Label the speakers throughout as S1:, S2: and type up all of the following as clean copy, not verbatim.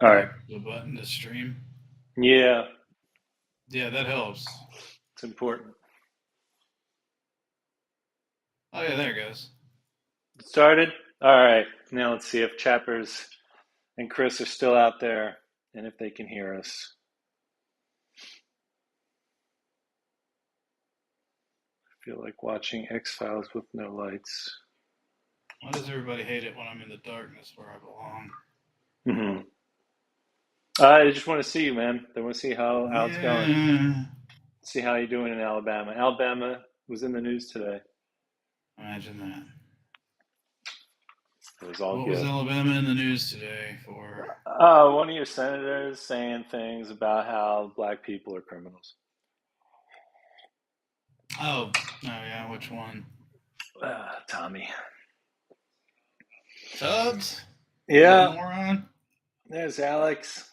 S1: All right.
S2: like the button to stream.
S1: Yeah,
S2: Yeah, that helps.
S1: it's important.
S2: Oh yeah, there it goes.
S1: Started? All right. Now let's see if Chappers and Chris are still out there and if they can hear us. I feel like watching X-Files with no lights.
S2: Why does everybody hate it when I'm in the darkness where I belong?
S1: Hmm. I just want to see you, man. They want to see how it's going.
S2: Yeah,
S1: See how you're doing in Alabama. Alabama was in the news today.
S2: imagine that.
S1: It was all
S2: What was
S1: good.
S2: Alabama in the news today for?
S1: One of your senators saying things about how black people are criminals.
S2: Oh, oh yeah, which one?
S1: Tommy.
S2: Tubbs? That
S1: Yeah,
S2: moron?
S1: there's Alex.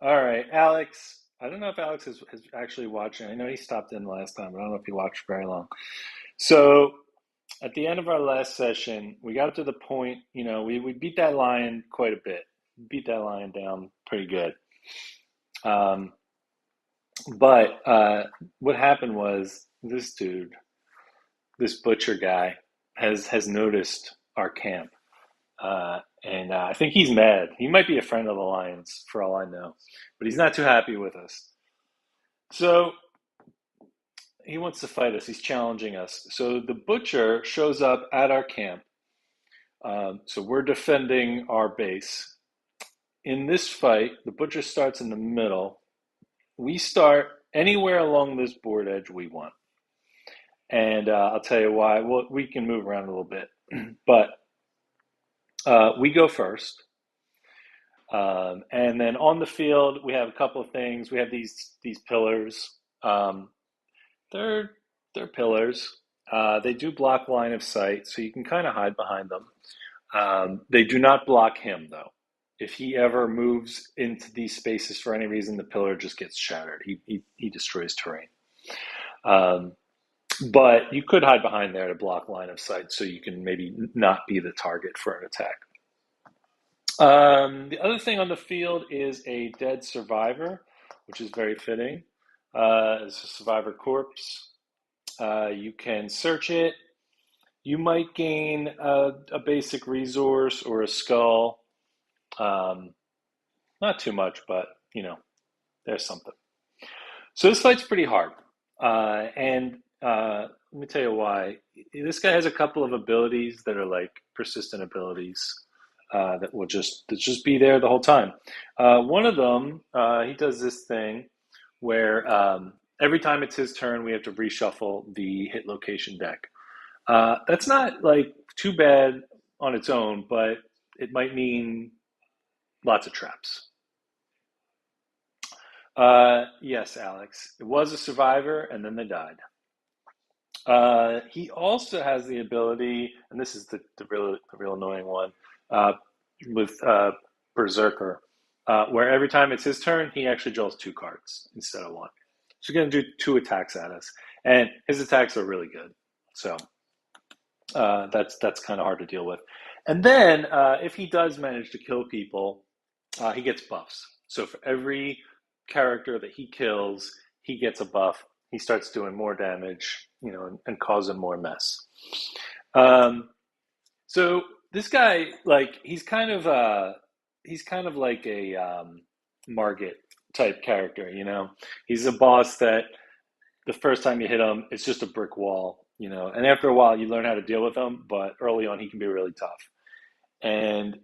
S1: All right, Alex. I don't know if Alex is actually watching. I know he stopped in last time, but I don't know if he watched very long. So at the end of our last session, we got up to the point, we beat that lion quite a bit. Beat that lion down pretty good. Um, but what happened was this dude, this butcher guy, has noticed our camp. And I think he's mad. He might be a friend of the Lions, for all I know, but he's not too happy with us. So he wants to fight us. He's challenging us. So the butcher shows up at our camp. So we're defending our base. In this fight, the butcher starts in the middle. We start anywhere along this board edge we want. And I'll tell you why. Well, we can move around a little bit, but we go first. And then on the field, we have a couple of things. We have these pillars. Um, they're they're pillars. They do block line of sight, so you can kind of hide behind them. They do not block him though. If he ever moves into these spaces for any reason, the pillar just gets shattered. He destroys terrain. Um, but you could hide behind there to block line of sight, so you can maybe not be the target for an attack. The other thing on the field is a dead survivor, which is very fitting. It's a survivor corpse. You can search it. You might gain a basic resource or a skull. Um, Not too much, but there's something. So this fight's pretty hard, and let me tell you why. This guy has a couple of abilities that are like persistent abilities that will just be there the whole time. One of them, he does this thing where every time it's his turn, we have to reshuffle the hit location deck. That's not like too bad on its own, but it might mean lots of traps. Yes, Alex. It was a survivor, and then they died. He also has the ability, and this is the real annoying one, uh, with Berserker, where every time it's his turn, he actually draws two cards instead of one. So he's going to do two attacks at us, and his attacks are really good. So that's kind of hard to deal with. And then if he does manage to kill people, he gets buffs. So for every character that he kills, he gets a buff. He starts doing more damage, and causing more mess. Um, so this guy, like, he's kind of like a Margit type character. He's a boss that the first time you hit him, it's just a brick wall. And after a while, you learn how to deal with him. But early on, he can be really tough. And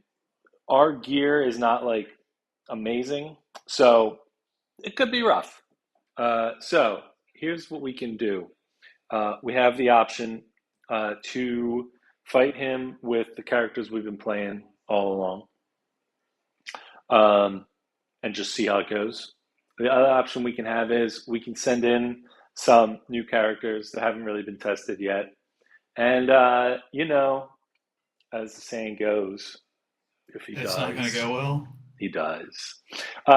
S1: our gear is not like amazing, so it could be rough. So here's what we can do. We have the option to fight him with the characters we've been playing all along, um, and just see how it goes. The other option we can have is we can send in some new characters that haven't really been tested yet. And, as the saying goes, if he
S2: It's not going to
S1: dies,
S2: go well.
S1: he dies.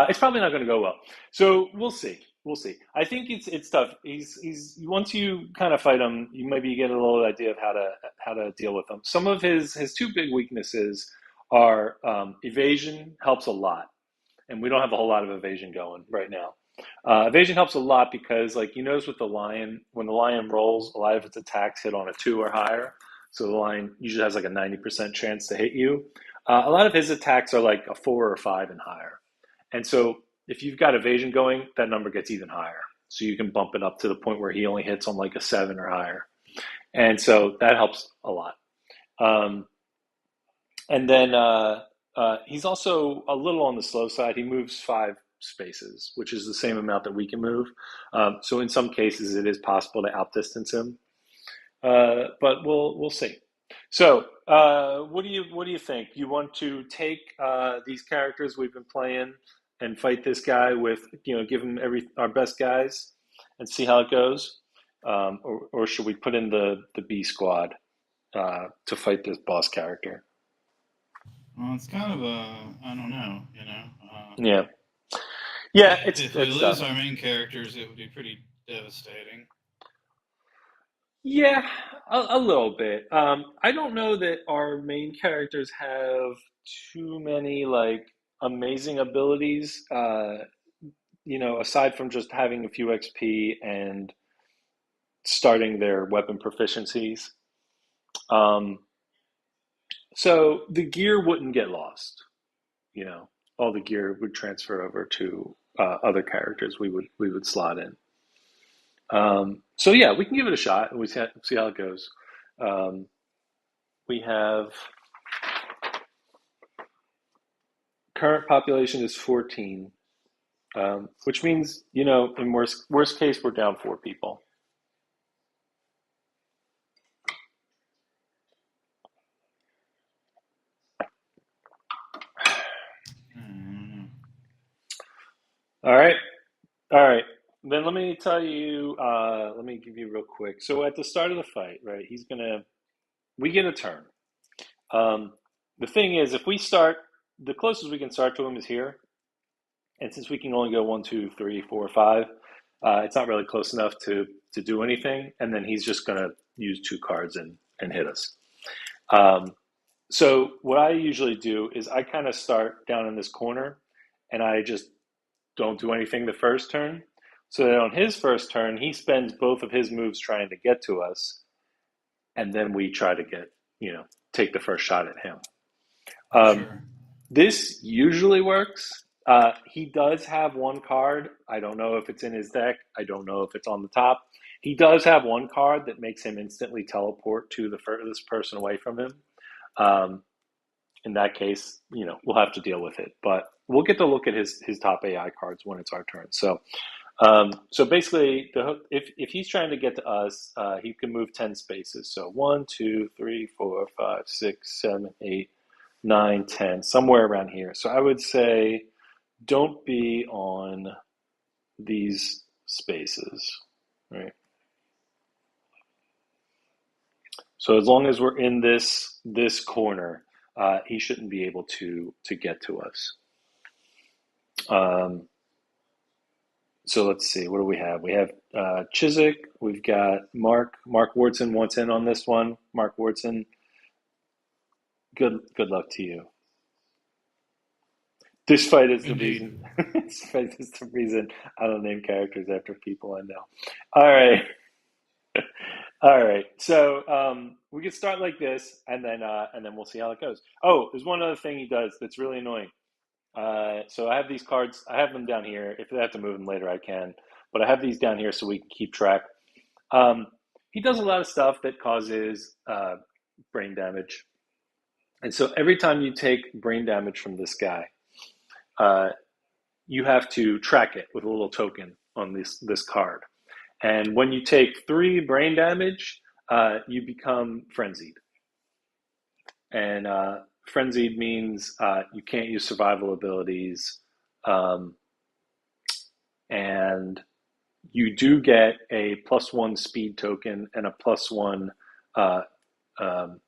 S1: It's probably not going to go well. So we'll see. We'll see. I think it's tough. He's once you kind of fight him, you maybe get a little idea of how to deal with him. Some of his two big weaknesses Our evasion helps a lot, and we don't have a whole lot of evasion going right now. Evasion helps a lot because, like you notice with the lion, when the lion rolls, a lot of its attacks hit on a 2 or higher. So the lion usually has like a 90% chance to hit you. A lot of his attacks are like a 4 or 5 and higher. And so if you've got evasion going, that number gets even higher. So you can bump it up to the point where he only hits on like a 7 or higher. And so that helps a lot. Um, and then he's also a little on the slow side. He moves 5 spaces, which is the same amount that we can move. So in some cases, it is possible to outdistance him, but we'll see. So what do you think? You want to take these characters we've been playing and fight this guy with, give him our best guys and see how it goes, or should we put in the B squad to fight this boss character?
S2: Well, it's kind of I don't know, you know.
S1: Yeah. Yeah,
S2: If we
S1: it's
S2: lose
S1: tough.
S2: our main characters, it would be pretty devastating.
S1: Yeah, a little bit. I don't know that our main characters have too many like amazing abilities. Aside from just having a few XP and starting their weapon proficiencies. Um, so the gear wouldn't get lost. You know, all the gear would transfer over to other characters we would slot in. So yeah, we can give it a shot and see how it goes. Um, we have current population is 14, which means in worst case we're down 4 people.
S2: Mm.
S1: All right, all right. Then let me tell you. Let me give you real quick. So at the start of the fight, right? We get a turn. Um, the thing is, if we start, the closest we can start to him is here. And since we can only go one, two, three, four, five, it's not really close enough to do anything. And then he's just going to use 2 cards and hit us. Um, so what I usually do is I kind of start down in this corner, and I just don't do anything the first turn. So that on his first turn, he spends both of his moves trying to get to us, and then we try to take the first shot at him. Um,
S2: Sure.
S1: This usually works. He does have 1 card. I don't know if it's in his deck. I don't know if it's on the top. He does have 1 card that makes him instantly teleport to the furthest person away from him. Um, in that case, we'll have to deal with it. But we'll get to look at his top AI cards when it's our turn. So basically, if he's trying to get to us, he can move 10 spaces. So one, two, three, four, five, six, seven, 8, 9, 10, somewhere around here. So I would say don't be on these spaces, right? So as long as we're in this corner, he shouldn't be able to get to us. Um, so let's see, what do we have? We have Chiswick. We've got Mark. Mark Wardson wants in on this one. Mark Wardson, good luck to you. This fight is the
S2: Indeed.
S1: reason. This fight is the reason I don't name characters after people I know. All right, all right. So we can start like this, and then we'll see how it goes. Oh, there's one other thing he does that's really annoying. So I have these cards. I have them down here. If I have to move them later, I can. But I have these down here so we can keep track. Um, he does a lot of stuff that causes brain damage, and so every time you take brain damage from this guy, uh, you have to track it with a little token on this card. And when you take 3 brain damage, you become frenzied. And frenzied means you can't use survival abilities, um, and you do get a +1 speed token and a +1 uh, um,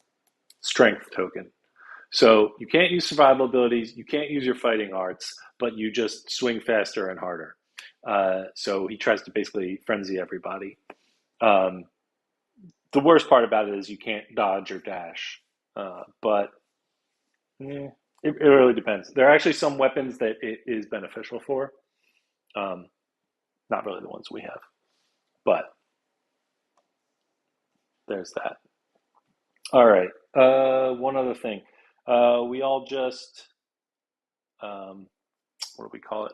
S1: strength token. So you can't use survival abilities, you can't use your fighting arts, but you just swing faster and harder. So he tries to basically frenzy everybody. Um, the worst part about it is you can't dodge or dash, but Yeah, it really depends. There are actually some weapons that it is beneficial for. Um, Not really the ones we have, but there's that. All right. One other thing. We all just um, what do we call it?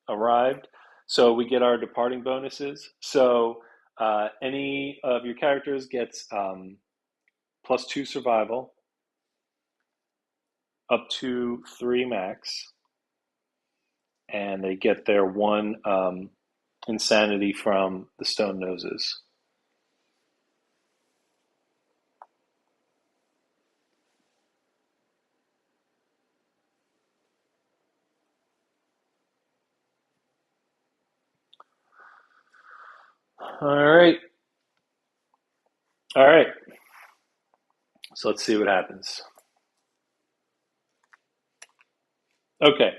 S1: Arrived. So we get our departing bonuses. So any of your characters gets +2 survival, up to 3 max, and they get their 1 insanity from the stone noses. All right. All right. So let's see what happens. Okay.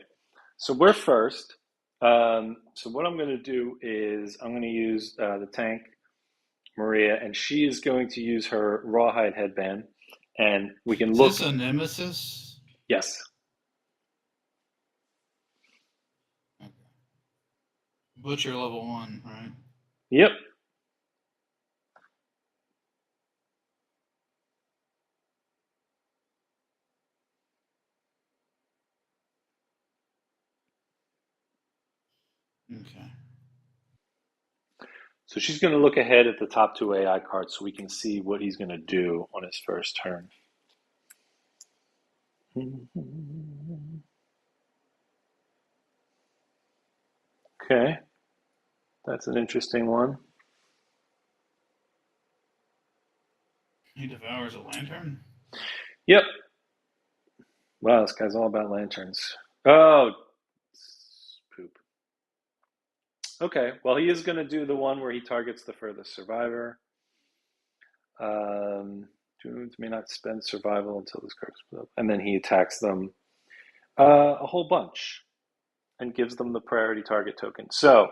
S1: So we're first. So what I'm going to do is I'm going to use the tank Maria, and she is going to use her rawhide headband, and we can
S2: Is
S1: look.
S2: this a nemesis?
S1: Yes.
S2: Okay. Butcher level 1, right?
S1: Yep.
S2: Okay.
S1: So she's going to look ahead at the top 2 AI cards so we can see what he's going to do on his first turn. Okay, that's an interesting one.
S2: He devours a lantern?
S1: Yep. Wow, this guy's all about lanterns. Oh, poop. Okay, well, he is going to do the one where he targets the furthest survivor. Dudes may not spend survival until this card is put up. And then he attacks them a whole bunch and gives them the priority target token. So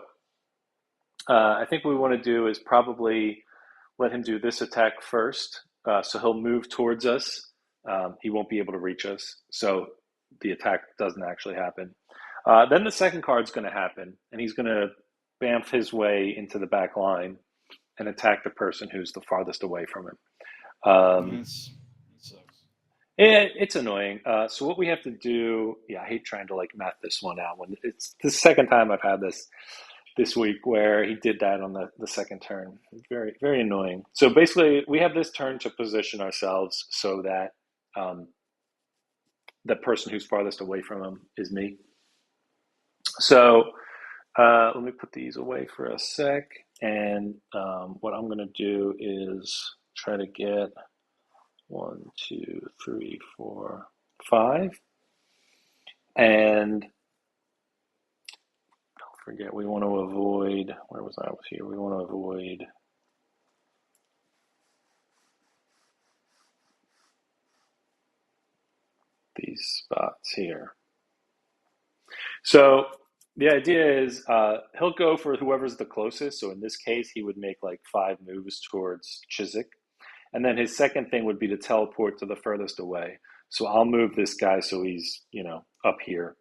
S1: I think what we want to do is probably let him do this attack first. So he'll move towards us. He won't be able to reach us. So the attack doesn't actually happen. Then the second card's going to happen, and he's going to bamf his way into the back line and attack the person who's the farthest away from him. Um,
S2: That sucks.
S1: it's annoying. So what we have to do, yeah, I hate trying to like math this one out when it's the second time I've had this week where he did that on the second turn. Very, very annoying. So basically, we have this turn to position ourselves so that um, the person who's farthest away from him is me. So let me put these away for a sec. And what I'm going to do is try to get 1, 2, 3, 4, 5. And don't forget, we want to avoid, where was I? I was here. We want to avoid these spots here. So the idea is he'll go for whoever's the closest. So in this case, he would make like 5 moves towards Chiswick. And then his second thing would be to teleport to the furthest away. So I'll move this guy so he's, up here.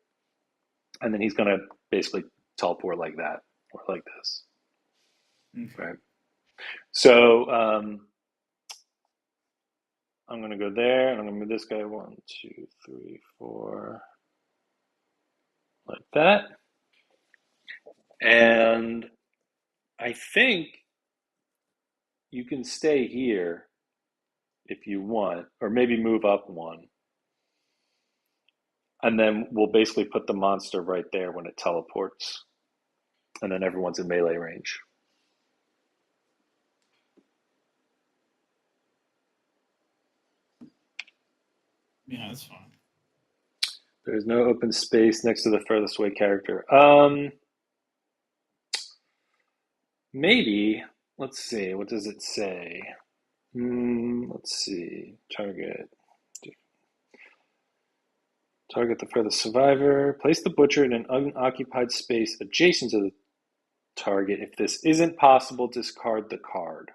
S1: And then he's going to basically teleport like that or like this.
S2: Okay.
S1: Right. So I'm going to go there and I'm going to move this guy 1, 2, 3, 4, like that. And I think you can stay here if you want, or maybe move up 1. And then we'll basically put the monster right there when it teleports. And then everyone's in melee range.
S2: Yeah, that's fine.
S1: There's no open space next to the furthest away character. Maybe. Let's see. What does it say? Let's see. Target the furthest survivor. Place the butcher in an unoccupied space adjacent to the target. If this isn't possible, discard the card.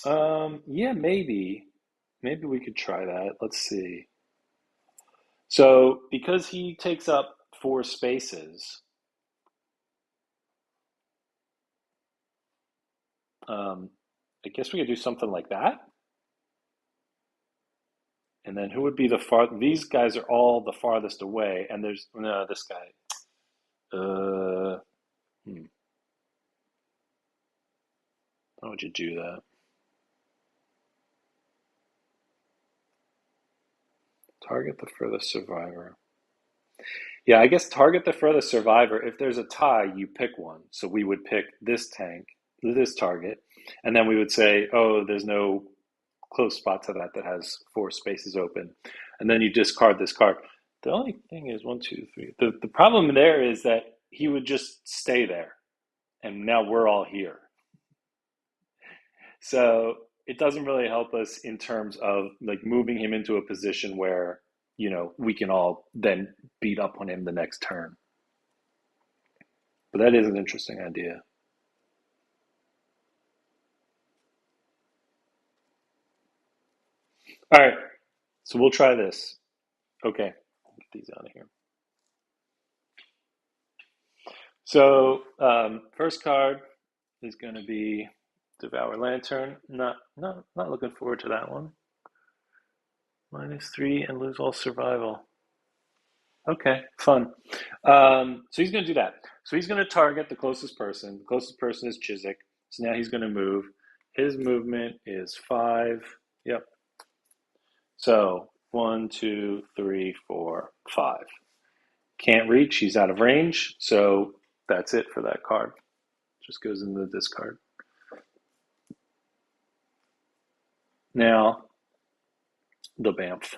S1: Yeah, maybe. Maybe we could try that. Let's see. So because he takes up 4 spaces, I guess we could do something like that. And then who would be the far? These guys are all the farthest away, and there's no this guy. Uh, how would you do that? Target the furthest survivor. Yeah, I guess target the furthest survivor. If there's a tie, you pick one. So we would pick this tank, this target, and then we would say, oh, there's no close spot to that that has 4 spaces open. And then you discard this card. The only thing is one, two, three. The problem there is that he would just stay there. And now we're all here. So it doesn't really help us in terms of like moving him into a position where, we can all then beat up on him the next turn. But that is an interesting idea. All right, so we'll try this. Okay, get these out of here. So first card is going to be Devour Lantern. Not looking forward to that one. -3 and lose all survival. Okay, fun. So he's going to do that. So he's going to target the closest person. The closest person is Chiswick. So now he's going to move. His movement is 5. Yep. So 1, 2, 3, 4, 5. Can't reach. He's out of range. So that's it for that card. Just goes into the discard. Now, the Bamf.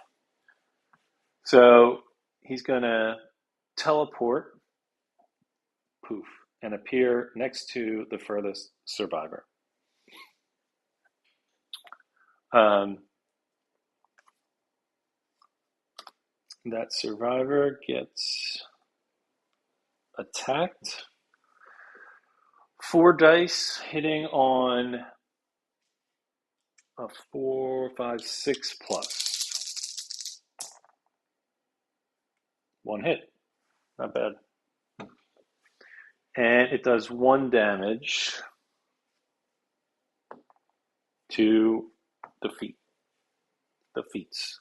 S1: So he's going to teleport, poof, and appear next to the furthest survivor. That survivor gets attacked. 4 dice hitting on a 4, 5, 6 plus. 1 hit. Not bad. And it does 1 damage to the feats.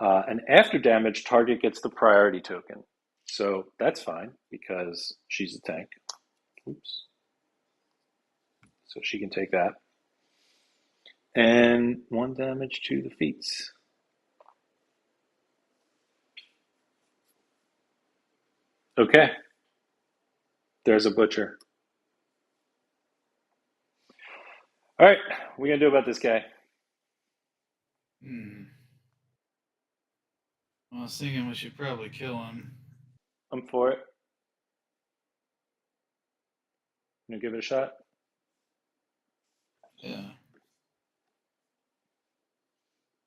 S1: And after damage, target gets the priority token. So that's fine because she's a tank. Oops. So she can take that. And 1 damage to the feats. Okay. There's a butcher. All right. What are we going to do about this guy?
S2: Well, I was thinking we should probably kill him.
S1: I'm for it. You give it a shot?
S2: Yeah.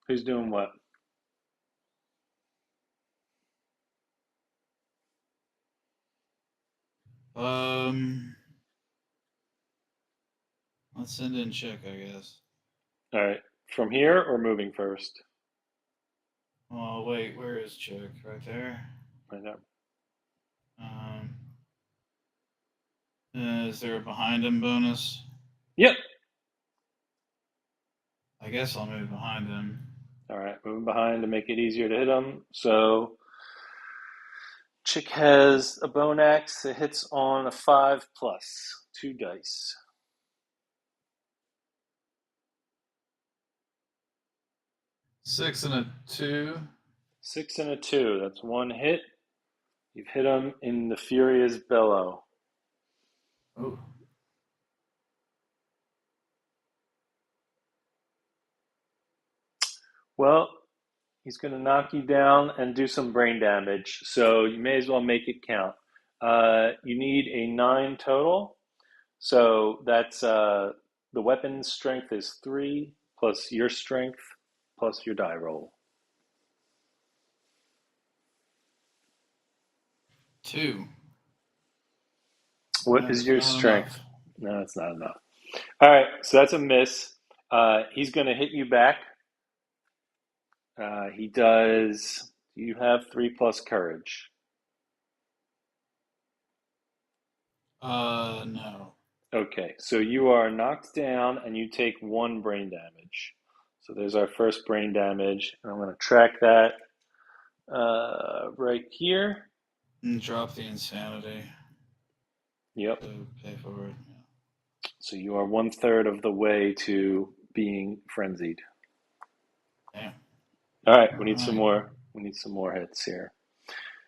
S1: Who's doing what?
S2: Let's send in check, I guess.
S1: All right. From here or moving first?
S2: Oh, wait, where is check? Right there.
S1: Right now.
S2: Um, is there a behind him bonus?
S1: Yep.
S2: I guess I'll move behind him.
S1: All right. Moving behind to make it easier to hit him. So Chick has a bone axe that hits on a 5 plus 2 dice.
S2: 6 and a 2.
S1: 6 and a 2. That's 1 hit. You've hit him in the Furious Bellow.
S2: Oh.
S1: Well, he's going to knock you down and do some brain damage. So you may as well make it count. You need a 9 total. So that's the weapon strength is 3 plus your strength plus your die roll.
S2: 2.
S1: What
S2: That
S1: is
S2: is
S1: your
S2: not
S1: strength?
S2: enough.
S1: No, it's not enough. All right, so that's a miss. He's going to hit you back. He does Do you have 3 plus courage?
S2: No.
S1: Okay, so you are knocked down and you take 1 brain damage. So there's our first brain damage. And I'm going to track that right here.
S2: And drop the insanity
S1: Yep.
S2: to pay for it. Yeah.
S1: So you are 1/3 of the way to being frenzied.
S2: Damn.
S1: All right,
S2: All
S1: we need some
S2: right.
S1: more. We need some more hits here.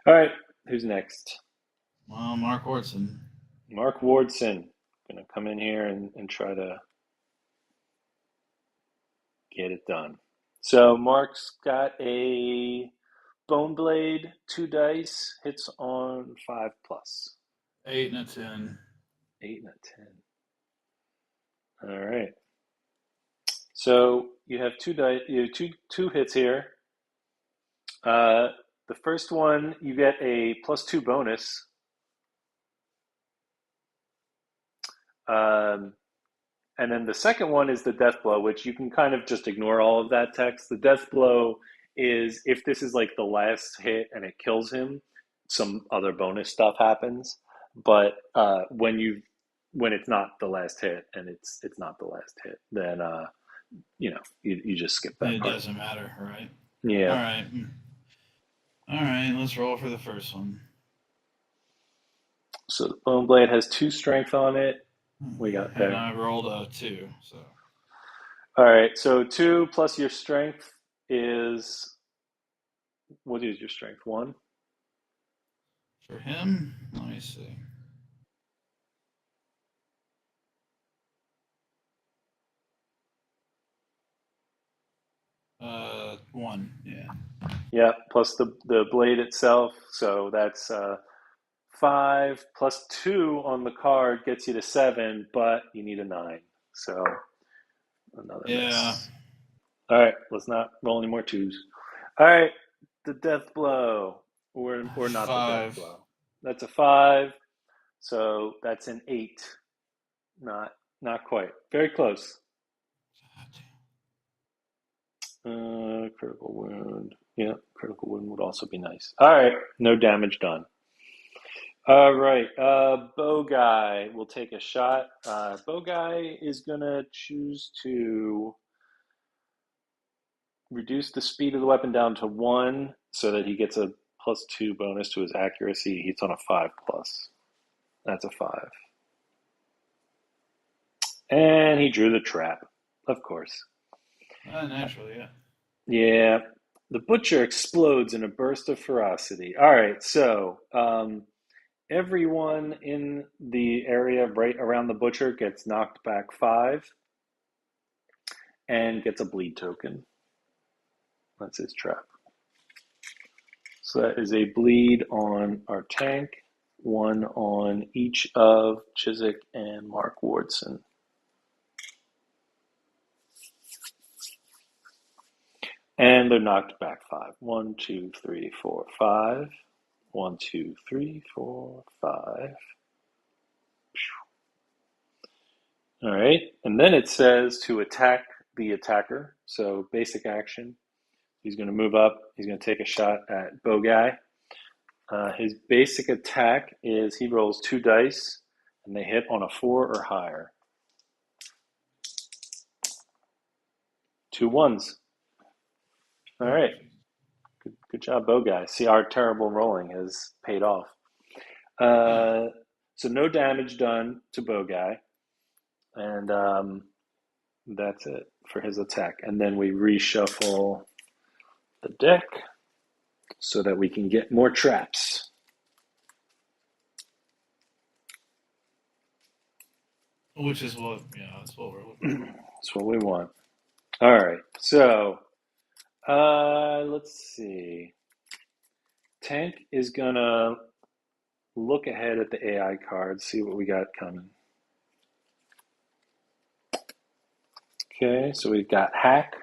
S1: All right, who's next?
S2: Well, Mark Ortson.
S1: Mark Wardson. Gonna come in here and try to get it done. So Mark's got a Bone Blade, 2 dice, hits on 5 plus.
S2: 8 and a 10.
S1: 8 and a 10. All right. So you have 2 dice. You have two hits here. The first one you get a +2 bonus. Um, and then the second one is the death blow, which you can kind of just ignore all of that text. The death blow is if this is like the last hit and it kills him, some other bonus stuff happens. But when it's not the last hit and it's not the last hit, then you just skip that
S2: It
S1: part.
S2: doesn't matter, right? All
S1: Yeah.
S2: right. All right. Let's roll for the first one.
S1: So the Bone Blade has 2 strength on it. We got
S2: And
S1: there.
S2: I rolled a 2. So
S1: All right. So 2 plus your strength is what is your strength? 1.
S2: for him, let me see. 1. Yeah.
S1: Yeah, plus the blade itself. So that's 5 plus 2 on the card gets you to 7, but you need a 9. So another
S2: Yeah.
S1: miss. All right, let's not roll any more twos. All right, the death blow, or not the death
S2: 5.
S1: blow. That's a 5. So that's an 8. Not not quite. Very close. Critical wound. Yeah, critical wound would also be nice. All right, no damage done. All right, Bow Guy will take a shot. Bow Guy is gonna choose to reduce the speed of the weapon down to 1 so that he gets a +2 bonus to his accuracy. He hits on a 5 plus. That's a 5. And he drew the trap, of course.
S2: Naturally, yeah.
S1: Yeah, the butcher explodes in a burst of ferocity. All right, so everyone in the area right around the butcher gets knocked back 5 and gets a bleed token. That's his trap. So that is a bleed on our tank, 1 on each of Chiswick and Mark Wardson. And they're knocked back 5. 1, 2, 3, 4, 5. 1, 2, 3, 4, 5. All right, and then it says to attack the attacker. So basic action. He's going to move up. He's going to take a shot at Bow Guy. His basic attack is he rolls 2 dice, and they hit on a 4 or higher. 2 ones. All
S2: Oh,
S1: right,
S2: geez.
S1: good job, Bow Guy. See, our terrible rolling has paid off.
S2: Yeah.
S1: So no damage done to Bow Guy, and that's it for his attack. And then we reshuffle the deck so that we can get more traps.
S2: Which is what, that's what we're looking for.
S1: That's what we want. All right, so let's see. Tank is gonna look ahead at the AI cards, see what we got coming. Okay, so we've got hack,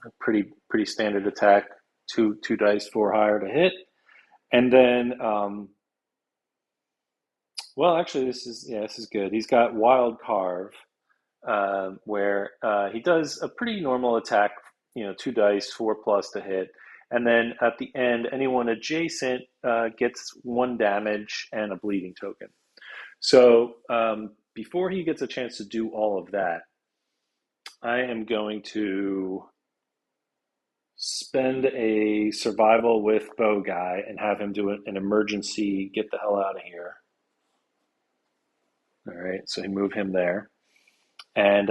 S1: a pretty standard attack, two dice, 4 higher to hit, and then well, actually, this is good. He's got wild carve, where he does a pretty normal attack, 2 dice, 4 plus to hit, And then at the end, anyone adjacent gets 1 damage and a bleeding token. So before he gets a chance to do all of that, I am going to spend a survival with Bow Guy and have him do an emergency, get the hell out of here. All right, so he move him there. And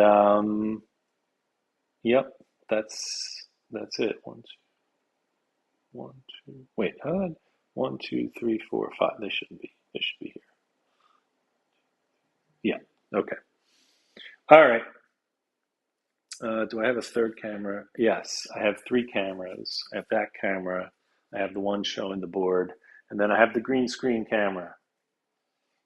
S1: yep, that's it. One, two. Wait, huh? 1, 2, 3, 4, 5. They shouldn't be. They should be here. Yeah. Okay. All right. Do I have a third camera? Yes, I have 3 cameras. I have that camera. I have the one showing the board, and then I have the green screen camera.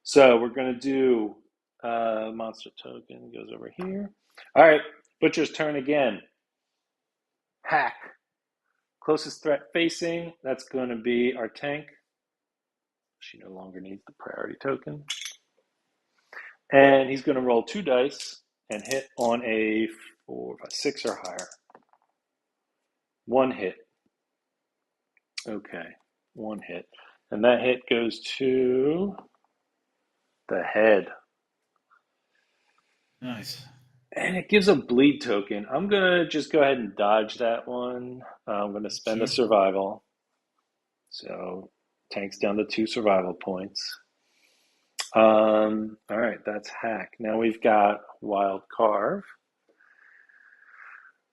S1: So we're going to do monster token goes over here. All right, Butcher's turn again. Hack. Closest threat facing, that's going to be our tank. She no longer needs the priority token. And he's going to roll 2 dice and hit on a 4, 5, 6 or higher. 1 hit. Okay, 1 hit. And that hit goes to the head.
S2: Nice.
S1: And it gives a bleed token. I'm going to just go ahead and dodge that one. I'm going to spend a survival. So tank's down to 2 survival points. All right, that's hack. Now we've got wild carve,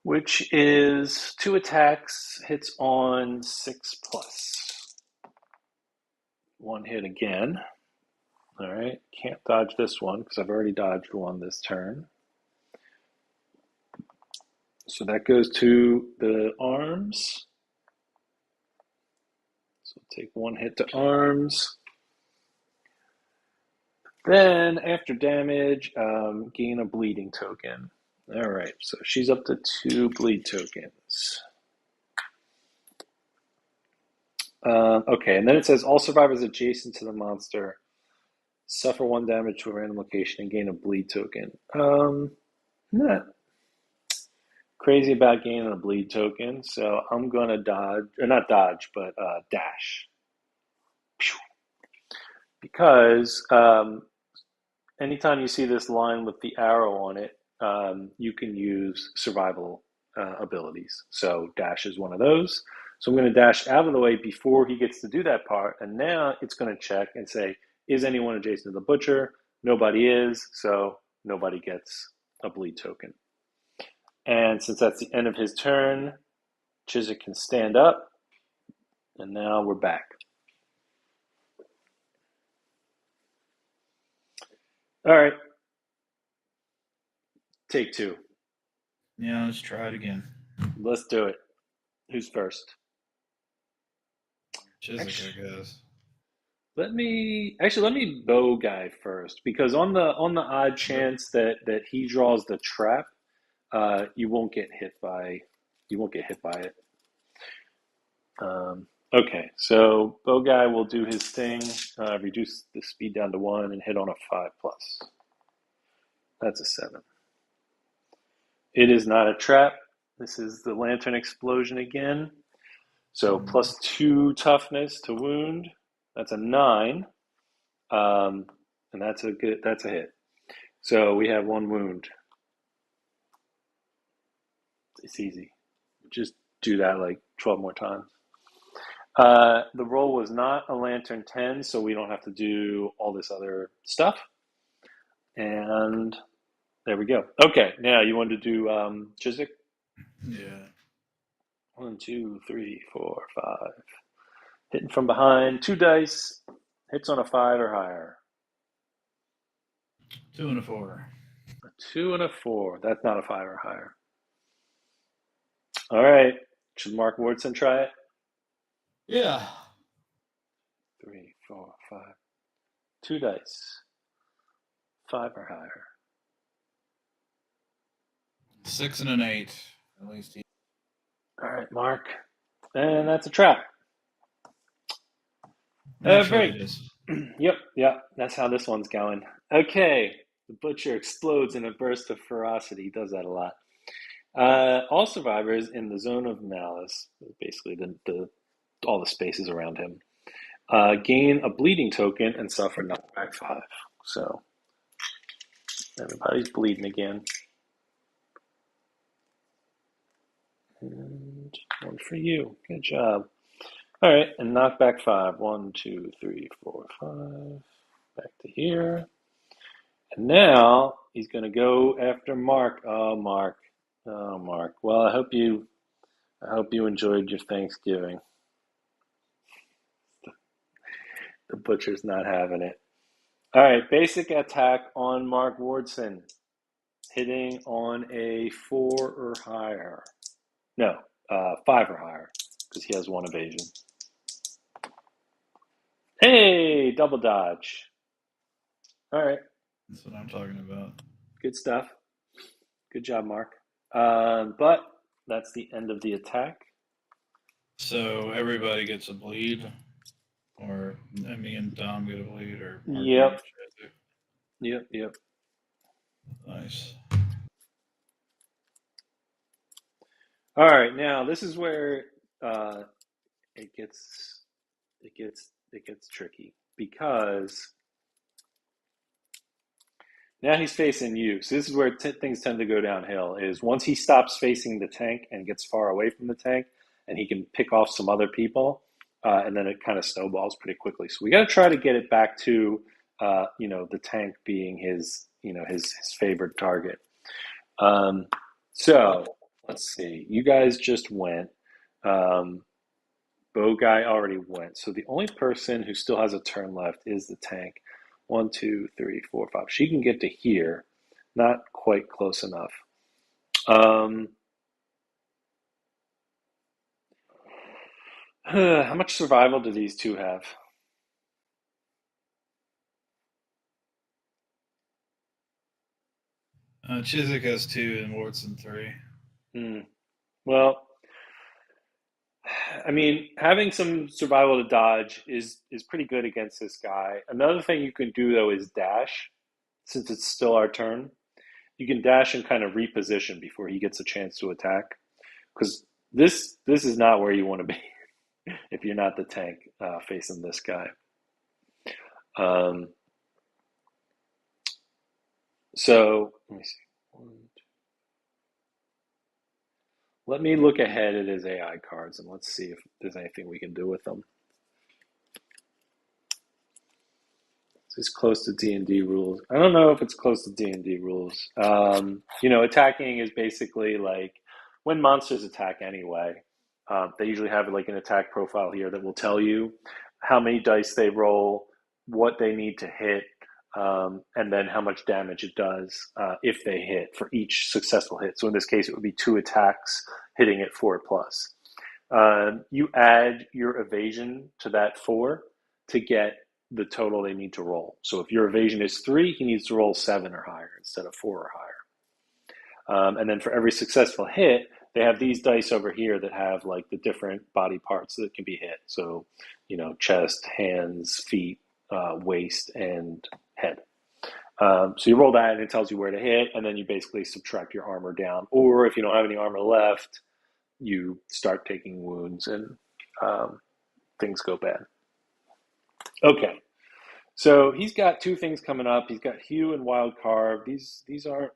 S1: which is 2 attacks, hits on 6 plus. 1 hit again. All right, can't dodge this one because I've already dodged one this turn. So that goes to the arms. So take 1 hit to arms. Then, after damage, gain a bleeding token. All right, so she's up to 2 bleed tokens. Okay, and then it says all survivors adjacent to the monster suffer 1 damage to a random location and gain a bleed token. Not crazy about gaining a bleed token, so I'm gonna dodge, or not dodge, but dash. Because anytime you see this line with the arrow on it, you can use survival abilities. So dash is one of those. So I'm going to dash out of the way before he gets to do that part. And now it's going to check and say, is anyone adjacent to the butcher? Nobody is, so nobody gets a bleed token. And since that's the end of his turn, Chiswick can stand up. And now we're back. All right. Take 2.
S2: Yeah, let's try it again.
S1: Let's do it. Who's first?
S2: Chiswick, I guess.
S1: Let me bow guy first because on the odd chance that he draws the trap, you won't get hit by it. Okay, so bow guy will do his thing, reduce the speed down to 1 and hit on a 5 plus. That's a 7. It is not a trap. This is the lantern explosion again. So plus 2 toughness to wound. That's a 9. And that's a hit. So we have 1 wound. It's easy. Just do that like 12 more times. The roll was not a lantern 10, so we don't have to do all this other stuff. And there we go. Okay, now you want to do Chiswick?
S2: Yeah.
S1: 1, 2, 3, 4, 5. Hitting from behind, 2 dice. Hits on a 5 or higher.
S2: 2 and a 4.
S1: A 2 and a 4. That's not a 5 or higher. All right. Should Mark Wardson try it?
S2: Yeah.
S1: 3, 4, 5. 2 dice. 5 or higher.
S2: 6 and an 8. At least he.
S1: All right, Mark. And that's a trap.
S2: Naturally
S1: Very.
S2: it is.
S1: Yep. That's how this one's going. Okay. The butcher explodes in a burst of ferocity. He does that a lot. All survivors in the zone of malice, basically the all the spaces around him, gain a bleeding token and suffer knockback 5. So everybody's bleeding again. And one for you. Good job. All right, and knockback 5. 1, 2, 3, 4, 5. Back to here. And now he's going to go after Mark. Oh, Mark. Oh, Mark. Well, I hope you enjoyed your Thanksgiving. The butcher's not having it. All right, basic attack on Mark Wardson, hitting on a 4 or higher. No, 5 or higher, because he has 1 evasion. Hey, double dodge. All right,
S2: That's what I'm talking about.
S1: good stuff. Good job, Mark. But that's the end of the attack.
S2: So everybody gets a bleed, or me and Dom get a bleed, or Mark, you
S1: Yep,
S2: and Chad
S1: yep.
S2: do. Nice.
S1: All right, now this is where uh, it gets tricky because now he's facing you. So this is where things tend to go downhill. Is once he stops facing the tank and gets far away from the tank, and he can pick off some other people, and then it kind of snowballs pretty quickly. So we got to try to get it back to the tank being his favored target. So let's see. You guys just went. Um, Bow guy already went. So the only person who still has a turn left is the tank. 1, 2, 3, 4, 5. She can get to here. Not quite close enough. Um, how much survival do these two have?
S2: Chiswick has 2 and Wardson 3.
S1: Hmm. Well, I mean, having some survival to dodge is pretty good against this guy. Another thing you can do though is dash, since it's still our turn. You can dash and kind of reposition before he gets a chance to attack. Because this is not where you want to be if you're not the tank facing this guy. Um, so let me see. Let me look ahead at his AI cards and let's see if there's anything we can do with them. It's close to D&D rules. I don't know if it's close to D&D rules. Attacking is basically like when monsters attack anyway. They usually have like an attack profile here that will tell you how many dice they roll, what they need to hit, and then how much damage it does if they hit for each successful hit. So in this case, it would be 2 attacks hitting at 4 plus. You add your evasion to that 4 to get the total they need to roll. So if your evasion is 3, he needs to roll 7 or higher instead of 4 or higher. And then for every successful hit, they have these dice over here that have like the different body parts that can be hit. So, chest, hands, feet, waist, and head. So you roll that and it tells you where to hit, and then you basically subtract your armor down. Or if you don't have any armor left, you start taking wounds and things go bad. Okay, so he's got 2 things coming up. He's got Hue and Wild Carve. These aren't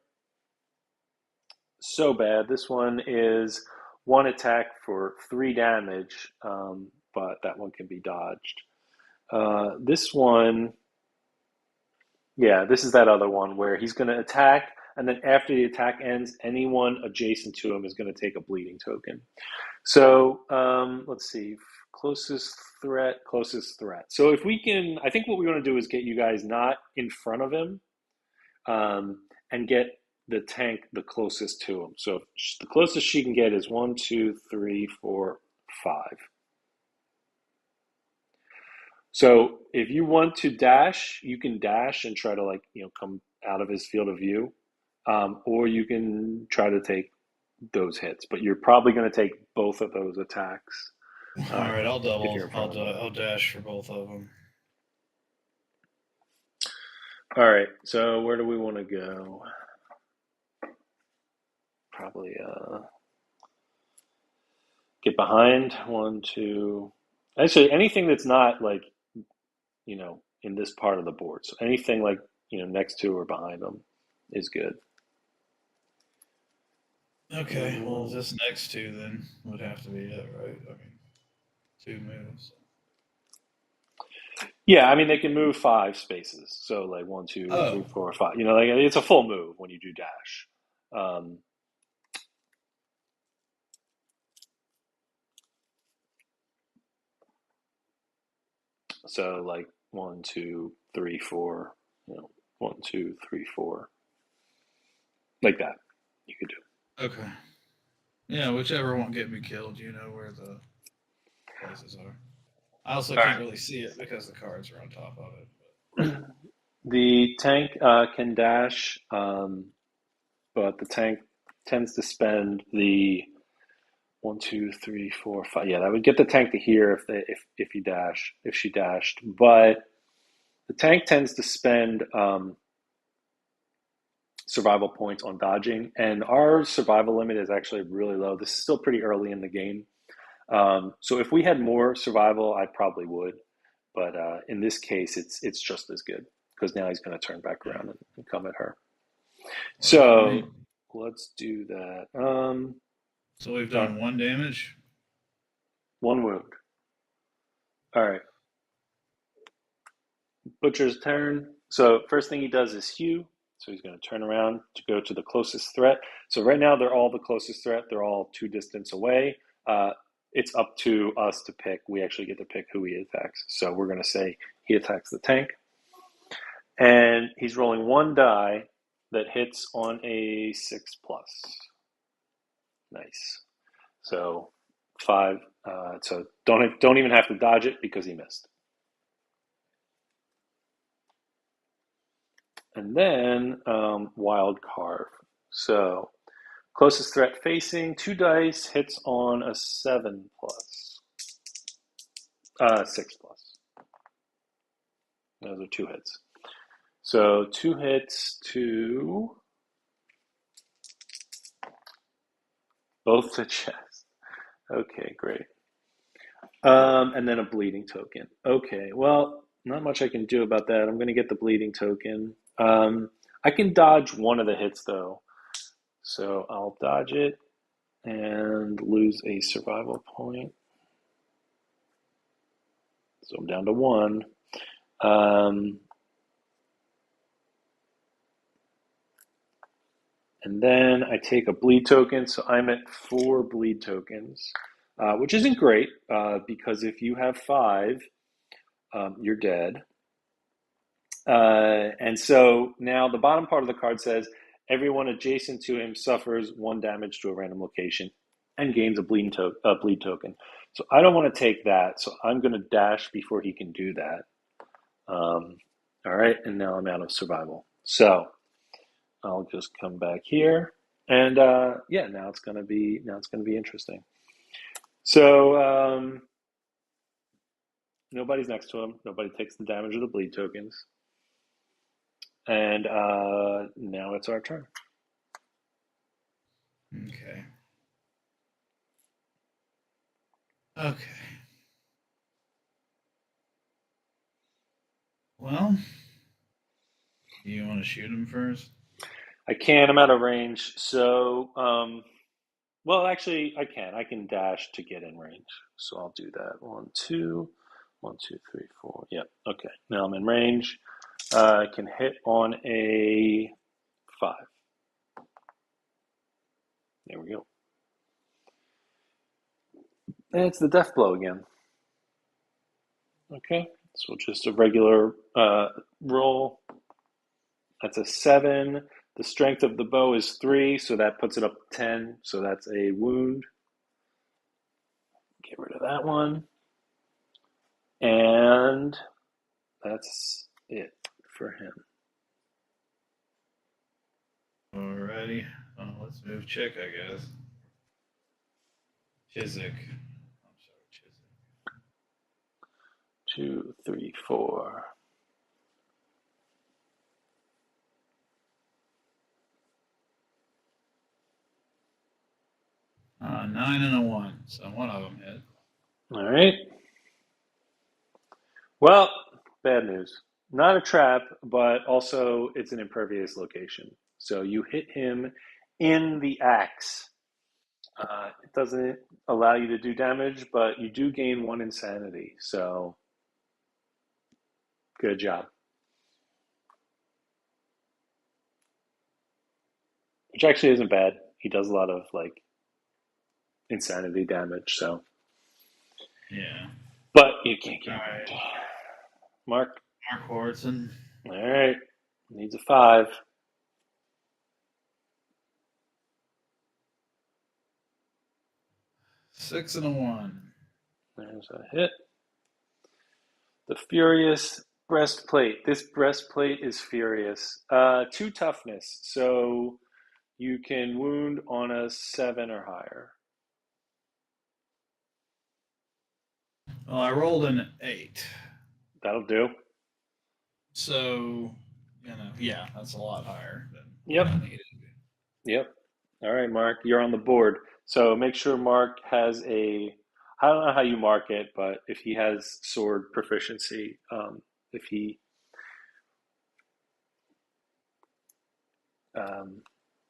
S1: so bad. This one is 1 attack for 3 damage, but that one can be dodged. This one, yeah, this is that other one where he's going to attack, and then after the attack ends, anyone adjacent to him is going to take a bleeding token. So let's see. Closest threat. So if we can, I think what we want to do is get you guys not in front of him, and get the tank the closest to him. So the closest she can get is 1, 2, 3, 4, 5. So if you want to dash, you can dash and try to come out of his field of view, or you can try to take those hits. But you're probably going to take both of those attacks
S2: All right, I'll
S1: if
S2: double.
S1: you're in front of him.
S2: I'll dash for both of them.
S1: All right. So where do we want to go? probably get behind. One, two. Actually, anything that's not like, in this part of the board. So anything like, next to or behind them is good.
S2: Okay, well, this next two then would have to be it, right? I mean, two moves.
S1: Yeah, I mean they can move 5 spaces. So like one, two, three,
S2: Oh,
S1: 4, 5. Like it's a full move when you do dash. Um, so like one, two, three, four. One, two, three, four, like that. You could do.
S2: okay. Yeah, whichever won't get me killed, you know where the places are. I also
S1: All
S2: can't really see it because the cards are on top of it.
S1: right. The tank can dash, but the tank tends to spend the one, two, three, four, five. Yeah, that would get the tank to here if she dashed. But the tank tends to spend survival points on dodging, and our survival limit is actually really low. This is still pretty early in the game, so if we had more survival, I probably would. But in this case, it's just as good because now he's going to turn back
S2: Yeah,
S1: around and come at her.
S2: works for me.
S1: So let's do that.
S2: So we've
S1: All right,
S2: done one damage.
S1: one wound. All right, Butcher's turn. So first thing he does is hew. So he's going to turn around to go to the closest threat. So right now they're all the closest threat. They're all 2 distance away. It's up to us to pick. We actually get to pick who he attacks. So we're going to say he attacks the tank. And he's rolling 1 die that hits on a 6 plus. Nice. So 5. So don't even have to dodge it because he missed. And then wild carve. So closest threat facing, 2 dice, hits on a 7 plus. 6 plus. Those are 2 hits. So 2 hits to both the chest. Okay, great. And then a bleeding token. Okay, well, not much I can do about that. I'm going to get the bleeding token. I can dodge one of the hits though. So I'll dodge it and lose a survival point. So I'm down to 1. Um, and then I take a bleed token. So I'm at 4 bleed tokens, which isn't great because if you have 5, you're dead. And so now the bottom part of the card says everyone adjacent to him suffers 1 damage to a random location and gains a bleed token. So I don't want to take that. So I'm going to dash before he can do that. All right, and now I'm out of survival. So I'll just come back here, and yeah, now it's gonna be interesting. So nobody's next to him. Nobody takes the damage of the bleed tokens, and now it's our turn.
S2: Okay. Okay. Well, you want to shoot him first?
S1: I can. I'm out of range. So well, actually, I can. I can dash to get in range. So I'll do that. 1, 2, 1, 2, 3, 4. Yep. Okay. Now I'm in range. I can hit on a 5. There we go. And it's the death blow again. Okay. So just a regular roll. That's a 7. The strength of the bow is 3, so that puts it up to 10. So that's a wound. Get rid of that one. And that's it for him.
S2: Alrighty. Let's move Chick, I guess. Chiswick. I'm sorry, Chiswick.
S1: 2, 3, 4.
S2: 9 and a 1. So one of them hit.
S1: All right. Well, bad news. Not a trap, but also it's an impervious location. So you hit him in the axe. It doesn't allow you to do damage, but you do gain one insanity. So good job. Which actually isn't bad. He does a lot of like insanity damage. So,
S2: Yeah.
S1: but you can't
S2: All
S1: get wound.
S2: right.
S1: Mark.
S2: Mark Horton.
S1: All right. Needs a 5.
S2: 6 and a 1.
S1: There's a hit. The Furious Breastplate. This breastplate is furious. 2 toughness, so you can wound on a 7 or higher.
S2: Well, I rolled an 8.
S1: That'll do.
S2: So, yeah, that's a lot higher than what
S1: Yep.
S2: I needed.
S1: Yep. All right, Mark, you're on the board. So make sure Mark has a. I don't know how you mark it, but if he has sword proficiency, if he um,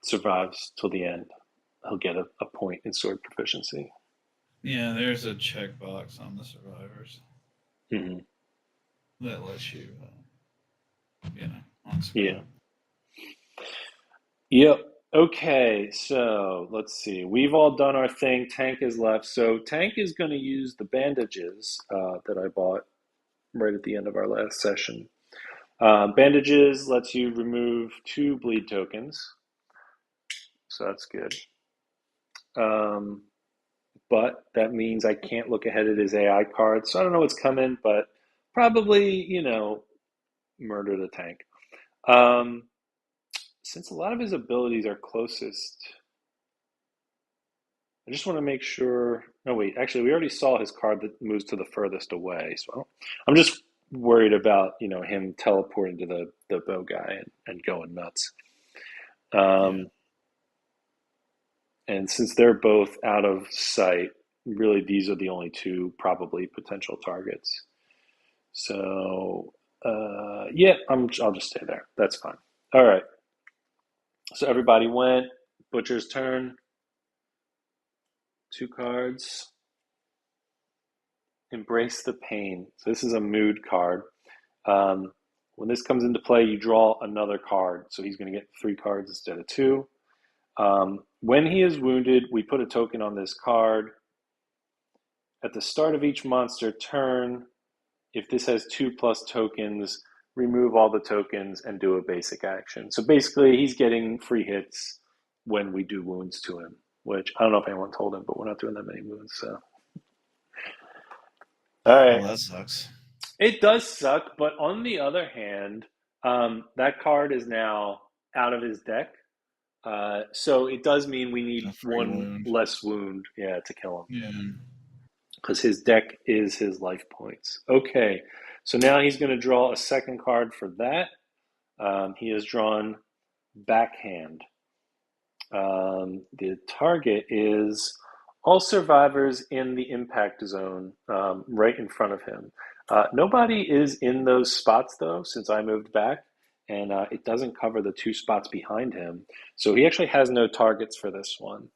S1: survives till the end, he'll get a point in sword proficiency.
S2: Yeah, there's a checkbox on the survivors
S1: Hmm.
S2: that lets you, on
S1: Yeah.
S2: screen.
S1: Yep. Okay, so let's see. We've all done our thing. Tank is left. So Tank is going to use the bandages that I bought right at the end of our last session. Bandages lets you remove 2 bleed tokens, so that's good. Um, but that means I can't look ahead at his AI card, so I don't know what's coming, but probably, murder the tank. Um, since a lot of his abilities are closest, I just want to make sure. No, wait, actually, we already saw his card that moves to the furthest away, so I'm just worried about, him teleporting to the bow guy and going nuts.
S2: Yeah.
S1: Um, And since they're both out of sight, really these are the only 2 probably potential targets. So, yeah, I'll just stay there. That's fine. All right. So everybody went. Butcher's turn. 2 cards. Embrace the pain. So this is a mood card. Um, when this comes into play, you draw another card. So he's going to get 3 cards instead of 2. When he is wounded, we put a token on this card. At the start of each monster turn, if this has 2+ tokens, remove all the tokens and do a basic action. So basically, he's getting free hits when we do wounds to him, which I don't know if anyone told him, but we're not doing that many wounds. So, all right.
S2: Well, that sucks.
S1: It does suck, but on the other hand, that card is now out of his deck. So it does mean we
S2: A
S1: need
S2: free
S1: 1
S2: wound.
S1: less wound, yeah, to kill him.
S2: Yeah.
S1: Because his deck is his life points. Okay, so now he's going to draw a second card for that. He has drawn Backhand. The target is all survivors in the impact zone right in front of him. Nobody is in those spots, though, since I moved back, and it doesn't cover the 2 spots behind him. So he actually has no targets for this one.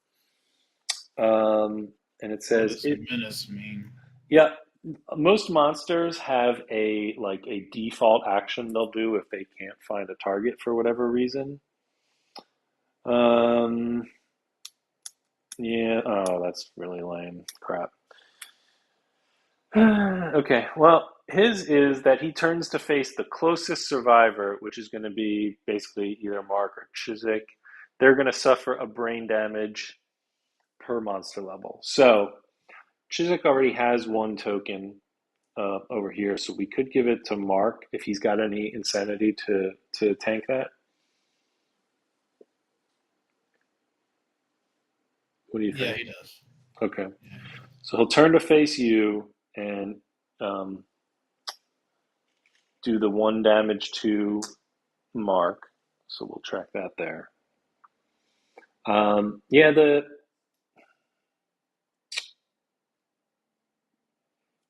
S1: And it
S2: What
S1: says
S2: does
S1: it.
S2: menace mean?
S1: Yeah, most monsters have a default action they'll do if they can't find a target for whatever reason. Um, yeah. Oh, that's really lame. Crap. Okay. Well, his is that he turns to face the closest survivor, which is going to be basically either Mark or Chiswick. They're going to suffer a brain damage per monster level. So Chiswick already has 1 token over here, so we could give it to Mark if he's got any insanity to tank that. What do you
S2: Yeah,
S1: think?
S2: he does.
S1: Okay,
S2: Yeah.
S1: so he'll turn to face you and um, do the 1 damage to Mark. So we'll track that there. Yeah,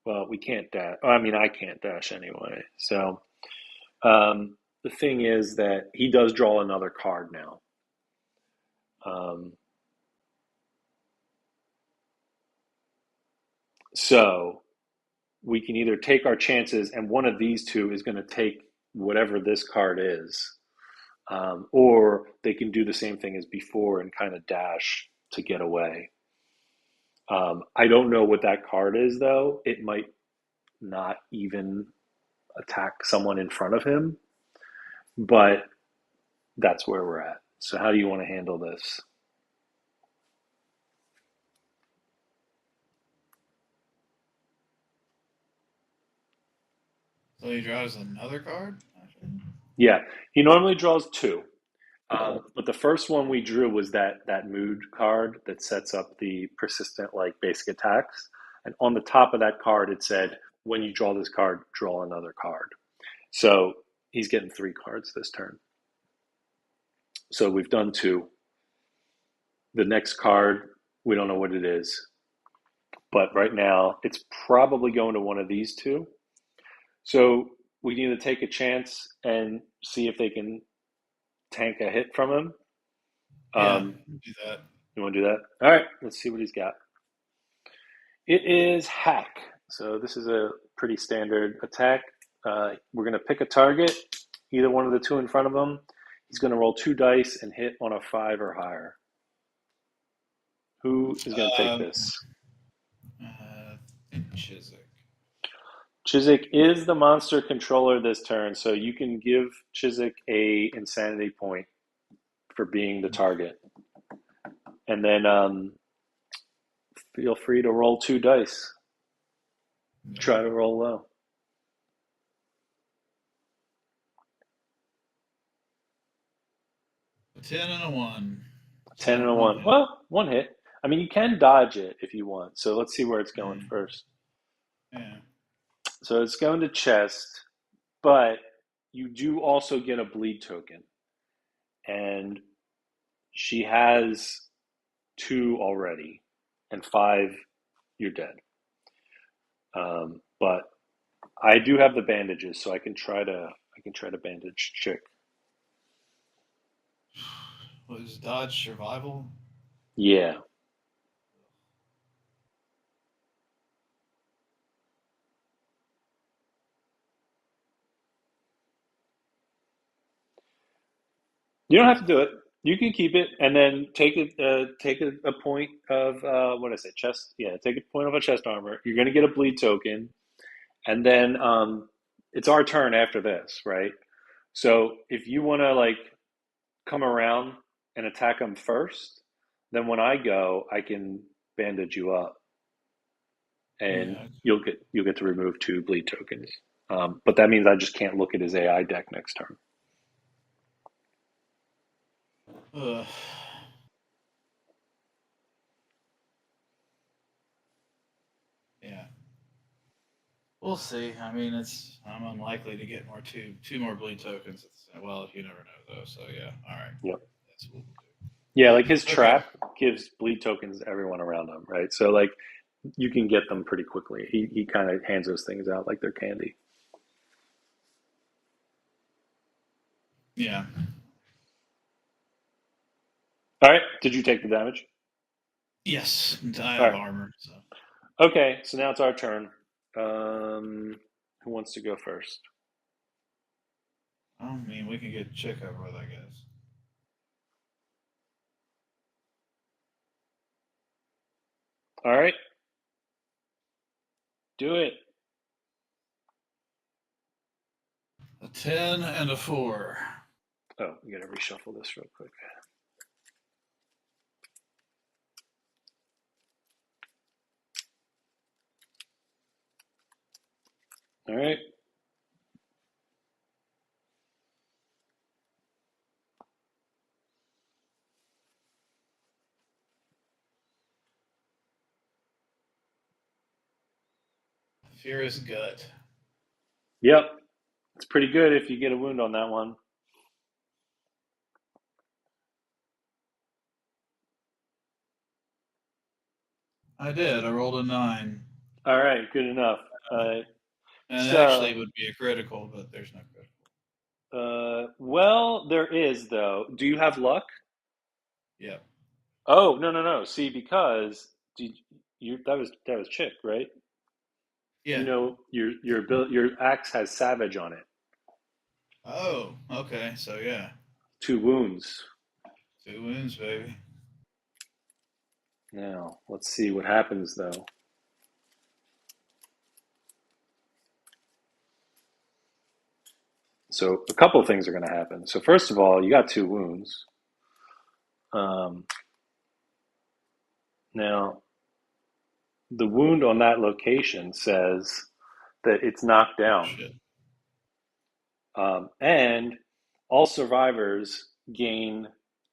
S1: Well, we can't dash. I mean, I can't dash anyway. So the thing is that he does draw another card now. Um, so we can either take our chances, and one of these two is going to take whatever this card is, or they can do the same thing as before and kind of dash to get away. I don't know what that card is, though. It might not even attack someone in front of him, but that's where we're at. So, how do you want to handle this?
S2: So he draws another card?
S1: Yeah, he normally draws two. But the first one we drew was that mood card that sets up the persistent like basic attacks. And on the top of that card, it said, "When you draw this card, draw another card." So he's getting three cards this turn. So we've done two. The next card, we don't know what it is, but right now it's probably going to one of these two. So we need to take a chance and see if they can tank a hit from him.
S2: Yeah,
S1: Um,
S2: do that.
S1: you want to do that? All right, let's see what he's got. It is hack. So this is a pretty standard attack. We're going to pick a target, either one of the two in front of him. He's going to roll two dice and hit on a five or higher. Who is going to take
S2: Um,
S1: this?
S2: and Chiswick.
S1: Chiswick is the monster controller this turn, so you can give Chiswick a insanity point for being the target. And then feel free to roll two dice.
S2: Yeah.
S1: Try to roll low.
S2: 10 and a 1.
S1: 10
S2: So
S1: and a
S2: one
S1: 1.
S2: hit.
S1: Well, one hit. I mean, you can dodge it if you want. So let's see where it's going
S2: Mm.
S1: first.
S2: Yeah.
S1: So it's going to chest, but you do also get a bleed token. And she has two already, and five, you're dead. But I do have the bandages, so I can try to bandage chick.
S2: Was Dodge survival?
S1: Yeah. You don't have to do it. You can keep it and then take a point of what did I say? Chest. Yeah, take a point of a chest armor. You're gonna get a bleed token, and then it's our turn after this, right? So if you want to like come around and attack them first, then when I go, I can bandage you up, and
S2: Yeah.
S1: you'll get to remove two bleed tokens. But that means I just can't look at his AI deck next turn.
S2: Ugh. Yeah. We'll see. I mean, I'm unlikely to get two more bleed tokens. Well, you never know though. So yeah. All right.
S1: Yep.
S2: That's what we'll
S1: Yeah, like his
S2: do. Okay.
S1: trap gives bleed tokens to everyone around him, right? So like you can get them pretty quickly. He kind of hands those things out like they're candy.
S2: Yeah.
S1: All right. Did you take the damage?
S2: Yes. I
S1: All
S2: have
S1: right.
S2: armor. So
S1: Okay. So now it's our turn. Who wants to go first?
S2: I mean, we can get Chick over with, I guess.
S1: All right. Do it.
S2: A 10 and a 4.
S1: Oh, we gotta reshuffle this real quick. All right.
S2: Furious Gut.
S1: Yep. It's pretty good if you get a wound on that one.
S2: I did. I rolled a 9.
S1: All right. Good enough. Uh,
S2: And it
S1: so,
S2: actually would be a critical, but there's no critical.
S1: well, there is though. Do you have luck?
S2: Yep.
S1: Oh, no, no, no. See, because you that was chick, right? You
S2: Yeah.
S1: know, your axe has savage on it.
S2: Oh, okay. So yeah,
S1: 2 wounds.
S2: 2 wounds, baby.
S1: Now, let's see what happens though. So, a couple of things are going to happen. So, first of all, you got 2 wounds. Um, now, the wound on that location says that it's knocked
S2: Oh
S1: down.
S2: shit.
S1: And all survivors gain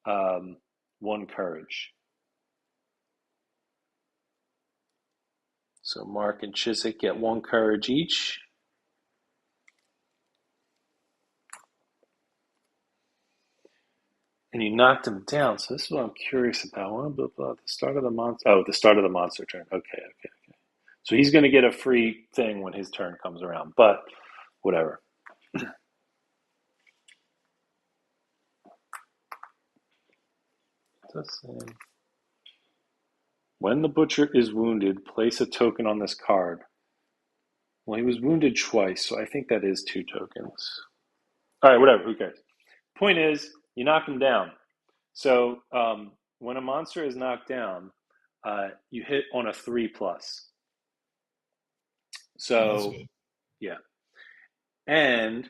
S1: 1 courage. So Mark and Chiswick get 1 courage each. And you knocked him down. So this is what I'm curious about. Blah, blah, blah. The start of the monster. Oh, the start of the monster turn. Okay, okay, okay. So he's going to get a free thing when his turn comes around. But whatever. When the butcher is wounded, place a token on this card. Well, he was wounded twice, so I think that is 2 tokens. All right, whatever. Who cares? Point is, you knock him down. So when a monster is knocked down, you hit on a 3+.
S2: Oh, that's
S1: So
S2: good.
S1: yeah, and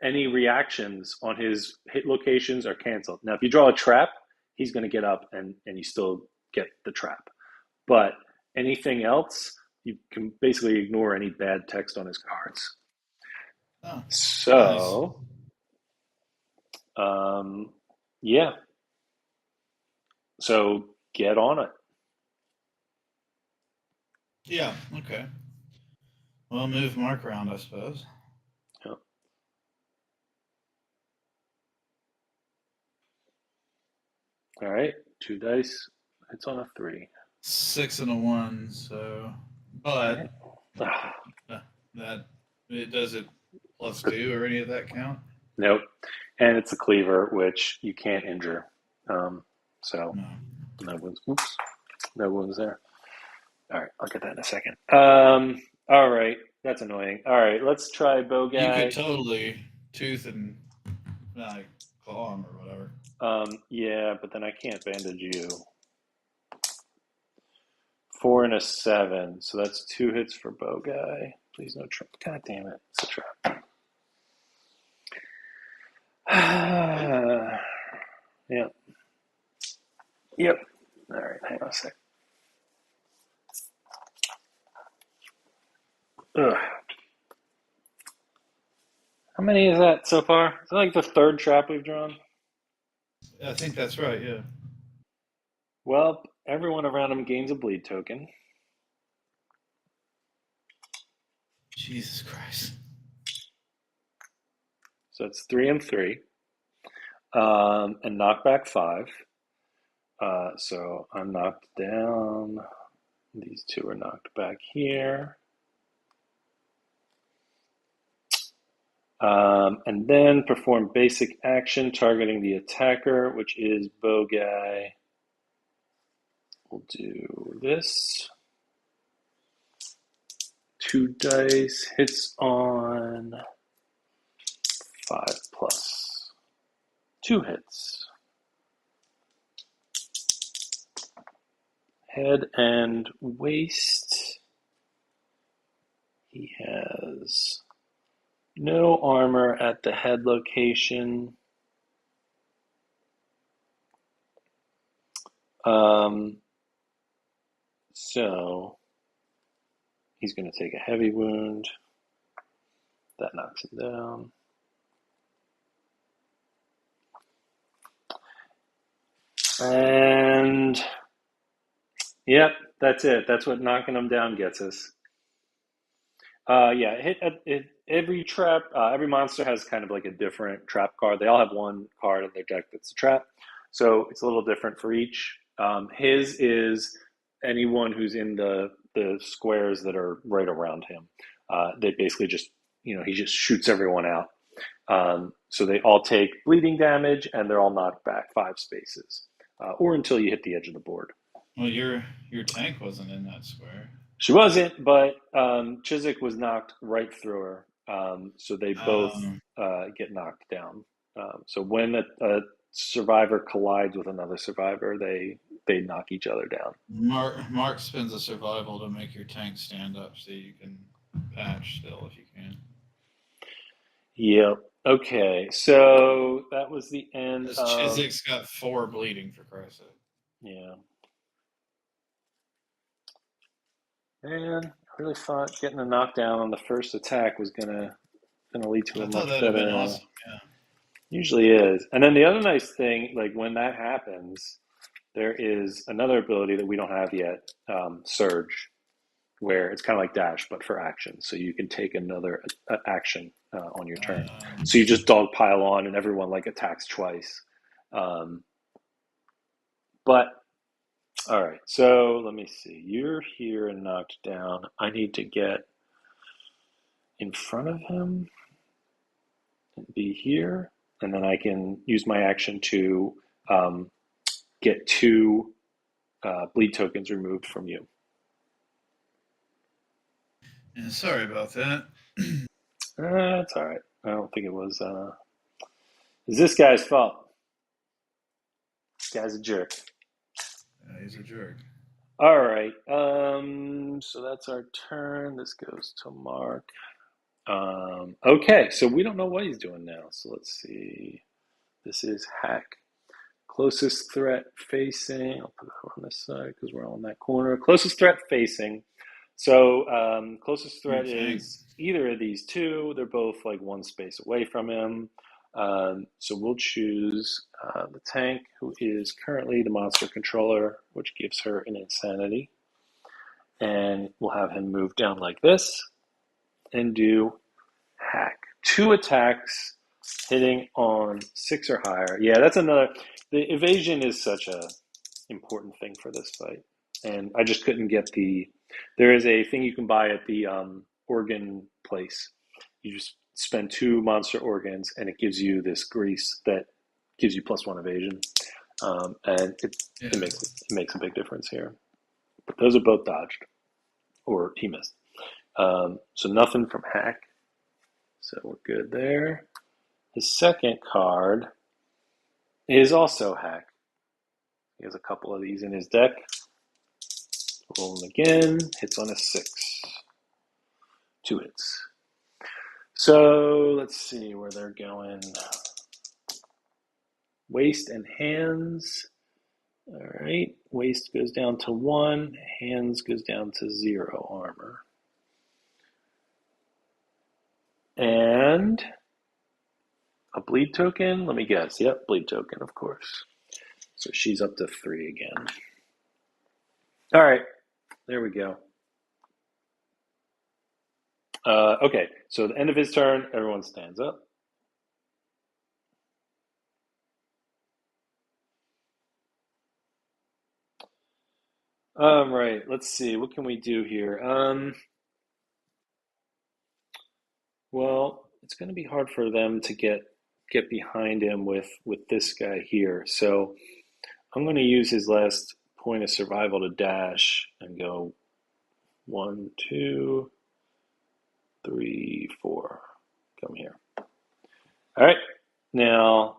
S1: any reactions on his hit locations are canceled. Now, if you draw a trap, he's going to get up and you still get the trap. But anything else, you can basically ignore any bad text on his cards.
S2: Oh, nice.
S1: So um, yeah, so get on it.
S2: Yeah. Okay. Well, move Mark around, I suppose.
S1: Yeah. All right, 2 dice. It's on a 3.
S2: 6 and a 1. So,
S1: All
S2: but
S1: right. Ah,
S2: uh, that it does it +2 or any of that count?
S1: nope. And it's a cleaver, which you can't injure. So
S2: No.
S1: no wounds. Oops, no wounds there. All right, I'll get that in a second. All right, that's annoying. All right, let's try bow
S2: You could
S1: guy.
S2: totally tooth and like claw him or whatever.
S1: Yeah, but then I can't bandage you. 4 and a 7, so that's 2 hits for bow guy. Please no trap. God damn it, it's a trap. Yep. Yep. All right, hang on a sec. Ugh. How many is that so far? Is that like the third trap we've drawn?
S2: I think that's right. Yeah.
S1: Well, everyone around him gains a bleed token.
S2: Jesus Christ.
S1: So it's 3 and 3. And knockback 5. So I'm knocked down. These two are knocked back here. And then perform basic action targeting the attacker, which is bow guy. We'll do this. 2 dice, hits on 5+. 2 hits. Head and waist. He has no armor at the head location. Um, so he's going to take a heavy wound. That knocks him down. And yep, that's it. That's what knocking him down gets us. Yeah, every trap. Every monster has kind of like a different trap card. They all have 1 card in their deck that's a trap, so it's a little different for each. His is anyone who's in the squares that are right around him. They basically just, he just shoots everyone out. So they all take bleeding damage, and they're all knocked back 5 spaces, or until you hit the edge of the board.
S2: Well, your tank wasn't in that square.
S1: She wasn't, but Chiswick was knocked right through her. So they both
S2: Um,
S1: get knocked down. So when a survivor collides with another survivor, they knock each other down.
S2: Mark spends a survival to make your tank stand up, so you can patch still if you can.
S1: Yep. Okay. So that was the end
S2: Because
S1: of,
S2: Chiswick's got 4 bleeding, for Christ's sake.
S1: yeah. Man, I really thought getting a knockdown on the first attack was gonna lead to
S2: I
S1: a
S2: thought
S1: much
S2: that'd have been
S1: better.
S2: awesome. Yeah.
S1: Usually is. And then the other nice thing, like when that happens, there is another ability that we don't have yet, Surge, where it's kind of like Dash, but for action. So you can take another action on your turn. So you just dogpile on, and everyone like attacks twice. Um, but all right, so let me see. You're here and knocked down. I need to get in front of him and be here, and then I can use my action to get 2 bleed tokens removed from you.
S2: Yeah, sorry about that.
S1: That's all right. I don't think it was. It's this guy's fault. This guy's a jerk.
S2: He's a jerk.
S1: All right. So that's our turn. This goes to Mark. Okay. So we don't know what he's doing now. So let's see. This is hack. Closest threat facing. I'll put it on this side because we're all in that corner. Closest threat facing. So closest
S2: Your
S1: threat
S2: tank.
S1: is either of these two. They're both like 1 space away from him. So we'll choose the tank, who is currently the monster controller, which gives her an insanity. And we'll have him move down like this and do hack. 2 attacks hitting on 6 or higher. Yeah, that's another. The evasion is such a important thing for this fight. And I just couldn't get the. There is a thing you can buy at the organ place. You just spend 2 monster organs, and it gives you this grease that gives you +1 evasion, and
S2: Yeah.
S1: it makes a big difference here. But those are both dodged, or he missed. So nothing from hack. So we're good there. His second card is also hack. He has a couple of these in his deck. Roll him again. Hits on a 6. 2 hits. So let's see where they're going. Waist and hands. All right. Waist goes down to 1. Hands goes down to 0 armor. And a bleed token. Let me guess. Yep, bleed token, of course. So she's up to 3 again. All right. There we go. Okay, so at the end of his turn, everyone stands up. Right, let's see. What can we do here? Well, it's going to be hard for them to get behind him with this guy here. So I'm going to use his last point of survival to dash and go 1, 2, 3, 4. Come here. All right. Now,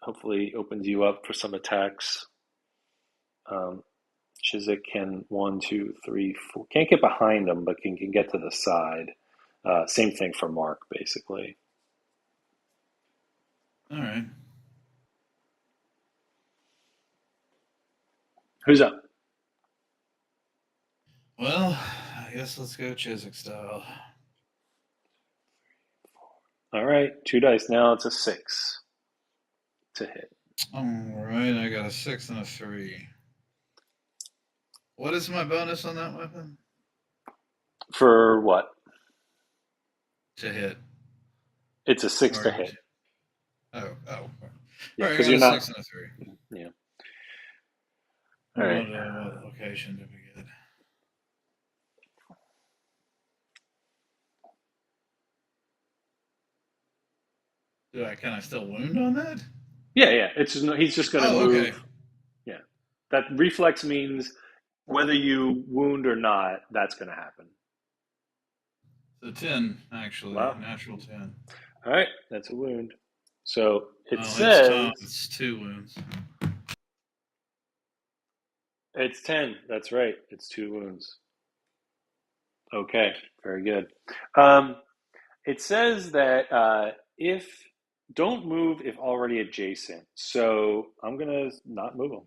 S1: hopefully, opens you up for some attacks. Chiswick can 1, 2, 3, 4. Can't get behind him, but can get to the side. Same thing for Mark, basically.
S2: All right.
S1: Who's up?
S2: Well, I guess let's go Chiswick style.
S1: All right, 2 dice now. It's a 6 to hit.
S2: All right, I got a 6 and a 3. What is my bonus on that weapon?
S1: For what?
S2: To hit.
S1: It's a 6 to
S2: Or,
S1: hit.
S2: oh. All
S1: Yeah,
S2: right, I
S1: because
S2: got
S1: you're
S2: a
S1: not.
S2: 6 and a 3.
S1: Yeah. All right.
S2: What location did we get? Can I still wound on that?
S1: Yeah, yeah. He's just going to
S2: Oh,
S1: move.
S2: okay.
S1: Yeah, that reflex means whether you wound or not, that's going to happen.
S2: So 10, actually.
S1: Wow.
S2: Natural 10.
S1: All right, that's a wound. So it
S2: Oh, it's Tom.
S1: says
S2: It's 2 wounds.
S1: it's 10. That's right. It's 2 wounds. Okay, very good. Um, it says that if don't move if already adjacent. So I'm gonna not move them.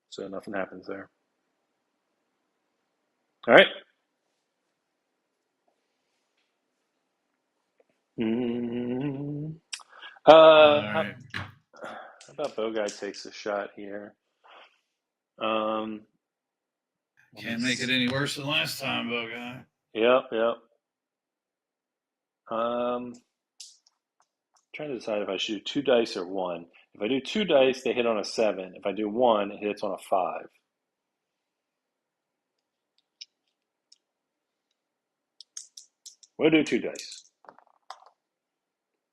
S1: So nothing happens there. All right. Mm,
S2: All
S1: how
S2: right.
S1: about Bogai takes a shot here? Um, let me.
S2: Can't make it any worse than last time, Bo guy.
S1: Yep, yep. Trying to decide if I should do two dice or one. If I do two dice, they hit on a 7. If I do one, it hits on a 5. We'll do two dice.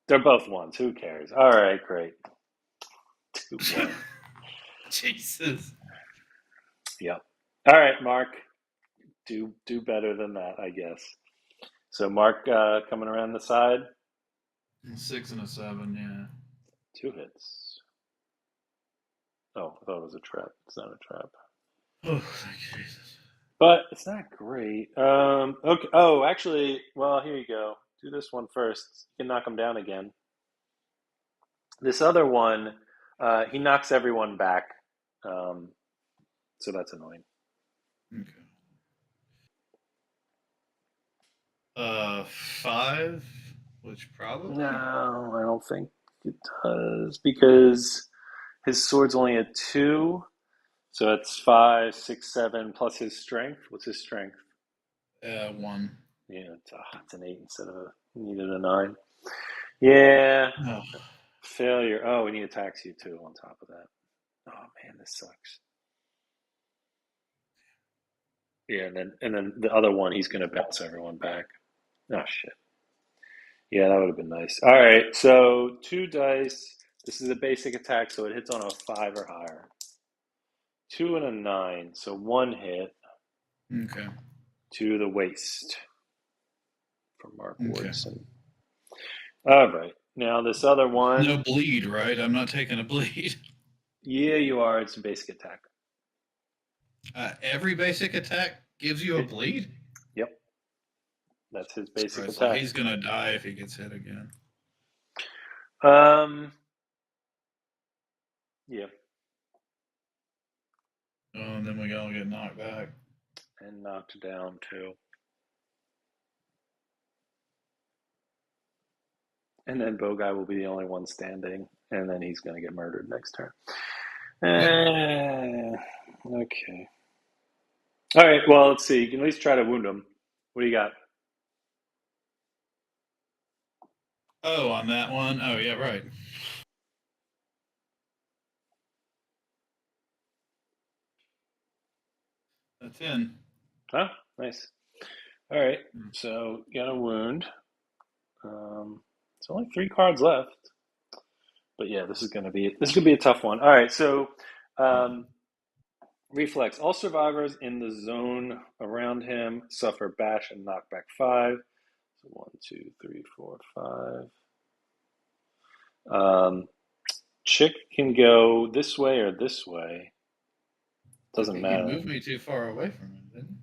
S1: They're both ones. Who cares? All right, great. 2-1.
S2: Jesus.
S1: Yep. All right, Mark. Do better than that, I guess. So Mark coming around the side.
S2: 6 and a 7, yeah.
S1: 2 hits. Oh, I thought it was a trap. It's not a trap.
S2: Oh, thank you, Jesus.
S1: But it's not great. Okay. Oh, actually, well, here you go. Do this one first. You can knock him down again. This other one, he knocks everyone back. Um, so that's annoying.
S2: Okay. 5, which probably.
S1: No, I don't think it does because his sword's only a 2. So it's 5, 6, 7 plus his strength. What's his strength?
S2: 1.
S1: Yeah, it's an 8 instead of we needed a 9. Yeah,
S2: Oh,
S1: failure. Oh, we need a taxi too on top of that. Oh man, this sucks. Yeah, and then the other one, he's gonna bounce everyone back. Oh shit. Yeah, that would have been nice. All right, so two dice. This is a basic attack, so it hits on a 5 or higher. 2 and a 9, so one hit
S2: okay.
S1: to the waist from Mark
S2: Okay.
S1: Wardson. All right, now this other
S2: No
S1: one.
S2: bleed, right? I'm not taking a bleed.
S1: Yeah, you are. It's a basic attack.
S2: Every basic attack gives you a
S1: It,
S2: bleed?
S1: yep, that's his basic
S2: Right, so
S1: attack.
S2: he's going to die if he gets hit again.
S1: Um, yeah,
S2: Oh, and then we all get knocked back.
S1: and knocked down too. And then Bogai will be the only one standing, and then he's going to get murdered next turn.
S2: Yep.
S1: Okay. All right. Well, let's see. You can at least try to wound him. What do you got?
S2: Oh, on that one? Oh, yeah, right. A 10.
S1: Oh, nice. All right. So got a wound. It's only 3 cards left, but yeah, this could be a tough one. All right. So, um, reflex. All survivors in the zone around him suffer bash and knockback 5. So 1, 2, 3, 4, 5. Chick can go this way or this way.
S2: I
S1: Doesn't
S2: think you
S1: matter.
S2: moved me too far away from him, didn't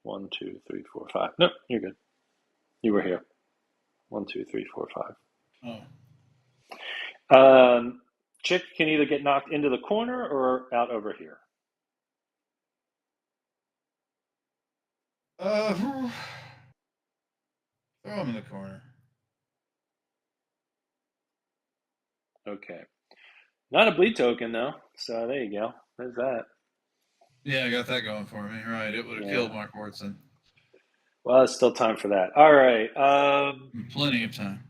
S1: 1, 2, 3, 4, 5. Nope, you're good. You were here. 1, 2, 3, 4, 5.
S2: you? Oh.
S1: Chick can either get knocked into the corner or out over here.
S2: Uh, throw him in the corner.
S1: Okay. Not a bleed token though, so there you go. There's that.
S2: Yeah, I got that going for me. Right, it would have
S1: Yeah.
S2: killed Mark Wardson.
S1: Well, there's still time for that. All right.
S2: Plenty of time.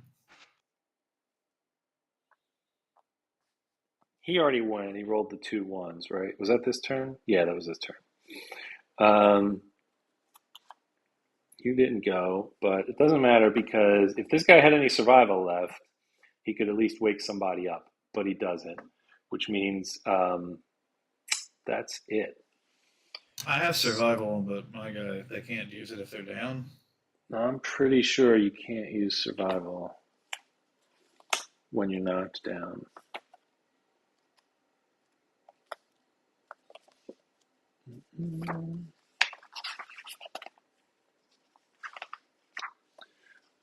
S1: He already won. He rolled the 2 1s, right? Was that this turn? Yeah, that was this turn. Um, you didn't go, but it doesn't matter because if this guy had any survival left, he could at least wake somebody up, but he doesn't, which means that's it.
S2: I have survival, but my guy, they can't use it if they're down.
S1: I'm pretty sure you can't use survival when you're knocked down.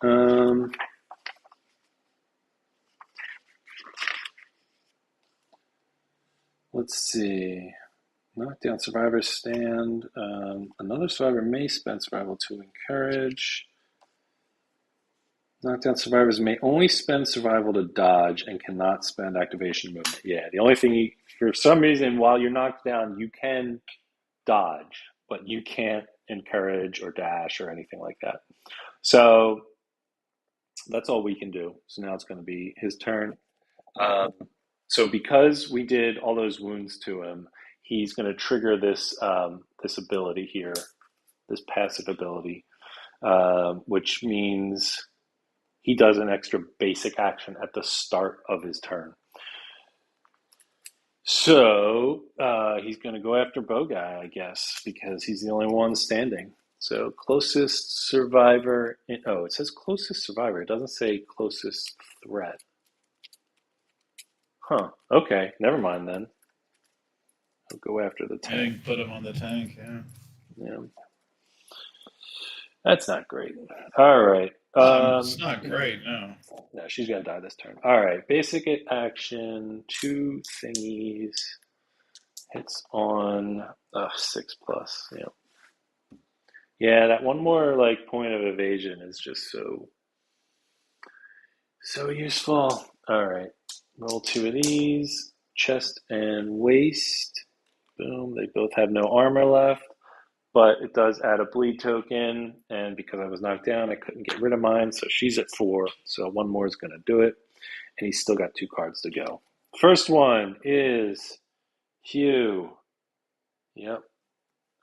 S1: Um, let's see. Knockdown survivors stand. Another survivor may spend survival to encourage. Knockdown survivors may only spend survival to dodge and cannot spend activation movement. Yeah, the only thing for some reason, while you're knocked down, you can dodge, but you can't encourage or dash or anything like that. So that's all we can do. So now it's going to be his turn. Um, so because we did all those wounds to him, he's going to trigger this ability here, this passive ability, which means he does an extra basic action at the start of his turn. So he's going to go after Bow Guy, I guess, because he's the only one standing. So closest survivor. Oh, it says closest survivor. It doesn't say closest threat. Huh. Okay. Never mind then. I'll go after the
S2: Yeah, you
S1: tank.
S2: can put him on the tank. Yeah.
S1: Yeah. That's not great. All right.
S2: It's not great. No.
S1: No, she's gonna die this turn. All right. Basic action. Two thingies. Hits on 6+. Yeah. Yeah, that one more like point of evasion is just so useful. All right. Roll two of these. Chest and waist. Boom. They both have no armor left, but it does add a bleed token, and because I was knocked down, I couldn't get rid of mine, so she's at 4. So one more is going to do it, and he's still got 2 cards to go. First one is Hugh. Yep.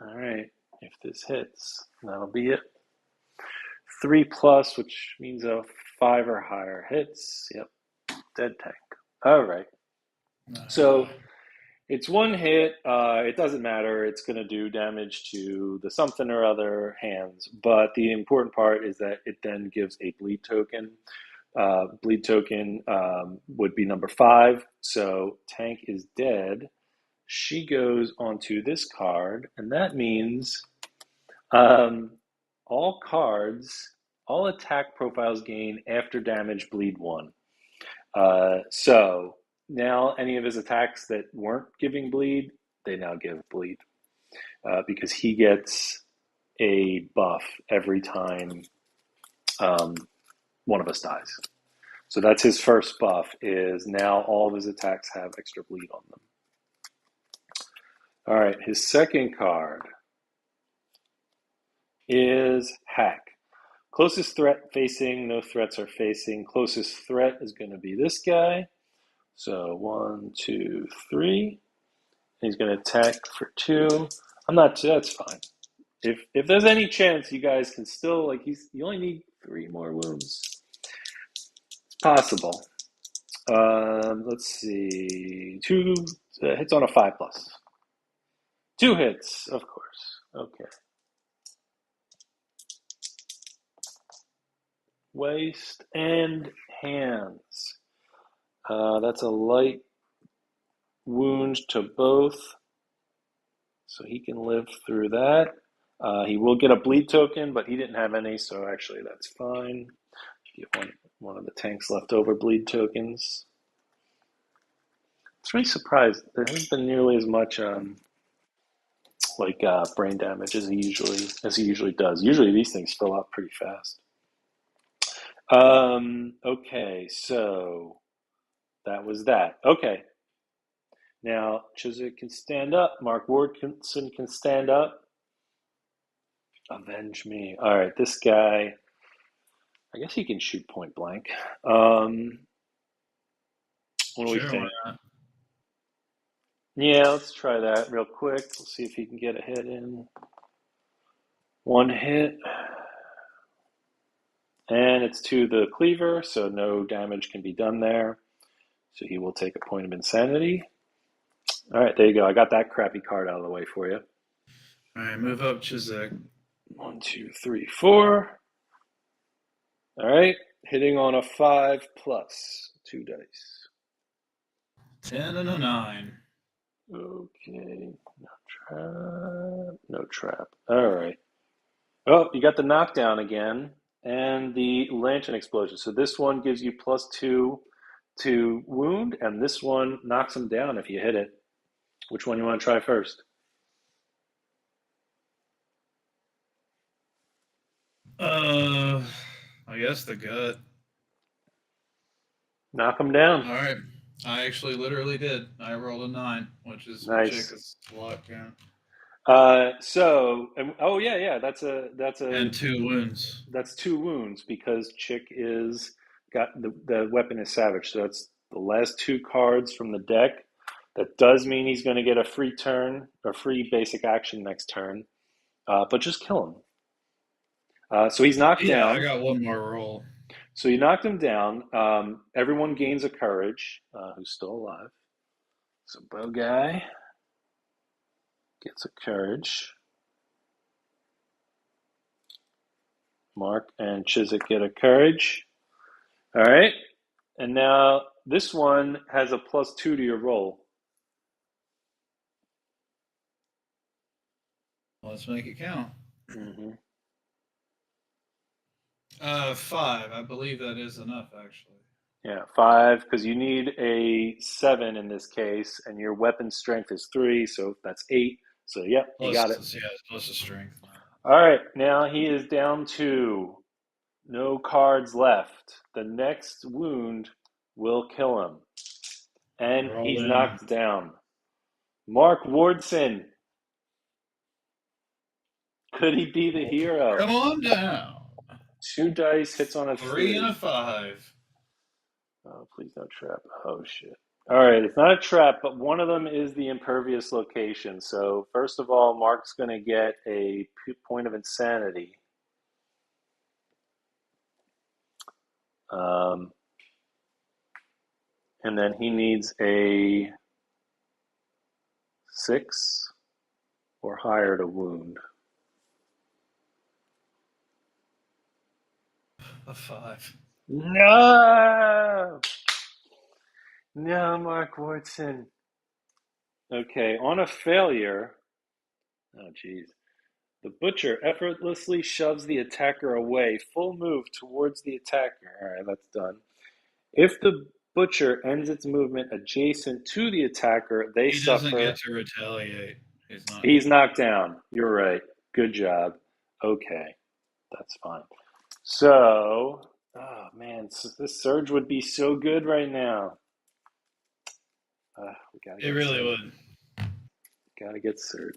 S1: All right. If this hits, that'll be it. 3+, which means a 5 or higher hits. Yep. Dead tank. All right. So it's one hit. It doesn't matter. It's going to do damage to the something or other hands. But the important part is that it then gives a bleed token. Bleed token would be number 5. So tank is dead. She goes onto this card, and that means all cards, all attack profiles gain after damage bleed 1. So now any of his attacks that weren't giving bleed, they now give bleed because he gets a buff every time one of us dies. So that's his first buff, is now all of his attacks have extra bleed on them. All right, his second card is Hack. Closest threat facing, no threats are facing. Closest threat is going to be this guy. So 1, 2, 3. He's going to attack for 2. That's fine. If there's any chance you guys can still, like, you only need 3 more wounds. It's possible. Let's see. 2 hits on a 5+. 2 hits, of course. Okay. Waist and hands. That's a light wound to both, so he can live through that. He will get a bleed token, but he didn't have any, so actually that's fine. Get one of the tank's leftover bleed tokens. I was really surprised. There hasn't been nearly as much brain damage as he usually does. Usually these things fill out pretty fast. Okay, so that was that. Okay. Now, Chiswick can stand up. Mark Wardson can stand up. Avenge me. All right, this guy, I guess he can shoot point blank. What do we
S2: Sure, why
S1: think?
S2: not?
S1: Yeah, let's try that real quick. We'll see if he can get a hit in. One hit. And and it's to the cleaver, so no damage can be done there. So he will take a point of insanity. All right, there you go. I got that crappy card out of the way for you.
S2: All right, move up Chisek.
S1: 1, 2, 3, 4. All right, hitting on a 5 plus 2 dice.
S2: 10 and a 9.
S1: Okay, no trap. No trap. All right. Oh, you got the knockdown again and the lantern explosion. So this one gives you +2 to wound, and this one knocks him down if you hit it. Which one you want to try first?
S2: Uh, I guess the gut.
S1: Knock him down.
S2: All right. I actually literally did. I rolled a 9, which is
S1: Nice.
S2: Chick is luck, yeah.
S1: Oh yeah,
S2: And 2 wounds.
S1: that's 2 wounds because Chick is got the weapon is savage. So that's the last 2 cards from the deck. That does mean he's going to get a free turn, a free basic action next turn. But just kill him. So he's knocked
S2: Yeah, I
S1: down.
S2: got one more roll.
S1: So you knocked him down. Everyone gains a courage who's still alive. So Bow Guy gets a courage. Mark and Chiswick get a courage. All right. And now this one has a +2 to your roll.
S2: Let's make it count.
S1: Mm-hmm.
S2: 5. I believe that is enough, actually.
S1: Yeah, 5, because you need a 7 in this case, and your weapon strength is 3, so that's 8. So, yep, you got it.
S2: Plus the strength.
S1: All right, now he is down to no cards left. The next wound will kill him, and
S2: Roll
S1: he's
S2: in.
S1: knocked down. Mark Wardson, could he be the hero?
S2: Come on down.
S1: 2 dice, hits on a
S2: 3 and
S1: 3.
S2: a 5.
S1: Oh, please don't trap. Oh, shit. All right, it's not a trap, but one of them is the impervious location. So, first of all, Mark's going to get a point of insanity. Um, and then he needs a 6 or higher to wound.
S2: A 5.
S1: No! No, Mark Wardson. Okay, on a failure. Oh, geez. The butcher effortlessly shoves the attacker away, full move towards the attacker. All right, that's done. If the butcher ends its movement adjacent to the attacker, they
S2: He doesn't get
S1: suffer.
S2: to retaliate.
S1: He's knocked down. You're right. Good job. Okay, that's fine. So, oh man, this surge would be so good right now. We gotta
S2: It
S1: get
S2: really
S1: surge.
S2: would.
S1: Gotta get surge.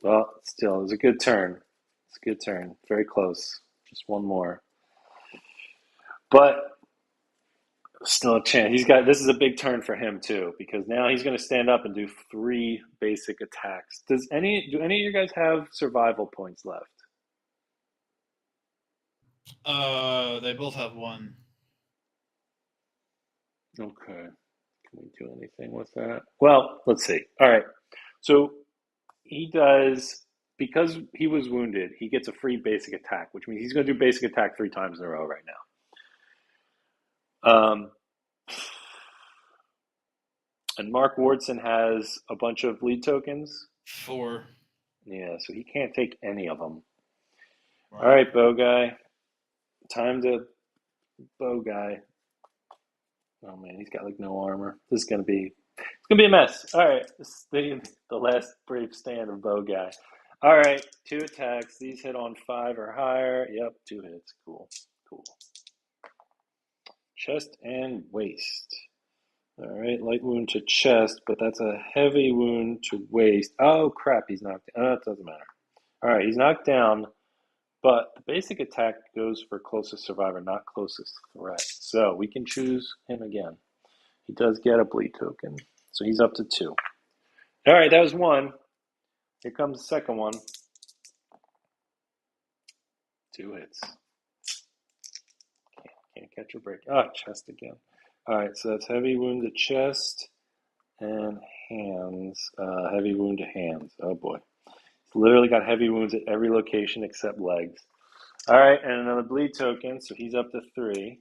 S1: Well, still, it was a good turn. It's a good turn. Very close. Just one more. But still a chance. He's got this is a big turn for him too, because now he's going to stand up and do 3 basic attacks. Do any of you guys have survival points left?
S2: They both have 1.
S1: Okay. Can we do anything with that? Well, let's see. All right. So he does because he was wounded, he gets a free basic attack, which means he's going to do basic attack 3 times in a row right now. And Mark Wardson has a bunch of lead tokens.
S2: 4.
S1: Yeah, so he can't take any of them. All
S2: Right.
S1: right, Bow Guy. Time to Bow Guy. Oh man, he's got like no armor. This is gonna be a mess. All right, this is the last brave stand of Bow Guy. All right, 2 attacks. These hit on 5 or higher. Yep, 2 hits. Cool, cool. Chest and waist. All right, light wound to chest, but that's a heavy wound to waist. Oh crap, he's knocked down. Oh, it doesn't matter. All right, he's knocked down, but the basic attack goes for closest survivor, not closest threat. So we can choose him again. He does get a bleed token, so he's up to 2. All right, that was 1. Here comes the second one. 2 hits. catch or break. Ah, chest again. All right, so that's heavy wound to chest and hands. Heavy wound to hands. Oh boy. He's literally got heavy wounds at every location except legs. All right, and another bleed token, so he's up to 3.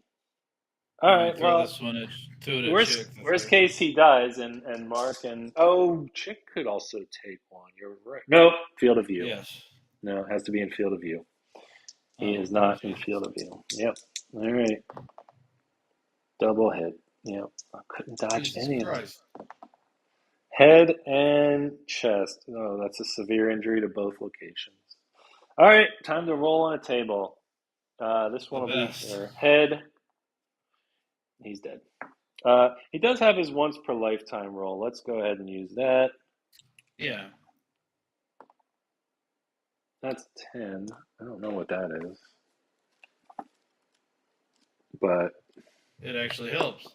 S1: All
S2: All
S1: right,
S2: right, throw
S1: well,
S2: this one at to it at
S1: worst
S2: Chick the
S1: worst
S2: third.
S1: case he dies, and Mark and Chick could also take one. You're right. No, field of view.
S2: Yes.
S1: No, it has to be in field of view. He
S2: Oh,
S1: is not in
S2: jeez.
S1: field of view. Yep. All right. Double hit. Yep. I couldn't dodge
S2: Jesus
S1: any of them.
S2: Christ.
S1: Head and chest. Oh, that's a severe injury to both locations. All right, time to roll on a table. This
S2: The
S1: one will be
S2: best.
S1: for head. He's dead. He does have his once per lifetime roll. Let's go ahead and use that.
S2: Yeah.
S1: That's 10. I don't know what that is, but
S2: It actually helps.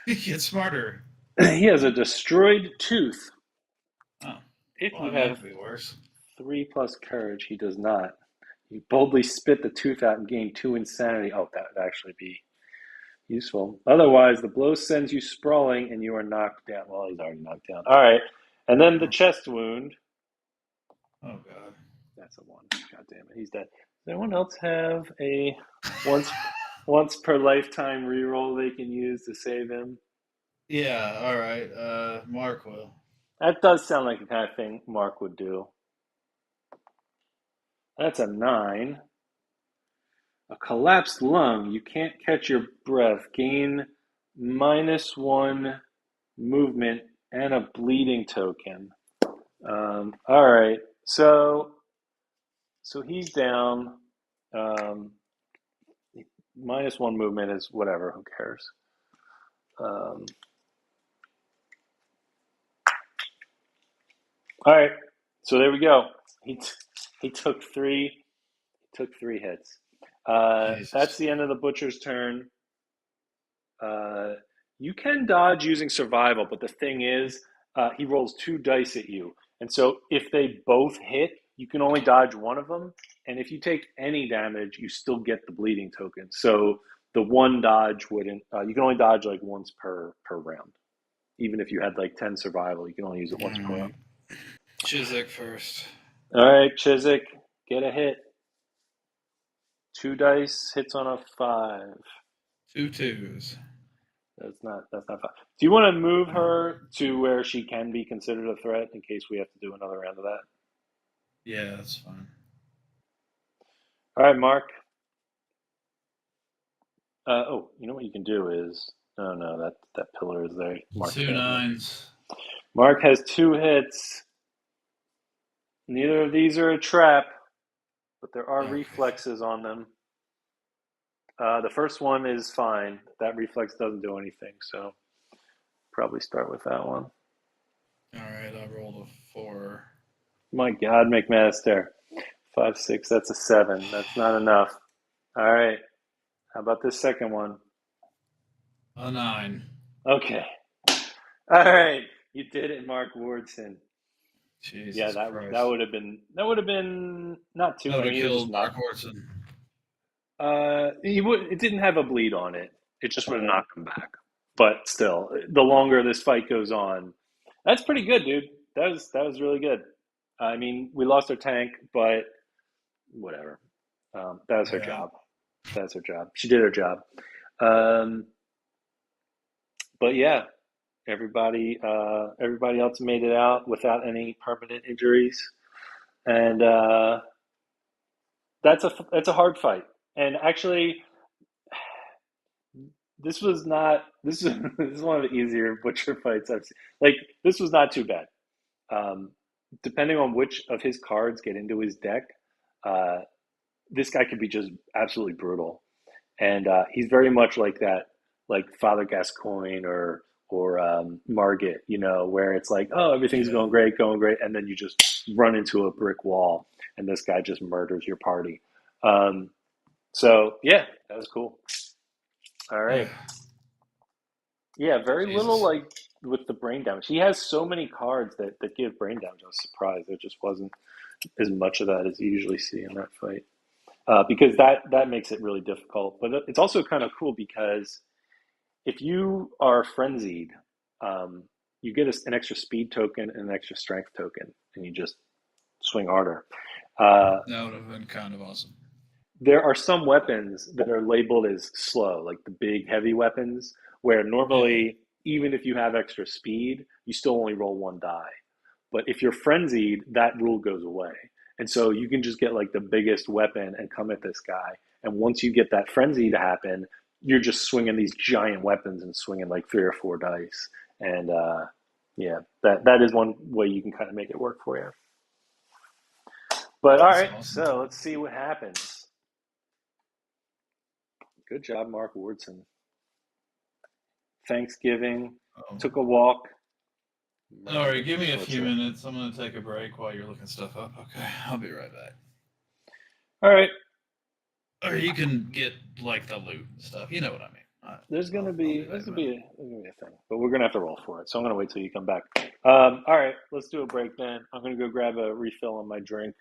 S2: You get smarter.
S1: he has a destroyed tooth.
S2: Oh.
S1: If
S2: Well,
S1: you
S2: I mean, that
S1: have
S2: could be worse.
S1: 3 plus courage, he does not. You boldly spit the tooth out and gain 2 insanity. Oh, that would actually be useful. Otherwise, the blow sends you sprawling and you are knocked down. Well, he's already knocked down. All right. And then the
S2: Oh,
S1: chest wound.
S2: oh God.
S1: That's a 1. God damn it. He's dead. Does anyone else have a once once per lifetime reroll they can use to save him?
S2: Yeah, all right. Mark will.
S1: That does sound like the kind of thing Mark would do. That's a 9. A collapsed lung. You can't catch your breath. Gain -1 movement and a bleeding token. All right. So he's down. Um, -1 movement is whatever. Who cares? Um, all right. So there we go. He took 3. Took 3 hits. That's
S2: Jesus.
S1: the end of the butcher's turn. Uh, you can dodge using survival, but the thing is, he rolls 2 dice at you, and so if they both hit, you can only dodge one of them. And if you take any damage, you still get the bleeding token. So the one dodge wouldn't. You can only dodge like once per round. Even if you had like 10 survival, you can only use it
S2: All
S1: once per round.
S2: right. Chiswick first.
S1: All right, Chiswick, get a hit. 2 dice hits on a 5.
S2: Two twos.
S1: That's not fun. Do you want to move her to where she can be considered a threat in case we have to do another round of that?
S2: Yeah, that's fine.
S1: All right, Mark. You know what you can do is oh no, that pillar is there. Mark
S2: Two
S1: can't move.
S2: nines.
S1: Mark has 2 hits. Neither of these are a trap, but there are
S2: Okay.
S1: reflexes on them. The first one is fine. That reflex doesn't do anything, so probably start with that one.
S2: All right, I rolled a 4.
S1: My God, McMaster. 5, 6. That's a 7. That's not enough. All right. How about this second one?
S2: A 9.
S1: Okay. All right. You did it, Mark Wardson. Yeah,
S2: Jesus
S1: that
S2: Christ.
S1: would have been not too.
S2: That
S1: I
S2: would have
S1: mean, he would just
S2: killed
S1: knock.
S2: Mark Horton.
S1: He would. It didn't have a bleed on it. It just would have knocked him back. But still, the longer this fight goes on, that's pretty good, dude. That was really good. I mean, we lost our tank, but whatever. That was her
S2: Yeah.
S1: job. That's her job. She did her job. Um, but yeah, everybody else made it out without any permanent injuries, and that's a hard fight. And actually, this was not this is this is one of the easier butcher fights I've seen. Like this was not too bad. Um, Depending on which of his cards get into his deck, uh, this guy could be just absolutely brutal. And he's very much like that, like Father Gascoigne or Margit, where it's like, oh, everything's
S2: Yeah.
S1: going great, and then you just run into a brick wall, and this guy just murders your party. Um, so yeah, that was cool. All
S2: Yeah.
S1: right, yeah, very little
S2: Jesus.
S1: like with the brain damage. He has so many cards that give brain damage. I was surprised there just wasn't as much of that as you usually see in that fight. because that makes it really difficult. But it's also kind of cool because if you are frenzied, um, you get an extra speed token and an extra strength token, and you just swing harder. Uh,
S2: That would have been kind of awesome.
S1: there are some weapons that are labeled as slow, like the big heavy weapons, where
S2: Yeah.
S1: normally, even if you have extra speed, you still only roll one die. But if you're frenzied, that rule goes away. And so you can just get like the biggest weapon and come at this guy. And once you get that frenzy to happen, you're just swinging these giant weapons and swinging like 3 or 4 dice. And yeah, that is one way you can kind of make it work for you. But all
S2: That's
S1: right,
S2: awesome.
S1: so let's see what happens. Good job, Mark Wardson. Thanksgiving,
S2: Oh.
S1: took a walk,
S2: All right,
S1: murdered
S2: give me a few
S1: butcher.
S2: minutes. I'm gonna take a break while you're looking stuff up. Okay, I'll be right back.
S1: All right,
S2: Or you can get like the loot and stuff. You know what I mean. All right,
S1: there's gonna
S2: I'll
S1: be
S2: be back
S1: there's
S2: in a
S1: gonna
S2: minute.
S1: be a, there's gonna be a thing, but we're gonna have to roll for it. So I'm gonna wait till you come back. All right, let's do a break then. I'm gonna go grab a refill on my drink,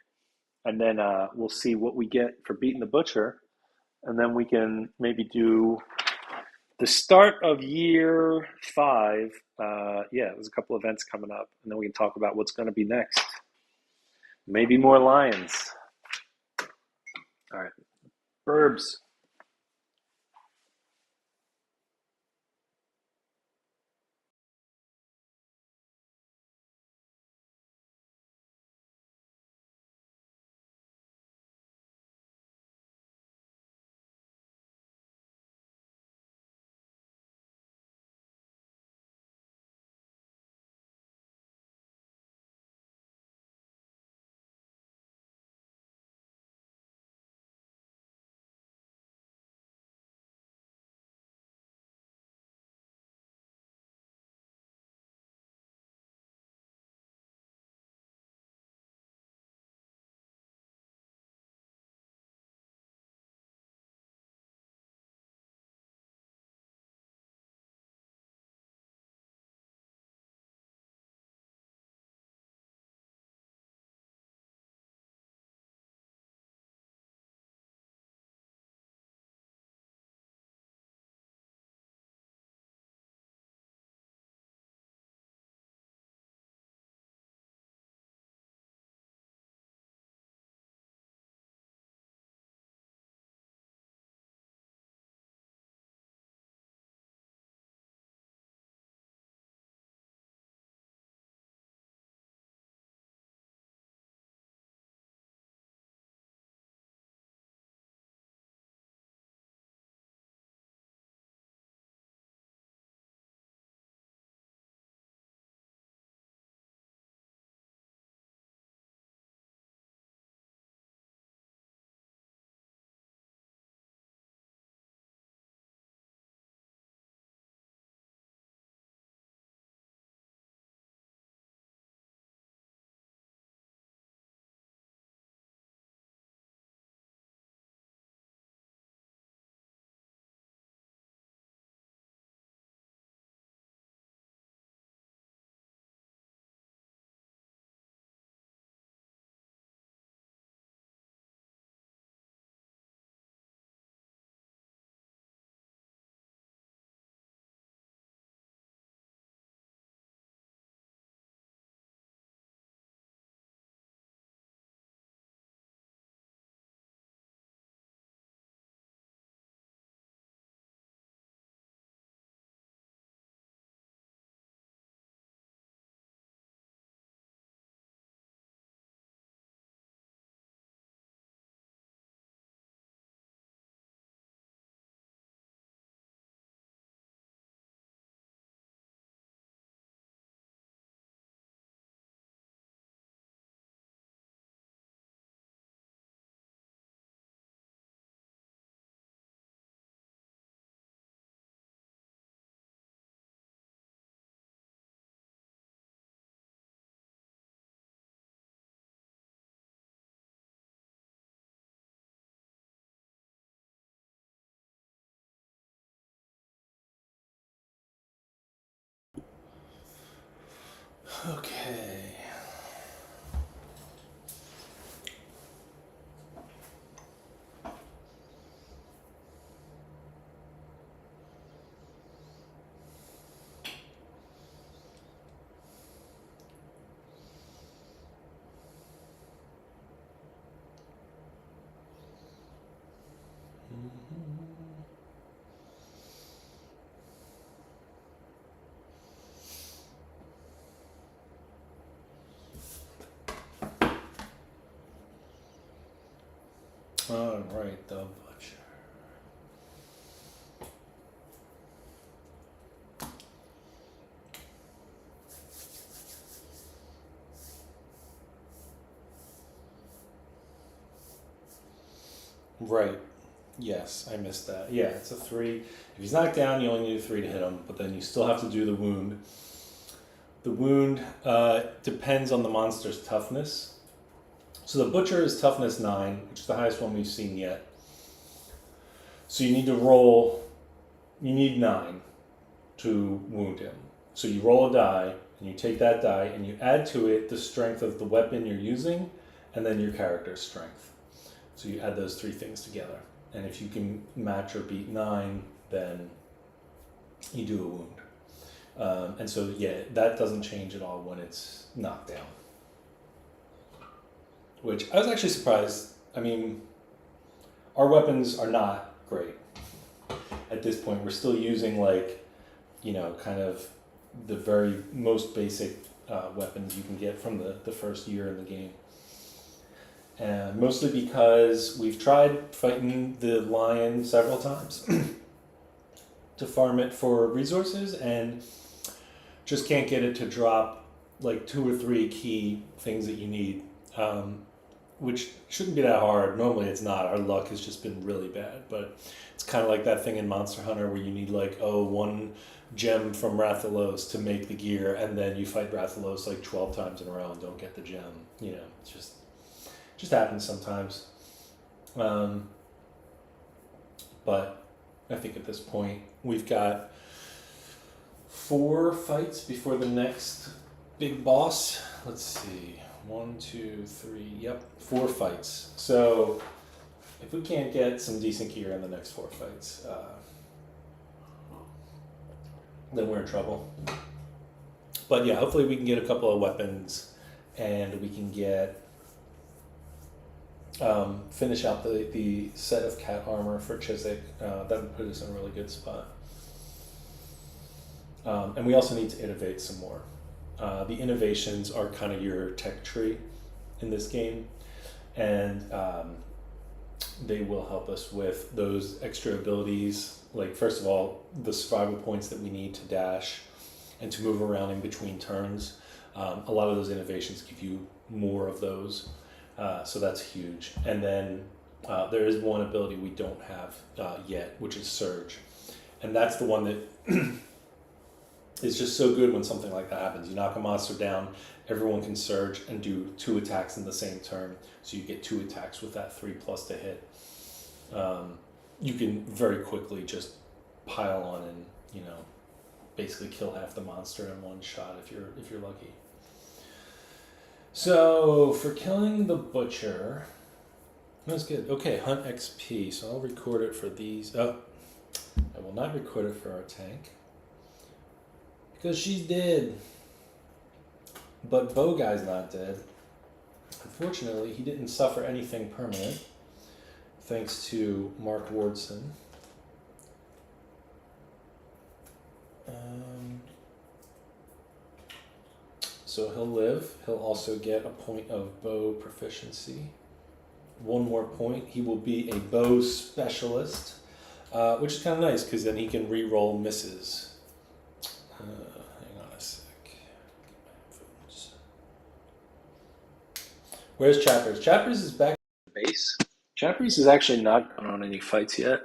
S1: and then we'll see what we get for beating the butcher, and then we can maybe do the start of year 5. Yeah, there's a couple events coming up, and then we can talk about what's gonna be next. Maybe more lions. All right, Burbs.
S2: Okay.
S1: All right, the butcher. Right. Yes, I missed that. Yeah, it's a three. If he's knocked down, you only need a three to hit him, but then you still have to do the wound. The wound depends on the monster's toughness. So the butcher is toughness 9, which is the highest one we've seen yet. So you need to roll, you need 9 to wound him. So you roll a die, and you take that die, and you add to it the strength of the weapon you're using, and then your character's strength. So you add those three things together. And if you can match or beat 9, then you do a wound. And so, yeah, that doesn't change at all when it's knocked down. Which I was actually surprised. I mean, our weapons are not great at this point. We're still using, like, kind of the very most basic weapons you can get from the first year in the game. And mostly because we've tried fighting the lion several times to farm it for resources and just can't get it to drop like 2 or 3 key things that you need, which shouldn't be that hard. Normally it's not. Our luck has just been really bad, but it's kind of like that thing in Monster Hunter where you need like, 1 gem from Rathalos to make the gear, and then you fight Rathalos like 12 times in a row and don't get the gem. It's just happens sometimes. But I think at this point we've got 4 fights before the next big boss. Let's see, 1, 2, 3. Yep, 4 fights. So if we can't get some decent gear in the next 4 fights, then we're in trouble. But yeah, hopefully we can get a couple of weapons, and we can get finish out the set of cat armor for Chiswick. That would put us in a really good spot. And we also need to innovate some more. The innovations are kind of your tech tree in this game, and they will help us with those extra abilities. Like, first of all, the survival points that we need to dash and to move around in between turns. A lot of those innovations give you more of those, so that's huge. And then there is one ability we don't have yet, which is Surge. And that's the one that is just so good when something like that happens. You knock a monster down, everyone can surge and do 2 attacks in the same turn. So you get 2 attacks with that 3+ to hit. You can very quickly just pile on and, basically kill half the monster in one shot if you're lucky. So for killing the butcher, that's good. Okay, hunt XP. So I'll record it for these. Oh, I will not record it for our tank, because she's dead. But Bow Guy's not dead. Unfortunately, he didn't suffer anything permanent, thanks to Mark Wardson. So he'll live. He'll also get a point of bow proficiency. 1 more point. He will be a bow specialist, which is kind of nice because then he can re-roll misses. Hang on a sec. Where's Chappers? Chappers is back at the base. Chappers is actually not going on any fights yet.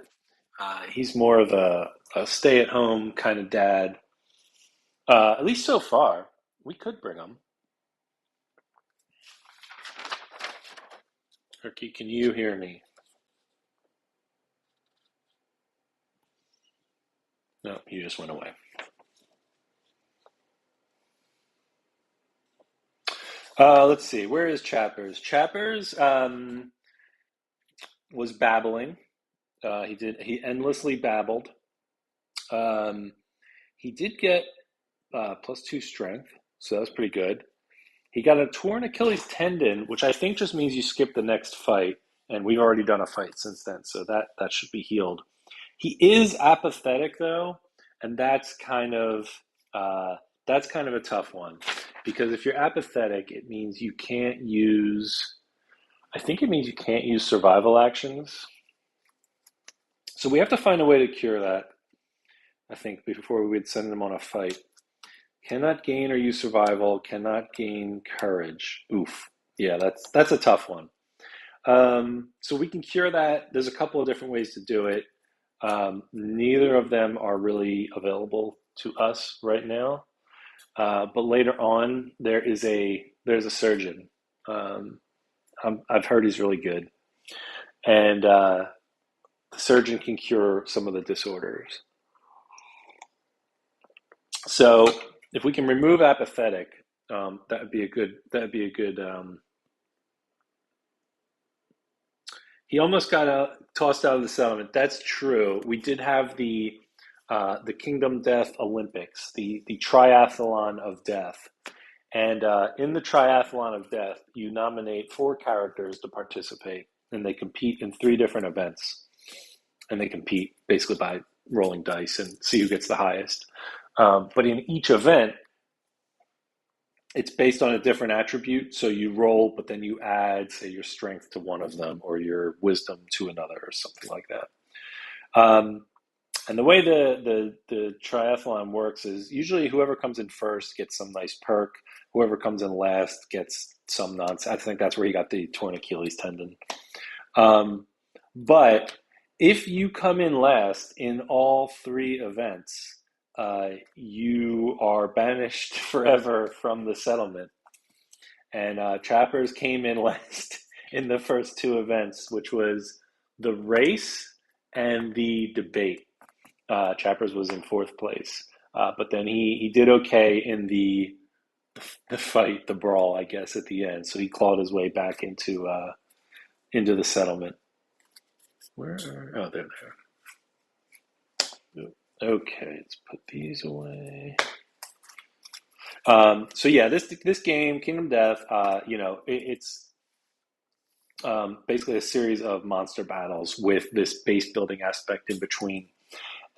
S1: He's more of a stay-at-home kind of dad. At least so far. We could bring him. Herky, can you hear me? No, you just went away. Let's see. Where is Chappers? Chappers was babbling. He endlessly babbled. He did get +2 strength, so that was pretty good. He got a torn Achilles tendon, which I think just means you skip the next fight, and we've already done a fight since then, so that should be healed. He is apathetic though, and uh, that's kind of a tough one because if you're apathetic, it means you can't use. I think it means you can't use survival actions. So we have to find a way to cure that. I think before we would send him on a fight. Cannot gain or use survival. Cannot gain courage. Oof. Yeah, that's a tough one. So we can cure that. There's a couple of different ways to do it. Neither of them are really available to us right now. But later on, there's a surgeon. Um, I've heard he's really good, and the surgeon can cure some of the disorders. So if we can remove apathetic, that would be a good. That would be a good. He almost got tossed out of the settlement. That's true. We did have the Kingdom Death Olympics, the triathlon of death, and in the triathlon of death, you nominate four characters to participate, and they compete in three different events, and they compete basically by rolling dice and see who gets the highest. But in each event, it's based on a different attribute. So you roll, but then you add, say, your strength to one of them or your wisdom to another or something like that. And the way the triathlon works is usually whoever comes in first gets some nice perk. Whoever comes in last gets some nonsense. I think that's where he got the torn Achilles tendon. Um, but if you come in last in all three events, you are banished forever from the settlement. And Trappers came in last in the first two events, which was the race and the debate. Trappers was in fourth place, but then he did okay in the fight, the brawl, I guess, at the end. So he clawed his way back into the settlement. Where? Oh, there. Okay, let's put these away. So yeah, this game, Kingdom Death, it's basically a series of monster battles with this base building aspect in between.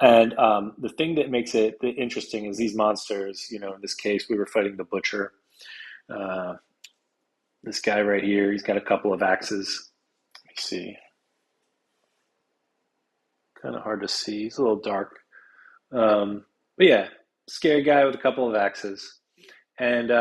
S1: And the thing that makes it interesting is these monsters. In this case, we were fighting the butcher. Uh, this guy right here, he's got a couple of axes. Let me see. Kind of hard to see. He's a little dark. But yeah, scary guy with a couple of axes. And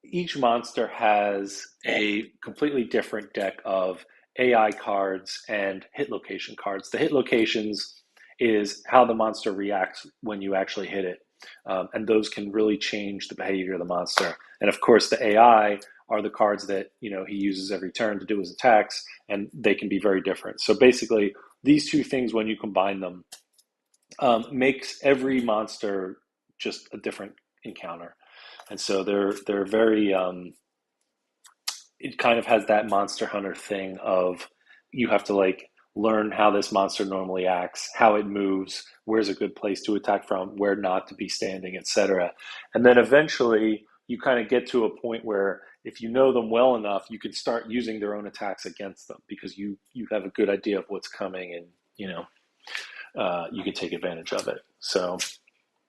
S1: each monster has a completely different deck of AI cards and hit location cards. The hit locations is how the monster reacts when you actually hit it. And those can really change the behavior of the monster. And of course, the AI are the cards that he uses every turn to do his attacks, and they can be very different. So basically, these two things, when you combine them, makes every monster just a different encounter. And so they're very it kind of has that Monster Hunter thing of you have to like learn how this monster normally acts, how it moves, where's a good place to attack from, where not to be standing, etc. And then eventually you kind of get to a point where if you know them well enough, you can start using their own attacks against them because you have a good idea of what's coming, and you can take advantage of it. So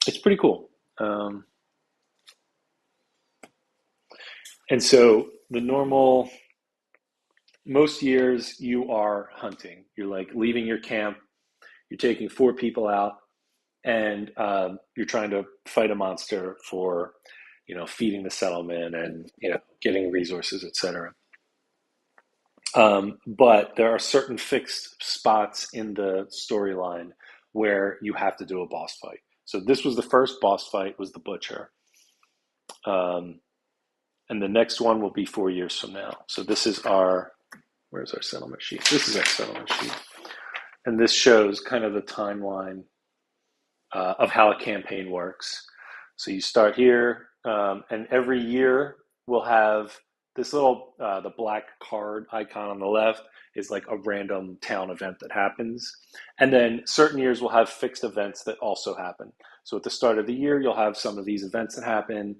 S1: it's pretty cool. And so the normal, most years you are hunting. You're like leaving your camp, you're taking four people out, and you're trying to fight a monster for, feeding the settlement and, getting resources, etc. But there are certain fixed spots in the storyline where you have to do a boss fight. So this was the first boss fight, was the butcher. Um, and the next one will be 4 years from now. So this is where's our settlement sheet? This is our settlement sheet. And this shows kind of the timeline of how a campaign works. So you start here, and every year we'll have this little, the black card icon on the left is like a random town event that happens. And then certain years will have fixed events that also happen. So at the start of the year, you'll have some of these events that happen,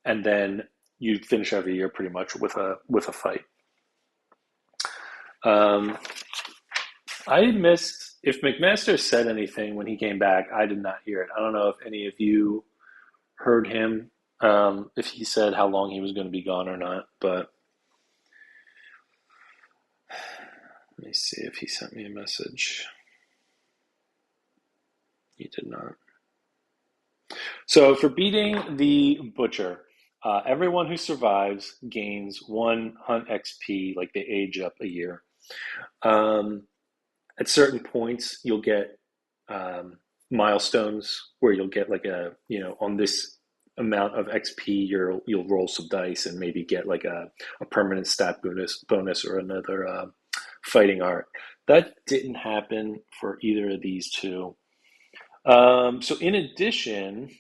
S1: and then you finish every year pretty much with a fight. Um, I missed if McMaster said anything when he came back. I did not hear it. I don't know if any of you heard him, if he said how long he was going to be gone or not. But let me see if he sent me a message. He did not. So for beating the butcher, everyone who survives gains one hunt XP, like they age up a year. Um, at certain points, you'll get milestones where you'll get like on this amount of XP, you'll roll some dice and maybe get like a permanent stat bonus or another fighting art. That didn't happen for either of these two. So in addition,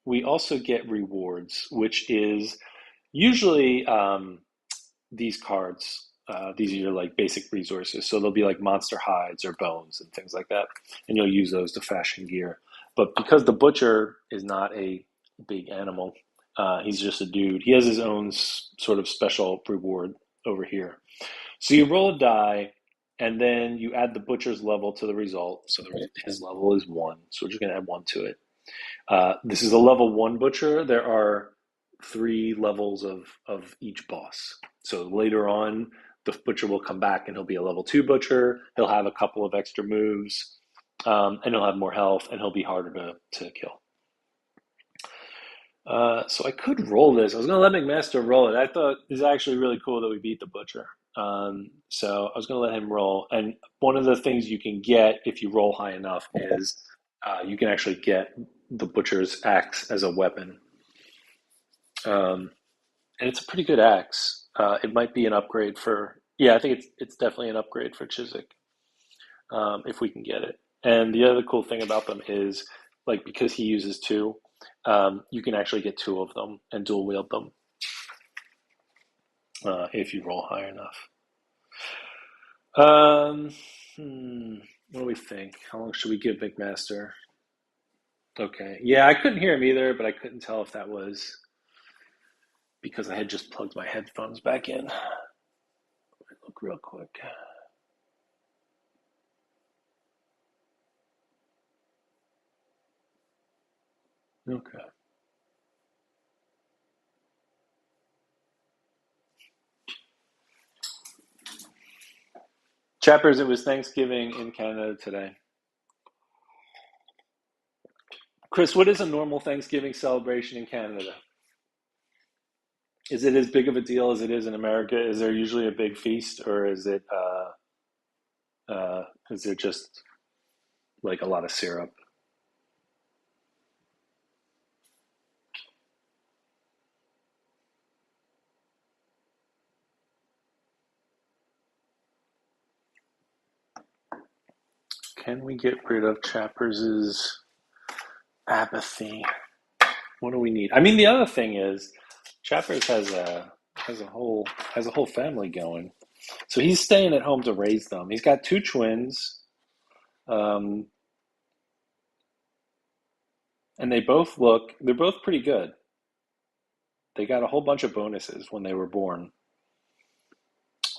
S1: we also get rewards, which is usually these cards. These are your like basic resources. So they'll be like monster hides or bones and things like that. And you'll use those to fashion gear. But because the butcher is not a big animal, he's just a dude. He has his own sort of special reward over here. So you roll a die, and then you add the butcher's level to the result. So his level is one. So we're just going to add one to it. This is a level one butcher. There are three levels of each boss. So later on, the butcher will come back and he'll be a level two butcher. He'll have a couple of extra moves, and he'll have more health, and he'll be harder to kill. So I could roll this. I was going to let McMaster roll it. I thought it's actually really cool that we beat the butcher. So I was going to let him roll. And one of the things you can get if you roll high enough is you can actually get the butcher's axe as a weapon. And it's a pretty good axe. It might be an upgrade for, yeah, I think it's definitely an upgrade for Chiswick, if we can get it. And the other cool thing about them is, like, because he uses two, you can actually get two of them and dual wield them if you roll high enough. Um, what do we think? How long should we give McMaster? Okay. Yeah, I couldn't hear him either, but I couldn't tell if that was because I had just plugged my headphones back in. Look real quick. Okay. Chappers, it was Thanksgiving in Canada today. Chris, what is a normal Thanksgiving celebration in Canada? Is it as big of a deal as it is in America? Is there usually a big feast, or is there just like a lot of syrup? Can we get rid of Chappers's apathy? What do we need? I mean, the other thing is, Chappers has a whole family going, so he's staying at home to raise them. He's got two twins, um, and they're both pretty good. They got a whole bunch of bonuses when they were born,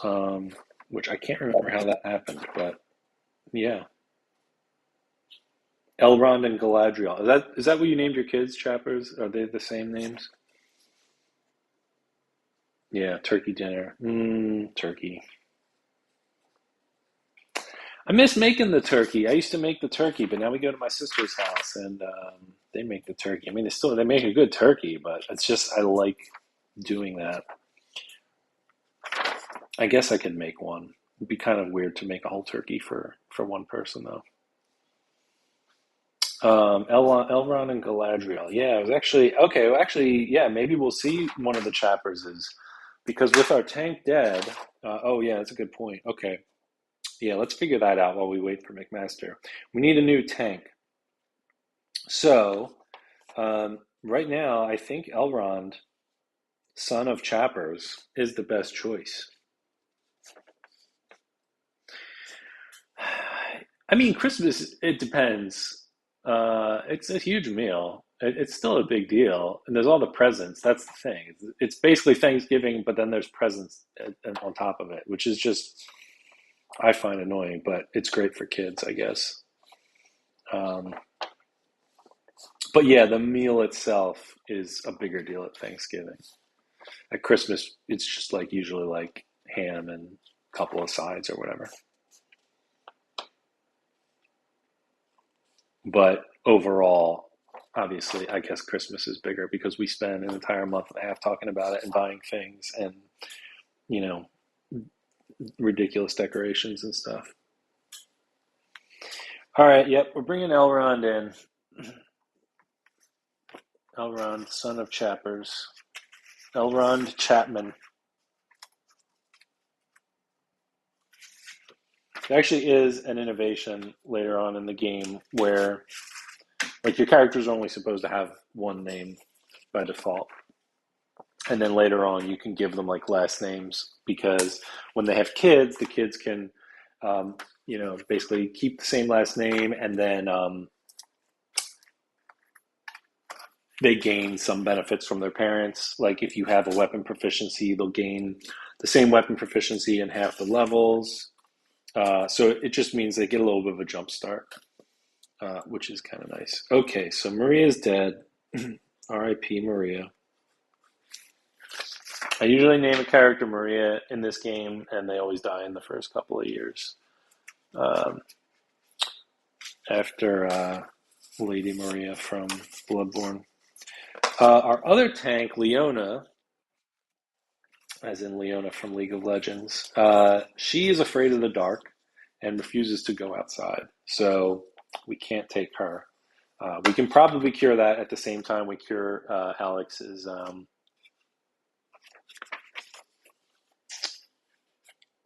S1: um, which I can't remember how that happened, but yeah. Elrond and Galadriel. Is that what you named your kids, Chappers? Are they the same names? Yeah, turkey dinner. Turkey. I miss making the turkey. I used to make the turkey, but now we go to my sister's house and they make the turkey. I mean, they make a good turkey, but it's just I like doing that. I guess I could make one. It'd be kind of weird to make a whole turkey for one person though. Elrond and Galadriel. Yeah, it was actually okay. Well, actually, yeah, maybe we'll see one of the Chappers is because with our tank dead. Oh yeah, that's a good point. Okay, yeah, let's figure that out while we wait for McMaster. We need a new tank. So right now, I think Elrond, son of Chappers, is the best choice. I mean, Christmas, it depends. It's a huge meal. It's still a big deal, and there's all the presents. That's the thing. It's basically Thanksgiving, but then there's presents on top of it, which is just I find annoying, but it's great for kids, I guess. Um, but yeah, the meal itself is a bigger deal at Thanksgiving. At Christmas, it's just like usually like ham and a couple of sides or whatever. But overall, obviously, I guess Christmas is bigger because we spend an entire month and a half talking about it and buying things and, you know, ridiculous decorations and stuff. All right, yep, we're bringing Elrond in. Elrond, son of Chappers. Elrond Chapman. There actually is an innovation later on in the game where, like, your characters are only supposed to have one name by default. And then later on, you can give them, like, last names because when they have kids, the kids can, basically keep the same last name and then they gain some benefits from their parents. Like, if you have a weapon proficiency, they'll gain the same weapon proficiency in half the levels. So it just means they get a little bit of a jump start, which is kind of nice. Okay, so Maria's dead. R.I.P. Maria. I usually name a character Maria in this game, and they always die in the first couple of years. Um, after Lady Maria from Bloodborne. Our other tank, Leona, as in Leona from League of Legends, she is afraid of the dark and refuses to go outside. So we can't take her. We can probably cure that at the same time we cure Alex's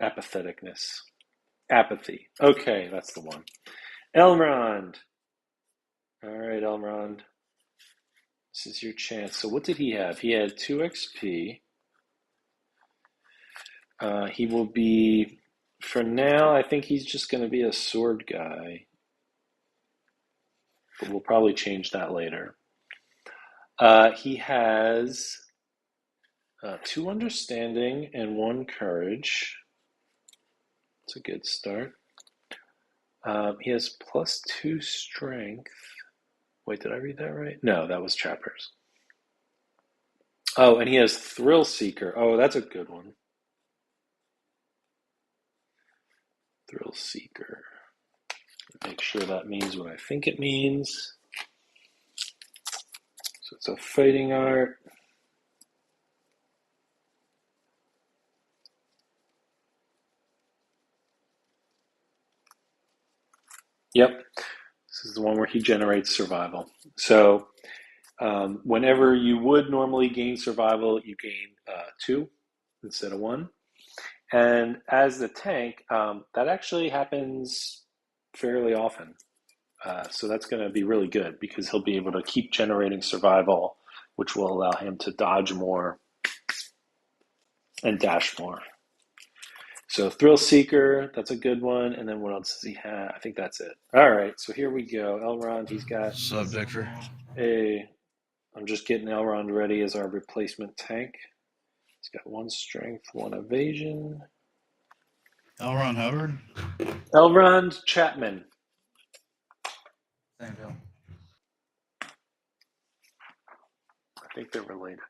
S1: apatheticness. Apathy. Okay, that's the one. Elrond. All right, Elrond. This is your chance. So what did he have? He had 2 XP. He will be, for now, I think he's just going to be a sword guy. But we'll probably change that later. He has 2 understanding and 1 courage. That's a good start. He has +2 strength. Wait, did I read that right? No, that was Chappers. Oh, and he has Thrill Seeker. Oh, that's a good one. Thrill Seeker. Make sure that means what I think it means. So it's a fighting art. Yep. This is the one where he generates survival. So whenever you would normally gain survival, you gain 2 instead of 1. And as the tank, that actually happens fairly often. So that's going to be really good because he'll be able to keep generating survival, which will allow him to dodge more and dash more. So Thrill Seeker, that's a good one. And then what else does he have? I think that's it. All right, so here we go. Elrond, he's got
S2: Sub Victor.
S1: a. I'm just getting Elrond ready as our replacement tank. He's got 1 strength, 1 evasion.
S2: Elron Hubbard.
S1: Elrond Chapman.
S2: Same deal.
S1: I think they're related.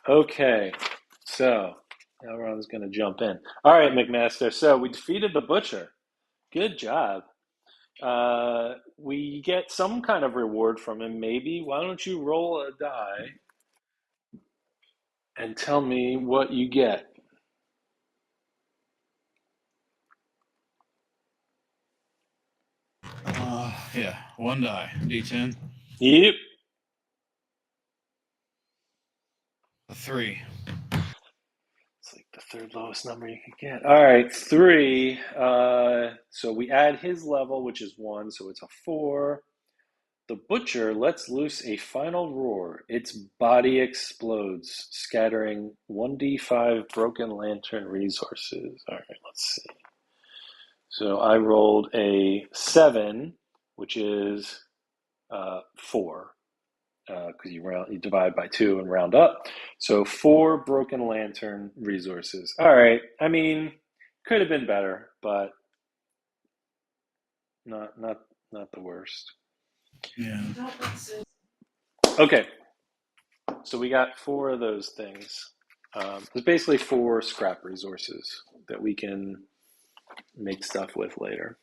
S1: Okay, so Elrond's going to jump in. All right, McMaster. So we defeated the Butcher. Good job. We get some kind of reward from him, maybe. Why don't you roll a die and tell me what you get?
S2: Yeah, 1 die. D10.
S1: Yep.
S2: A 3.
S1: It's like the 3rd lowest number you could get. All right, 3. So we add his level, which is 1, so it's a 4. The Butcher lets loose a final roar. Its body explodes, scattering 1d5 Broken Lantern resources. All right, let's see. So I rolled a 7, which is 4. because you divide by 2 and round up. So 4 broken lantern resources. All right. I mean, could have been better, but not the worst.
S2: Yeah.
S1: Okay. So we got 4 of those things. There's basically 4 scrap resources that we can make stuff with later.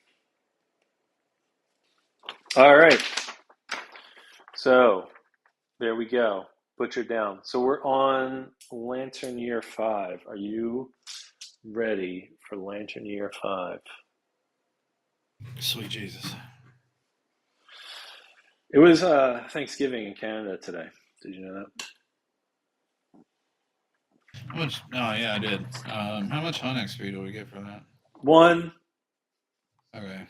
S1: All right. So there we go. Butcher down. So we're on Lantern Year 5. Are you ready for Lantern Year 5?
S2: Sweet Jesus.
S1: It was Thanksgiving in Canada today. Did you know that?
S2: How much? Oh, yeah, I did. How much hunt XP do we get for that?
S1: 1
S2: Okay.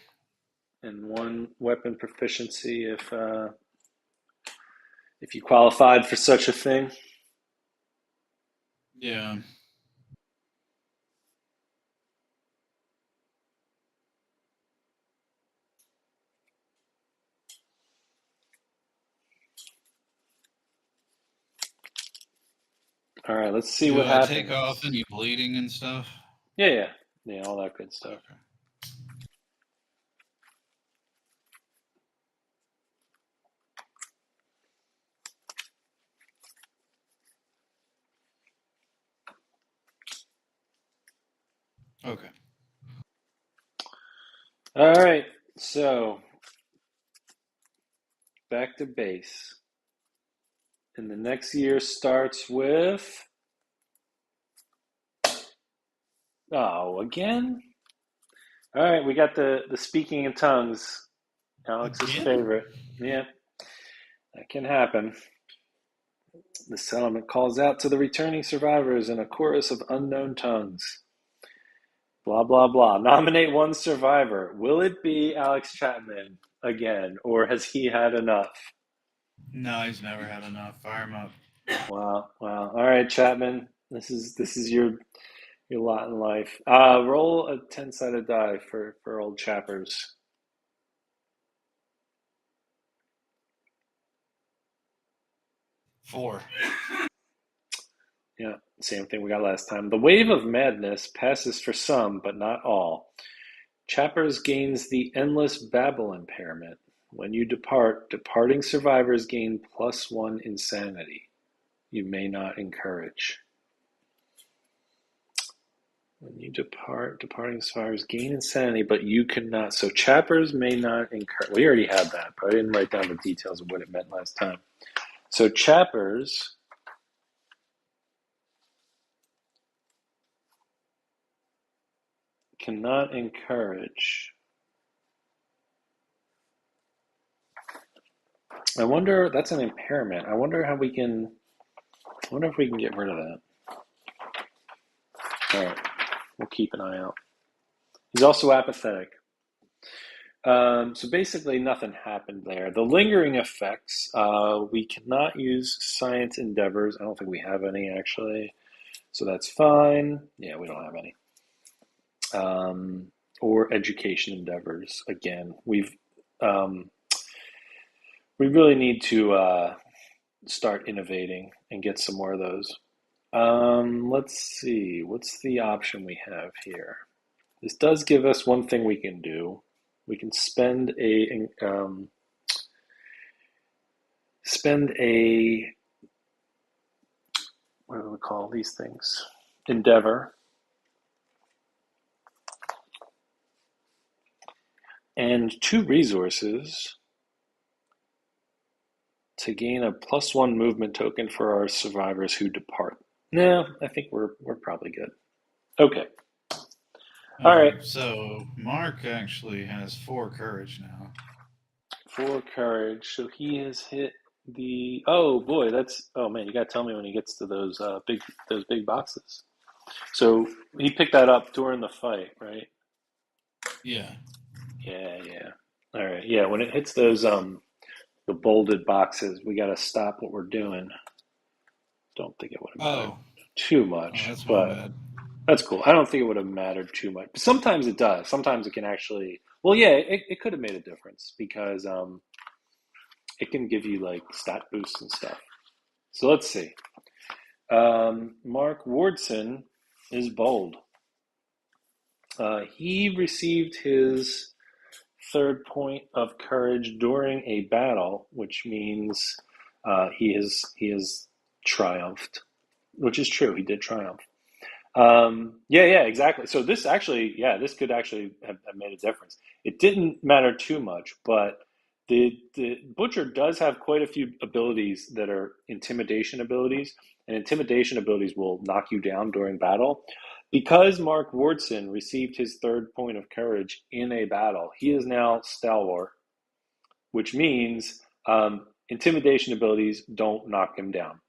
S1: and 1 weapon proficiency if you qualified for such a thing.
S2: Yeah.
S1: All right, let's see what
S2: Do I take off
S1: happens.
S2: any bleeding and stuff?
S1: Yeah, all that good stuff.
S2: Okay. Okay.
S1: All right, so back to base. And the next year starts with. Oh, again? All right, we got the speaking in tongues, Alex's
S2: Again?
S1: favorite. Yeah, that can happen. The settlement calls out to the returning survivors in a chorus of unknown tongues. Blah, blah, blah. Nominate 1 survivor. Will it be Alex Chapman again, or has he had enough?
S2: No, he's never had enough. Fire him up.
S1: Wow, wow. All right, Chapman. This is your lot in life. Roll a 10-sided die for old Chappers.
S2: 4.
S1: Yeah, same thing we got last time. The wave of madness passes for some, but not all. Chappers gains the endless babble impairment. When you depart, departing survivors gain +1 insanity. You may not encourage. When you depart, departing survivors gain insanity, but you cannot. So Chappers may not encourage. We already had that, but I didn't write down the details of what it meant last time. So Chappers cannot encourage. I wonder, that's an impairment. I wonder how we can, I wonder if we can get rid of that. All right, we'll keep an eye out. He's also apathetic. So basically, nothing happened there. The lingering effects, we cannot use science endeavors. I don't think we have any actually, so that's fine. Yeah, we don't have any. Or education endeavors. Again, um, we really need to start innovating and get some more of those. Let's see. What's the option we have here? This does give us one thing we can do. We can spend a what do we call these things? Endeavor and 2 resources to gain a +1 movement token for our survivors who depart. No, I think we're probably good. Okay. All right.
S2: So Mark actually has 4 courage now.
S1: 4 courage. So he has hit the. Oh boy, that's. Oh man, you gotta tell me when he gets to those big boxes. So he picked that up during the fight, right?
S2: Yeah.
S1: Yeah. All right. Yeah, when it hits those the bolded boxes, we got to stop what we're doing. Don't think it would have mattered
S2: Oh.
S1: too
S2: Oh,
S1: much,
S2: that's my
S1: but
S2: bad.
S1: that's cool. I don't think it would have mattered too much. But sometimes it does. Sometimes it can actually. Well, yeah, it could have made a difference because it can give you like stat boosts and stuff. So let's see. Mark Wardson is bold. He received his third point of courage during a battle, which means he has triumphed, which is true. He did triumph. Yeah, exactly. So this actually, yeah, this could actually have made a difference. It didn't matter too much, but the butcher does have quite a few abilities that are intimidation abilities, and intimidation abilities will knock you down during battle. Because Mark Wardson received his third point of courage in a battle, he is now stalwart, which means intimidation abilities don't knock him down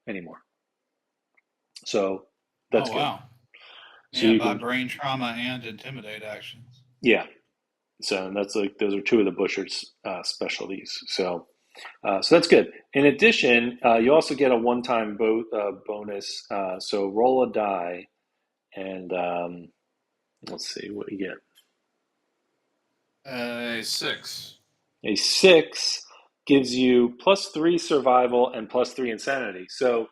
S1: anymore. So that's
S2: Oh
S1: good.
S2: wow.
S1: So
S2: Yeah,
S1: you
S2: by
S1: can,
S2: brain trauma and intimidate actions.
S1: yeah. So that's like those are two of the butcher's specialties. So that's good. In addition, you also get a one-time bonus. So roll a die, and let's see what you get.
S2: 6.
S1: A 6 gives you +3 survival and +3 insanity. So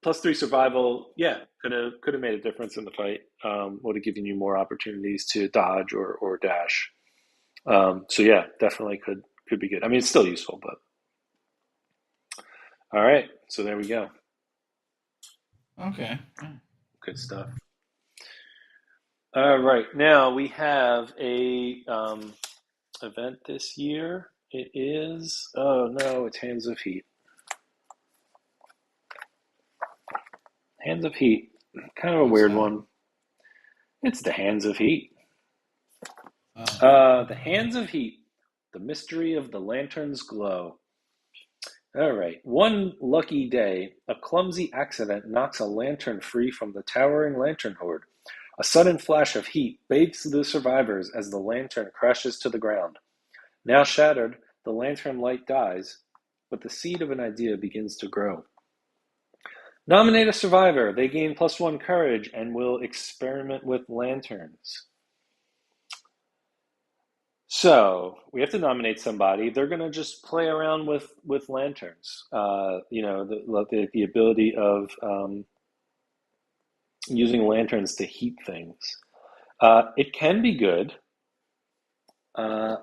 S1: +3 survival, yeah, could have made a difference in the fight. Would have given you more opportunities to dodge or dash. So yeah, definitely could be good. I mean, it's still useful, but all right. So there we go.
S2: Okay. Yeah.
S1: Good stuff. All right. Now we have a event this year. It is, oh no, it's Hands of Heat. Hands of Heat. Kind of a
S2: What's
S1: weird
S2: that?
S1: one. It's the Hands of Heat.
S2: Oh.
S1: The Hands of Heat. The mystery of the lantern's glow. All right. One lucky day, a clumsy accident knocks a lantern free from the towering lantern horde. A sudden flash of heat bathes the survivors as the lantern crashes to the ground. Now shattered, the lantern light dies, but the seed of an idea begins to grow. Nominate a survivor. They gain +1 courage and will experiment with lanterns. So we have to nominate somebody. They're going to just play around with lanterns. The ability of using lanterns to heat things. It can be good, uh,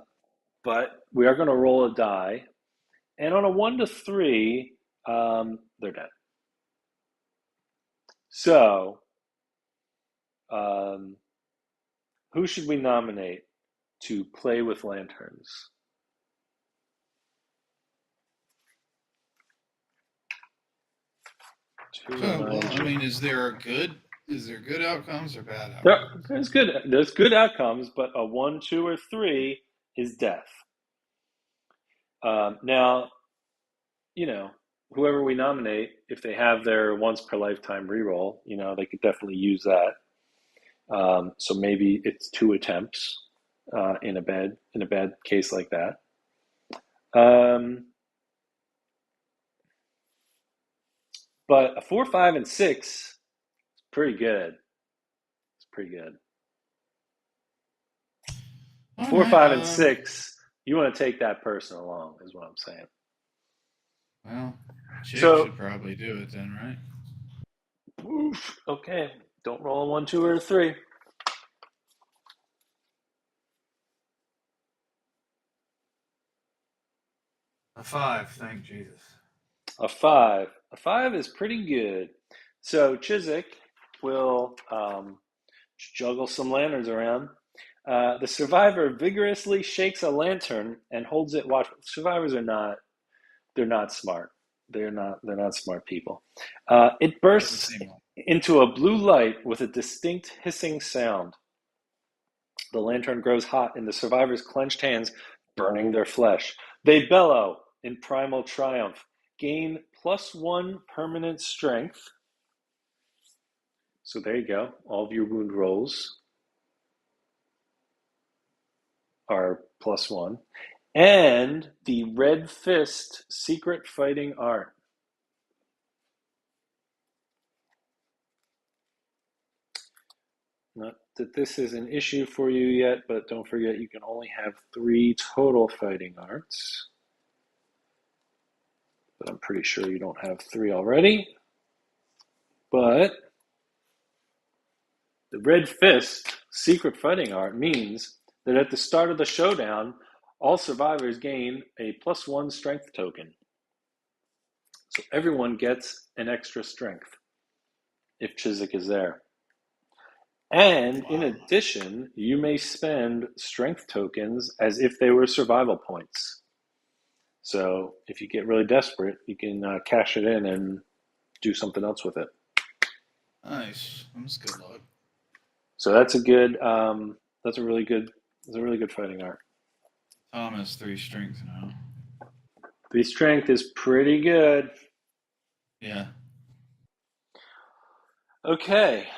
S1: but we are going to roll a die, and on a 1 to 3, they're dead. So, um, who should we nominate to play with lanterns? Two
S2: So,
S1: nine.
S2: well, I mean, is there good outcomes or bad
S1: There,
S2: outcomes?
S1: there's good outcomes, but a 1, 2, or 3 is death. Now, you know, whoever we nominate, if they have their once per lifetime reroll, they could definitely use that. So maybe it's 2 attempts in a bad case like that. Um, but a 4, 5, and 6 is pretty good. It's pretty good.
S2: All
S1: Four,
S2: right.
S1: five, and 6. You want to take that person along, is what I'm saying.
S2: Well, Chick
S1: So,
S2: should probably do it then, right?
S1: oof, okay. Don't roll a 1, 2, or 3.
S2: A 5, thank Jesus.
S1: A 5. A 5 is pretty good. So Chiswick will juggle some lanterns around. The survivor vigorously shakes a lantern and holds it. Watch. Survivors are not. They're not smart. They're not smart people. It
S2: Doesn't
S1: bursts
S2: seem like.
S1: into a blue light with a distinct hissing sound. The lantern grows hot in the survivors' clenched hands, burning their flesh. They bellow in primal triumph, gain +1 permanent strength. So there you go. All of your wound rolls are +1. And the Red Fist secret fighting art. Not that this is an issue for you yet, but don't forget you can only have 3 total fighting arts. but I'm pretty sure you don't have 3 already. But the Red Fist secret fighting art means that at the start of the showdown, all survivors gain a +1 strength token. So everyone gets an extra strength if Chiswick is there. And in addition, you may spend strength tokens as if they were survival points. So if you get really desperate, you can cash it in and do something else with it.
S2: Nice. That's good luck.
S1: So that's a good. That's a really good. That's a really good fighting art.
S2: Tom has 3 strength now.
S1: 3 strength is pretty good.
S2: Yeah.
S1: Okay.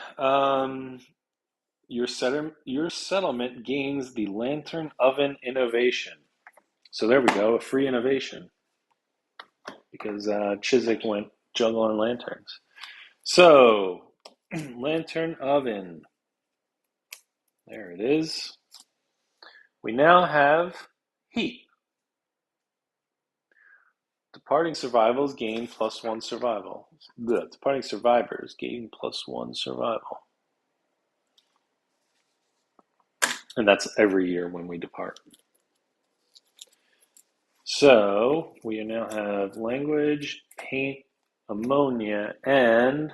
S1: Your settlement gains the Lantern Oven innovation. So there we go, a free innovation because Chiswick went juggling lanterns. So Lantern Oven. There it is. We now have heat. Departing survivors gain +1 survival. Departing survivors gain +1 survival. And that's every year when we depart. So we now have language, paint, ammonia, and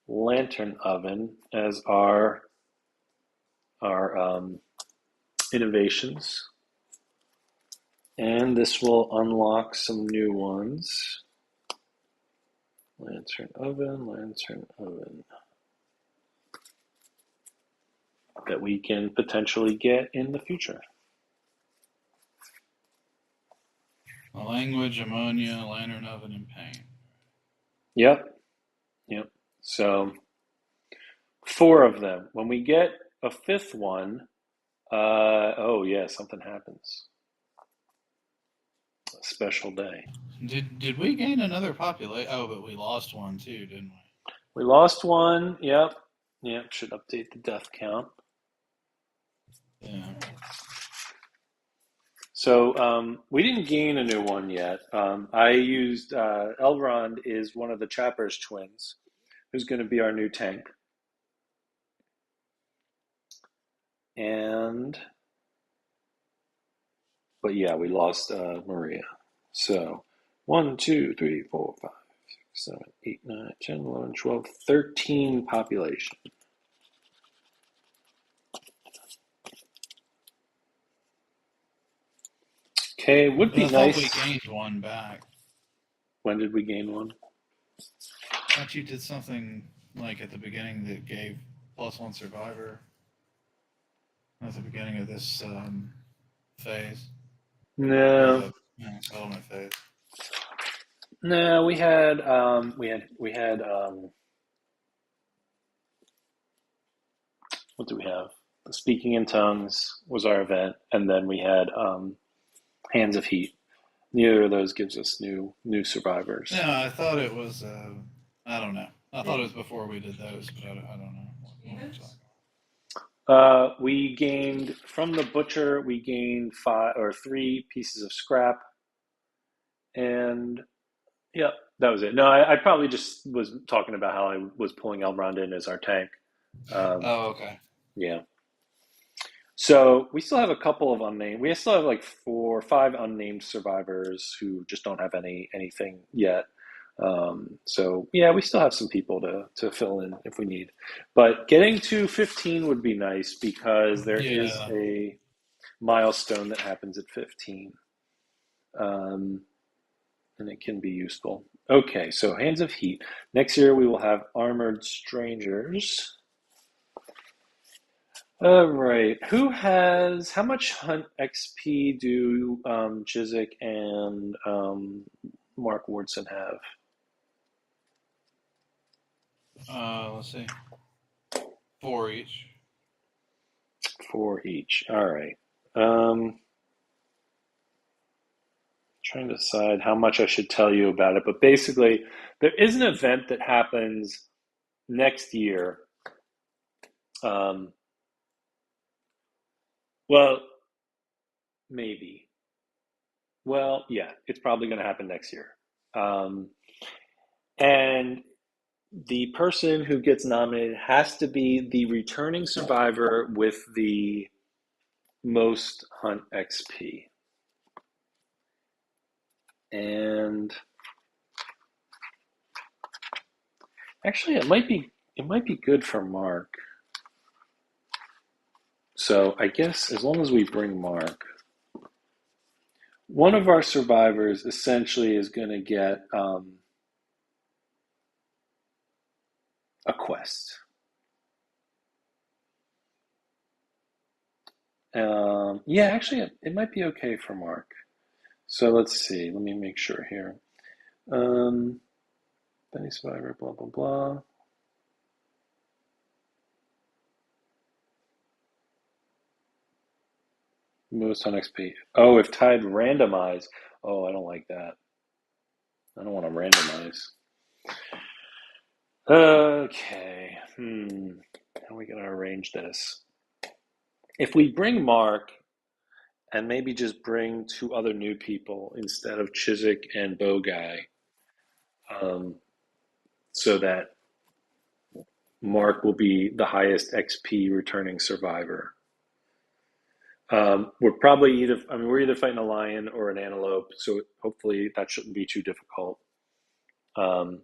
S1: lantern oven as our innovations. And this will unlock some new ones. Lantern oven, that we can potentially get in the future.
S2: A language, ammonia, lantern oven, and paint.
S1: Yep. So 4 of them. When we get a 5th one, oh yeah, something happens. A special day.
S2: Did we gain another population? Oh, but we lost one too, didn't we?
S1: We lost one. Yep. Should update the death count.
S2: Yeah.
S1: So we didn't gain a new one yet. I used Elrond is one of the Chapper's twins, who's going to be our new tank. But yeah, we lost Maria. So 1, 2, 3, 4, 5, 6, 7, 8, 9, 10, 11, 12, 13 population. Okay, would be
S2: I thought
S1: nice.
S2: we gained one back.
S1: When did we gain one?
S2: I thought you did something like at the beginning that gave +1 survivor at the beginning of this phase.
S1: No,
S2: Settlement phase.
S1: no, we had what do we have? Speaking in tongues was our event, and then we had Hands of Heat. Neither of those gives us new survivors.
S2: Yeah, I thought it was. I don't know. I thought it was before we did those, but I don't know
S1: We gained from the butcher. We gained 3 pieces of scrap, and yeah, that was it. No, I probably just was talking about how I was pulling Elrond in as our tank.
S2: Oh, okay.
S1: Yeah. So we still have a couple of unnamed. We still have like 4 or 5 unnamed survivors who just don't have anything yet. So yeah, we still have some people to fill in if we need. But getting to 15 would be nice because there is
S2: Yeah.
S1: a milestone that happens at 15, and it can be useful. Okay, so Hands of Heat. Next year we will have Armored Strangers. All right. How much hunt XP do Chiswick and Mark Wardson have?
S2: Let's see. 4 each.
S1: 4 each. All right. Trying to decide how much I should tell you about it, but basically, there is an event that happens next year. Um, well, maybe. Well, yeah, it's probably going to happen next year. And the person who gets nominated has to be the returning survivor with the most hunt XP. And actually, it might be good for Mark. So I guess as long as we bring Mark, one of our survivors essentially is going to get a quest. Yeah, actually, it might be okay for Mark. So let's see. Let me make sure here. Any survivor, blah, blah, blah. Most on XP. Oh, if tied, randomize. Oh, I don't like that. I don't want to randomize. Okay. How are we going to arrange this? If we bring Mark and maybe just bring two other new people instead of Chiswick and Bow Guy, so that Mark will be the highest XP returning survivor. We're probably we're either fighting a lion or an antelope, so hopefully that shouldn't be too difficult. Um,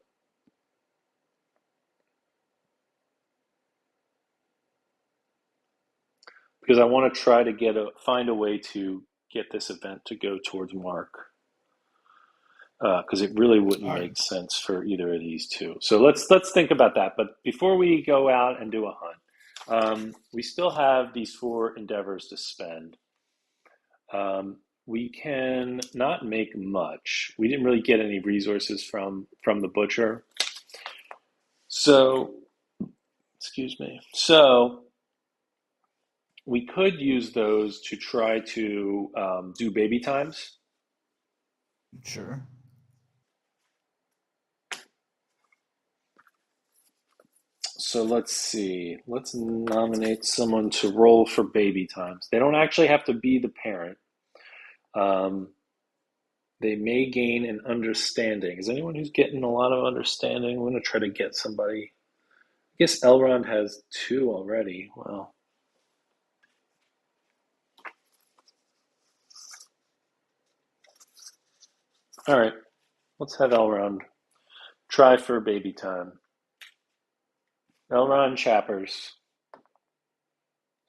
S1: because I want to try to find a way to get this event to go towards Mark, because it really wouldn't
S2: All right.
S1: make sense for either of these two. So let's think about that. But before we go out and do a hunt, we still have these 4 endeavors to spend. We can not make much. We didn't really get any resources from the butcher. So, excuse me. So we could use those to try to do baby times.
S2: Sure.
S1: So let's see. Let's nominate someone to roll for baby times. They don't actually have to be the parent. Um, they may gain an understanding. Is anyone who's getting a lot of understanding? I'm going to try to get somebody. I guess Elrond has 2 already. Well, all right. Let's have Elrond try for baby time. Elrond Chappers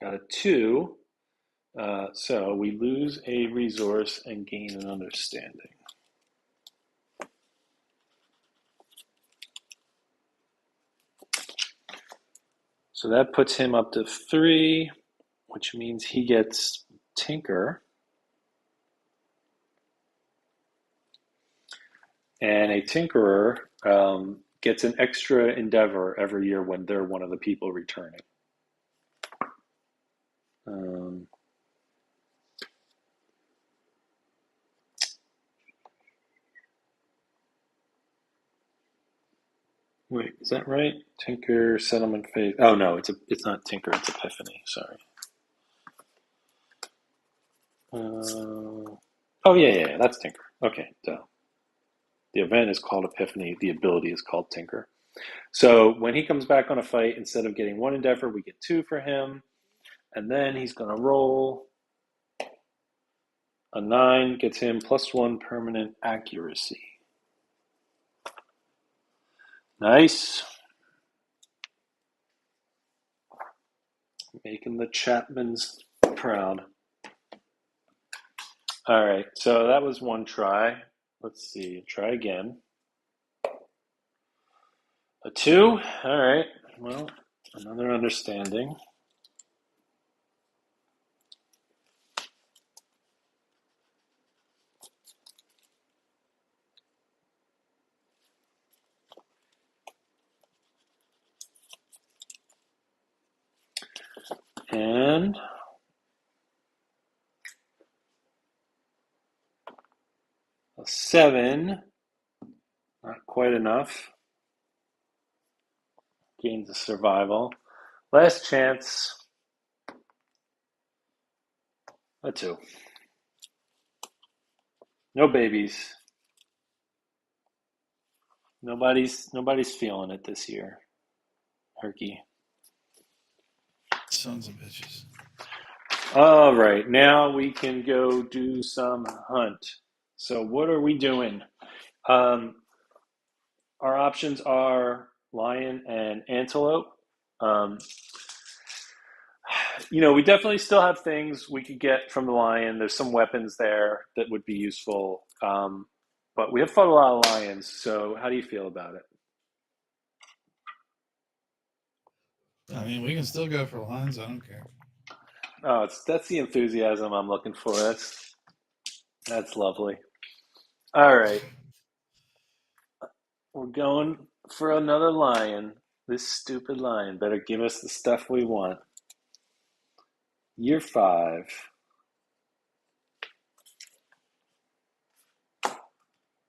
S1: got a 2. So we lose a resource and gain an understanding. So that puts him up to 3, which means he gets Tinker. And a Tinkerer gets an extra endeavor every year when they're one of the people returning. Um, Wait, is that right? Tinker, settlement phase. Oh no, it's not Tinker, it's Epiphany. Sorry. Oh yeah, that's Tinker. Okay, duh. The event is called Epiphany. The ability is called Tinker. So when he comes back on a fight, instead of getting 1 endeavor, we get 2 for him. And then he's going to roll a 9, gets him +1 permanent accuracy. Nice. Making the Chapmans proud. All right, so that was 1 try. Let's see, try again. A 2. All right, well, another understanding. And a 7. Not quite enough. Gains a survival. Last chance. A 2. No babies. Nobody's feeling it this year, Herky.
S2: Sons of bitches.
S1: All right, now we can go do some hunt. So what are we doing? Um, our options are lion and antelope. Um, we definitely still have things we could get from the lion. There's some weapons there that would be useful. But we have fought a lot of lions, so how do you feel about it?
S2: I mean, we can still go for lines. I don't care.
S1: Oh, that's the enthusiasm I'm looking for. That's lovely. All right, we're going for another lion. This stupid lion better give us the stuff we want. Year 5.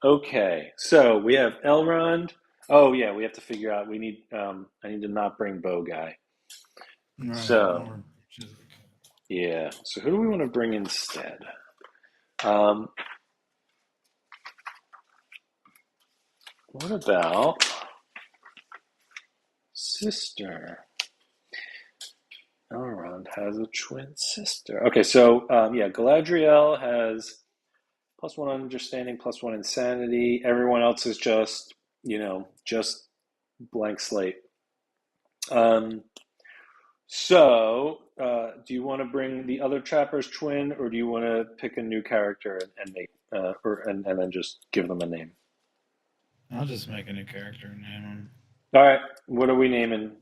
S1: Okay, so we have Elrond. Oh yeah, we have to figure out. We need. I need to not bring Bow Guy.
S2: Right.
S1: So
S2: Or
S1: yeah. So who do we want to bring instead? Um, what about sister? Elrond has a twin sister. Okay, so yeah, Galadriel has +1 understanding, +1 insanity. Everyone else is just blank slate. Um, do you want to bring the other Trapper's twin, or do you want to pick a new character and make, and then just give them a name?
S2: I'll just make a new character and name him.
S1: All right, what are we naming?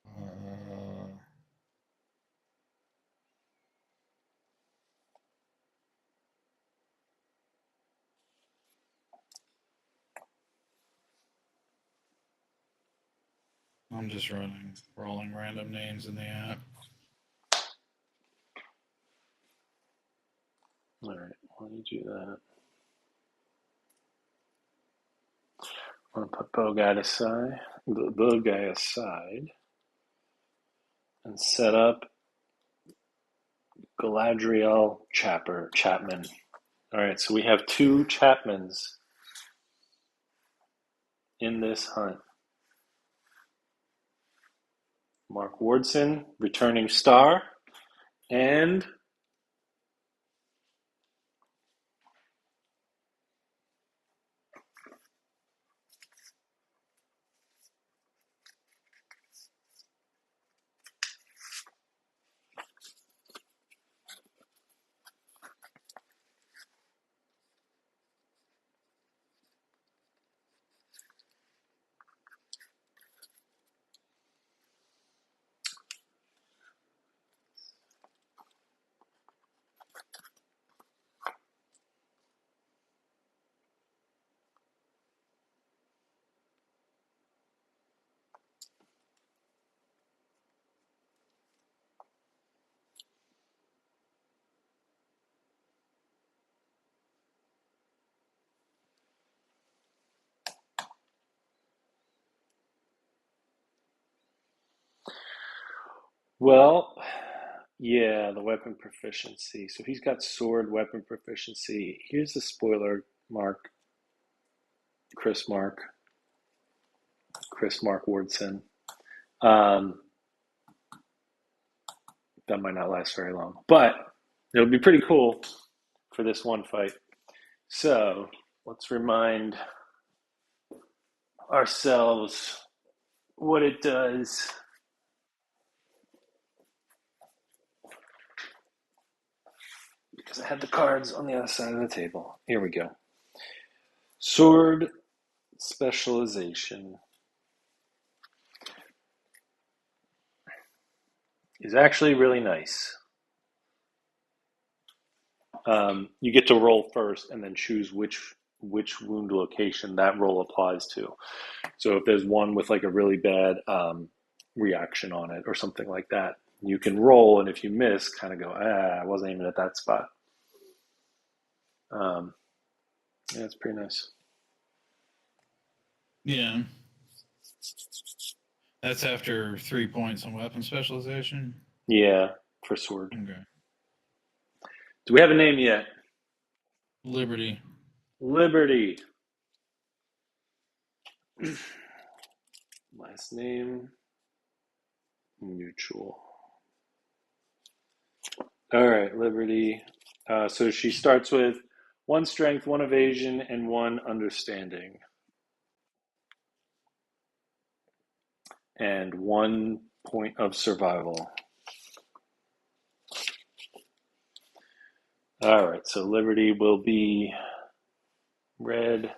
S2: Uh, I'm just rolling random names in the app.
S1: All right, let me do that. I'm gonna put Bow Guy aside, and set up Galadriel Chapman. All right, so we have 2 Chapmans in this hunt. Mark Wardson, returning star, and well, yeah, the weapon proficiency. So he's got sword weapon proficiency. Here's the spoiler, Mark, Chris Mark, Chris Mark Wardson. Um, that might not last very long, but it'll be pretty cool for this one fight. So let's remind ourselves what it does. Because I had the cards on the other side of the table. Here we go. Sword specialization is actually really nice. You get to roll first and then choose which wound location that roll applies to. So if there's one with like a really bad reaction on it or something like that, you can roll, and if you miss, kind of go, I wasn't aiming at that spot. Um, yeah, it's pretty nice.
S2: Yeah. That's after 3 points on weapon specialization.
S1: Yeah, for sword.
S2: Okay.
S1: Do we have a name yet?
S2: Liberty.
S1: Liberty. Last name, Mutual. All right, Liberty. So she starts with one strength, one evasion, and one understanding. And 1 point of survival. All right, so Liberty will be red.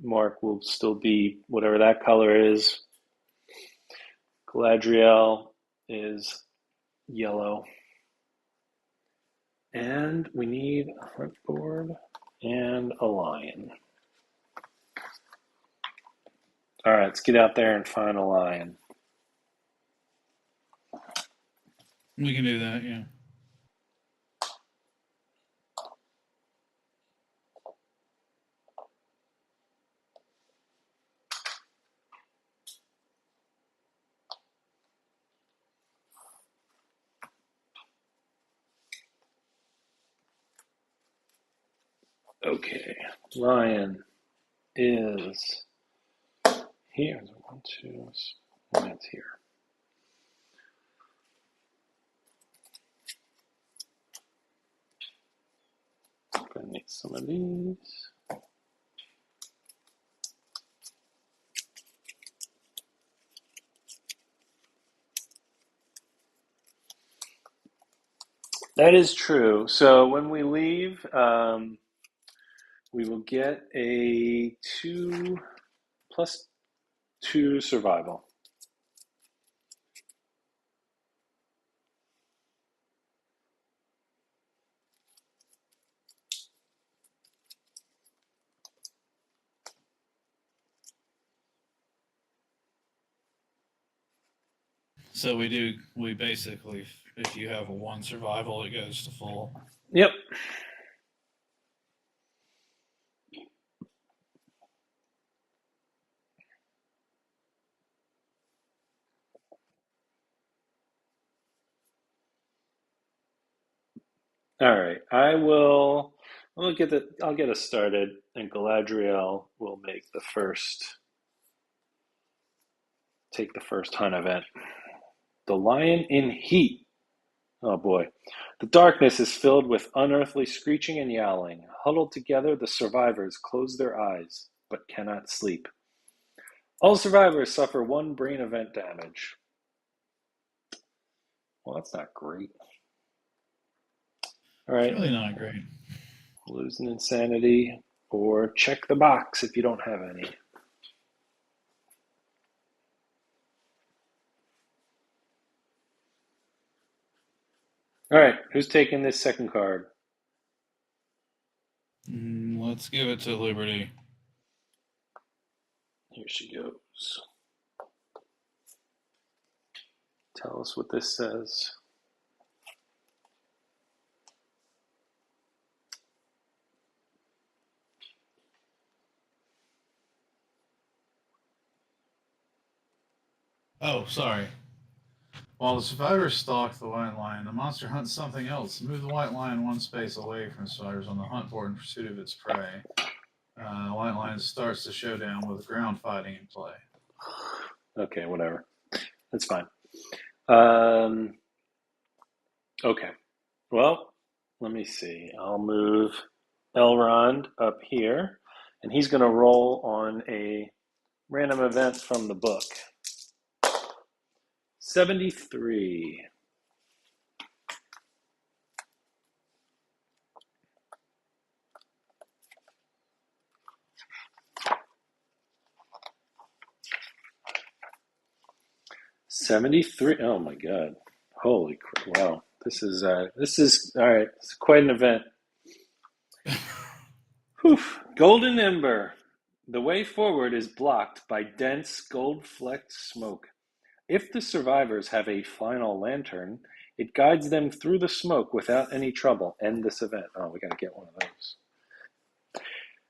S1: Mark will still be whatever that color is. Galadriel is yellow. And we need a heartboard and a lion. All right, let's get out there and find a lion.
S2: We can do that, yeah.
S1: Okay, lion is here. One, two, lion's here. Gonna need some of these. That is true. So when we leave, we will get a 2+2 survival.
S2: So we basically, if you have a 1 survival, it goes to full.
S1: Yep. All right. I'll get us started, and Galadriel will take the first hunt event. The lion in heat. Oh boy. The darkness is filled with unearthly screeching and yowling. Huddled together, the survivors close their eyes, but cannot sleep. All survivors suffer 1 brain event damage. Well, that's not great. All
S2: It's
S1: right.
S2: really not great.
S1: Lose an insanity, or check the box if you don't have any. All right, who's taking this second card?
S2: Let's give it to Liberty.
S1: Here she goes. Tell us what this says.
S2: Oh, sorry. While the survivors stalk the white lion, the monster hunts something else. Move the white lion 1 space away from survivors on the hunt board in pursuit of its prey. The white lion starts the showdown with ground fighting in play.
S1: Okay, whatever. That's fine. Okay. Well, let me see. I'll move Elrond up here, and he's going to roll on a random event from the book. 73. Oh my God. Holy crap. Wow. This is all right. This is quite an event. Whew. Golden Ember. The way forward is blocked by dense gold-flecked smoke. If the survivors have a final lantern, it guides them through the smoke without any trouble. End this event. Oh, we got to get one of those.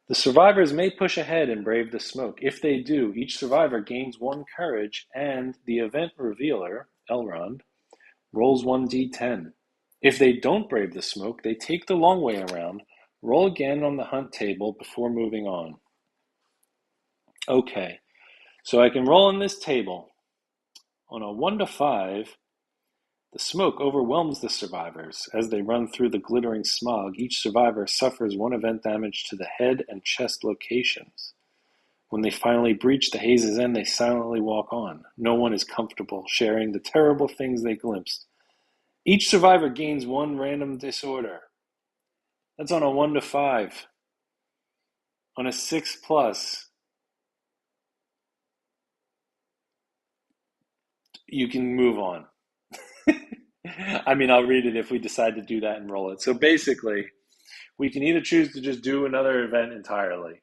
S1: The survivors may push ahead and brave the smoke. If they do, each survivor gains 1 courage, and the event revealer, Elrond, rolls 1d10. If they don't brave the smoke, they take the long way around, Roll again on the hunt table before moving on. Okay, so I can roll on this table. On a 1 to 5, the smoke overwhelms the survivors. As they run through the glittering smog, each survivor suffers 1 event damage to the head and chest locations. When they finally breach the haze's end, they silently walk on. No one is comfortable sharing the terrible things they glimpsed. Each survivor gains 1 random disorder. That's on a 1 to 5. On a 6 plus, you can move on. I mean, I'll read it if we decide to do that and roll it. So basically, we can either choose to just do another event entirely,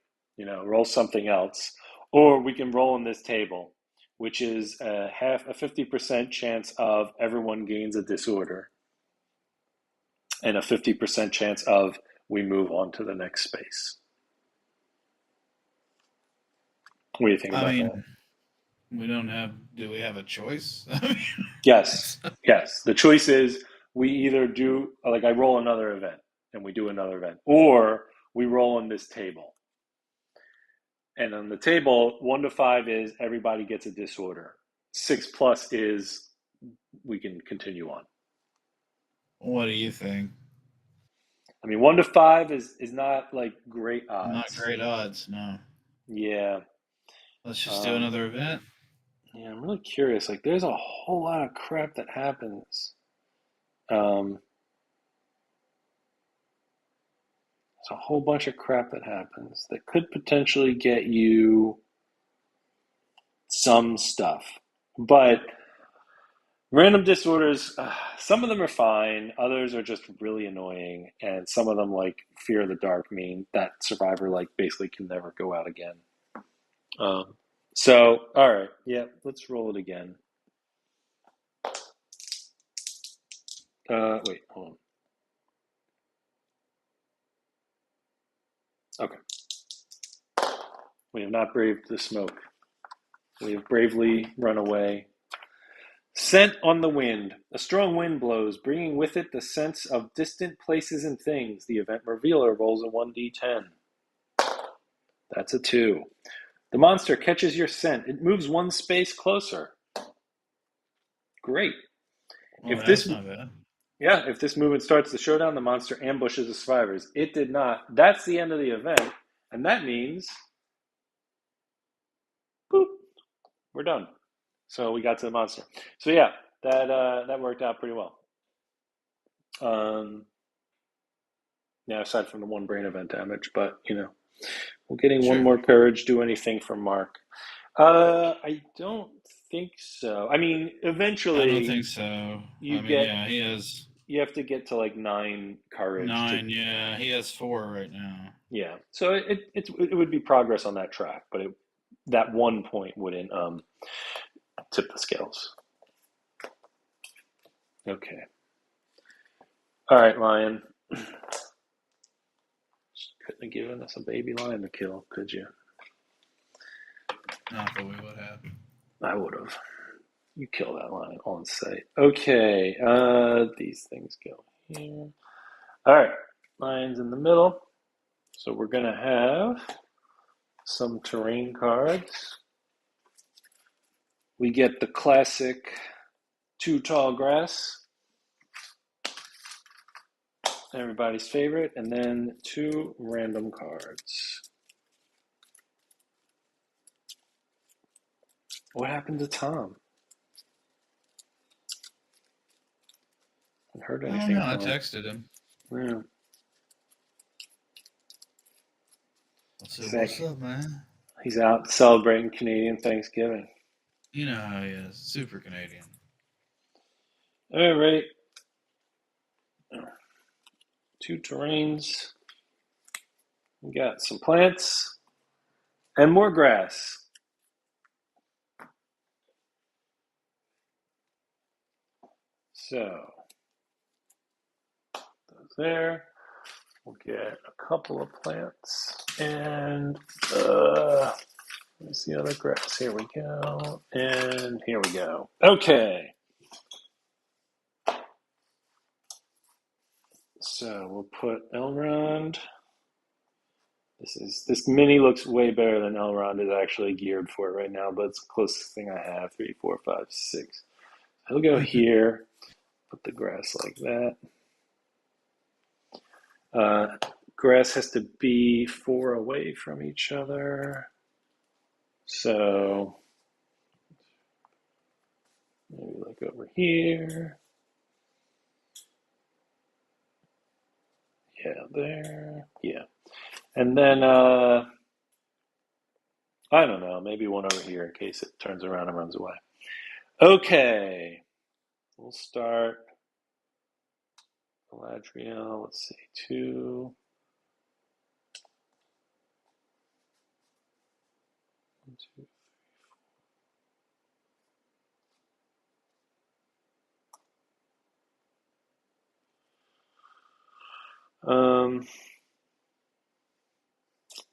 S1: roll something else, or we can roll on this table, which is a 50% chance of everyone gains a disorder, and a 50% chance of we move on to the next space. What do you think
S2: I
S1: about
S2: mean,
S1: that?
S2: do we have a choice?
S1: Yes, yes. The choice is we either do, like I roll another event and we do another event, or we roll on this table. And on the table, 1 to 5 is everybody gets a disorder. 6 plus is we can continue on.
S2: What do you think?
S1: I mean, 1 to 5 is not like great
S2: Not
S1: odds.
S2: great odds, no.
S1: Yeah.
S2: Let's just do
S1: Um,
S2: another event.
S1: yeah, I'm really curious. Like, there's a whole lot of crap that happens. Um, there's a whole bunch of crap that happens that could potentially get you some stuff. But random disorders, some of them are fine, others are just really annoying, and some of them, like Fear of the Dark, mean that survivor like basically can never go out again. Um, so, all right, yeah, let's roll it again. Wait, hold on. Okay, we have not braved the smoke. We have bravely run away. Scent on the wind. A strong wind blows, bringing with it the sense of distant places and things. The event revealer rolls a 1d10. That's a 2. The monster catches your scent. It moves 1 space closer. Great.
S2: Oh,
S1: If
S2: that's
S1: this
S2: not bad.
S1: Yeah, if this movement starts the showdown, the monster ambushes the survivors. It did not. That's the end of the event, and that means boop, we're done. So we got to the monster. So yeah, that worked out pretty well. Yeah, aside from the 1 brain event damage, but we're getting 1
S2: Sure.
S1: more courage. Do anything for Mark? I don't think so. I mean,
S2: I don't think
S1: eventually
S2: so.
S1: you
S2: I mean,
S1: get
S2: yeah, he has
S1: you have to get to like 9 courage to
S2: 9. Yeah, he has 4 right now.
S1: yeah. So it would be progress on that track, but that 1 point wouldn't tip the scales. Okay. All right, Lion. Couldn't have given us a baby lion to kill, could you?
S2: Not that we would have.
S1: I would have. You kill that lion on sight. Okay. These things go here. All right. Lion's in the middle. So we're gonna have some terrain cards. We get the classic 2 tall grass, everybody's favorite, and then 2 random cards. What happened to Tom? I haven't heard
S2: I don't know.
S1: anything
S2: I
S1: from him.
S2: texted him.
S1: Yeah.
S2: I said, "What's
S1: Sick.
S2: up, man?"
S1: He's out celebrating Canadian Thanksgiving.
S2: You know how he is. Super Canadian.
S1: All right. 2 terrains. We got some plants and more grass. So, those there. We'll get a couple of plants and where's the other grass? Here we go. And here we go. Okay. So we'll put Elrond This mini looks way better than Elrond is actually geared for right now, but it's the closest thing I have. 3, 4, 5, 6. He'll go here. Put the grass like that. Grass has to be 4 away from each other. So maybe like over here. Yeah, there. Yeah. And then, I don't know, maybe one over here in case it turns around and runs away. Okay. We'll start Galadriel. Let's see, 2. 1, 2.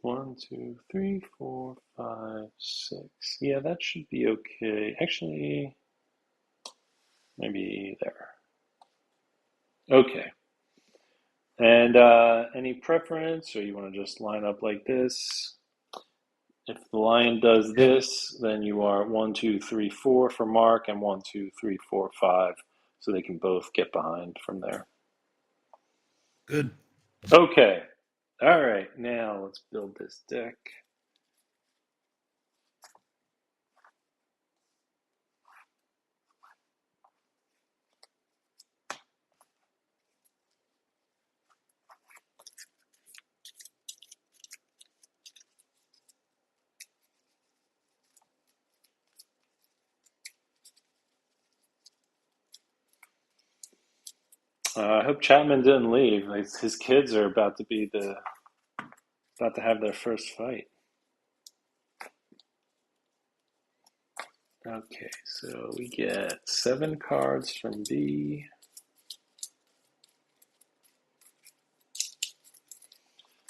S1: 1, 2, 3, 4, 5, 6. Yeah, that should be okay. Actually, maybe there. Okay. And any preference, or you want to just line up like this? If the lion does
S2: Yep.
S1: this, then you are 1, 2, 3, 4 for Mark, and 1, 2, 3, 4, 5, so they can both get behind from there.
S2: Good.
S1: Okay. All right. Now let's build this deck. I hope Chapman didn't leave. His kids are about to have their first fight. Okay, so we get 7 cards from B.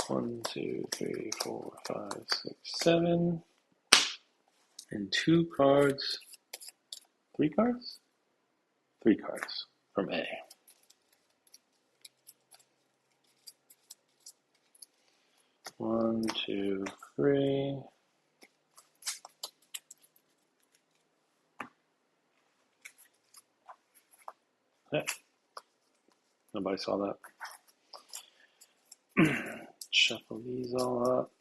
S1: 1, 2, 3, 4, 5, 6, 7, and 2 cards. 3 cards? 3 cards from A. One, two, three. Yeah, nobody saw that. Shuffle these all up.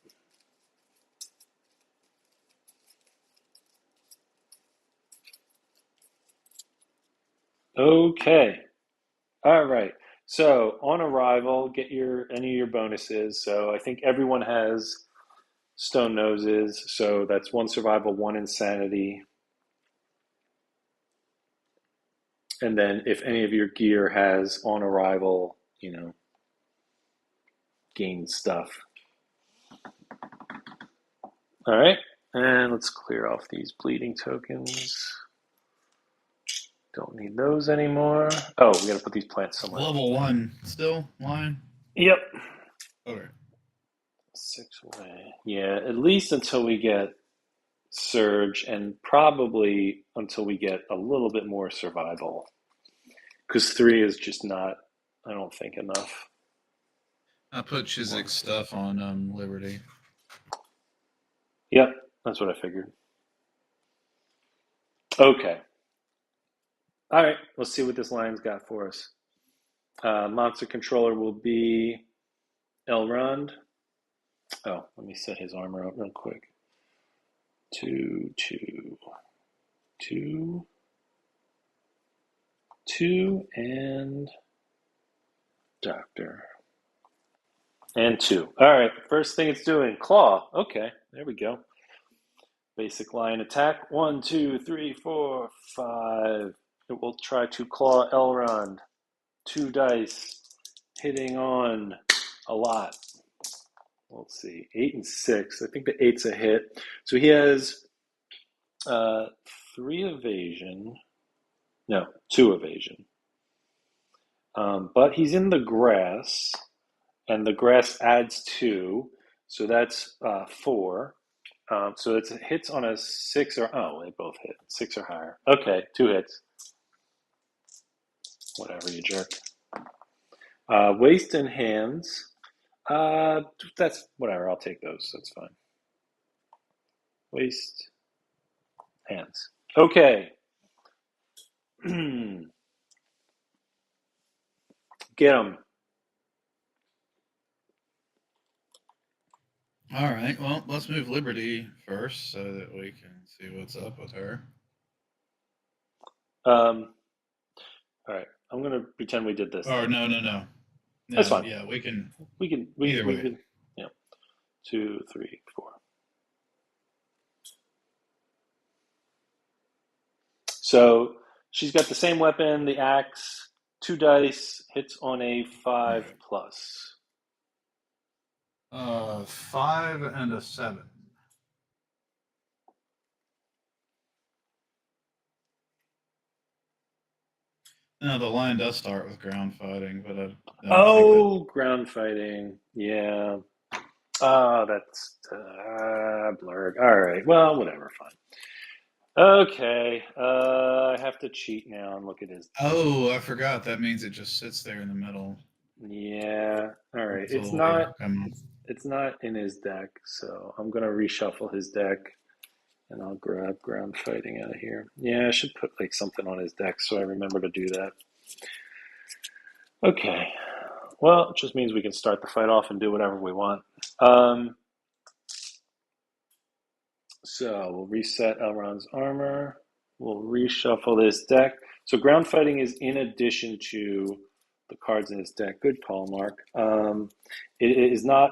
S1: Okay. All right. So on arrival, get any of your bonuses. So I think everyone has stone noses. So that's 1 survival, 1 insanity. And then if any of your gear has on arrival, gain stuff. All right. And let's clear off these bleeding tokens. Don't need those anymore. Oh, we got to put these plants somewhere.
S2: Level 1 still line.
S1: Yep.
S2: Okay.
S1: 6 away. Yeah, at least until we get Surge, and probably until we get a little bit more survival. Because 3 is just not, I don't think, enough.
S2: I put Chizik's stuff on Liberty.
S1: Yep, that's what I figured. Okay. All right, let's see what this line's got for us. Monster controller will be Elrond. Oh, let me set his armor up real quick. 2, 2, 2, 2, and Doctor. And 2. All right, first thing it's doing, Claw. Okay, there we go. Basic lion attack. 1, 2, 3, 4, 5. It will try to claw Elrond. 2 dice. Hitting on a lot. Let's see. 8 and 6. I think the 8's a hit. So he has 3 evasion. No, 2 evasion. But he's in the grass, and the grass adds 2. So that's 4. So it hits on a 6 or, oh, they both hit. 6 or higher. Okay, 2 hits. Whatever, you jerk. Waist and hands. Uh, that's whatever. I'll take those. That's fine. Waste hands. Okay. Get them.
S2: All right. Well, let's move Liberty first so that we can see what's up with her.
S1: All right. I'm gonna pretend we did this
S2: Or
S1: then.
S2: no, no, no,
S1: That's
S2: no.
S1: fine.
S2: Yeah, we can.
S1: We can.
S2: Either
S1: We
S2: way.
S1: can. Yeah. 2, 3, 4. So she's got the same weapon, the axe, 2 dice, hits on a
S2: All
S1: 5
S2: right.
S1: plus.
S2: 5 and a 7. Now the line does start with ground fighting, but I don't think that.
S1: Oh, ground fighting. Yeah. Oh, that's blurred. All right. Well, whatever. Fine. Okay. I have to cheat now and look at his.
S2: Oh, I forgot. That means it just sits there in the middle
S1: Yeah. All right.
S2: until we come on.
S1: It's not in his deck, so I'm gonna reshuffle his deck and I'll grab ground fighting out of here. Yeah, I should put like something on his deck so I remember to do that. Okay. Well, it just means we can start the fight off and do whatever we want. Um, so we'll reset Elrond's armor. We'll reshuffle this deck. So ground fighting is in addition to the cards in his deck. Good call, Mark. It is not,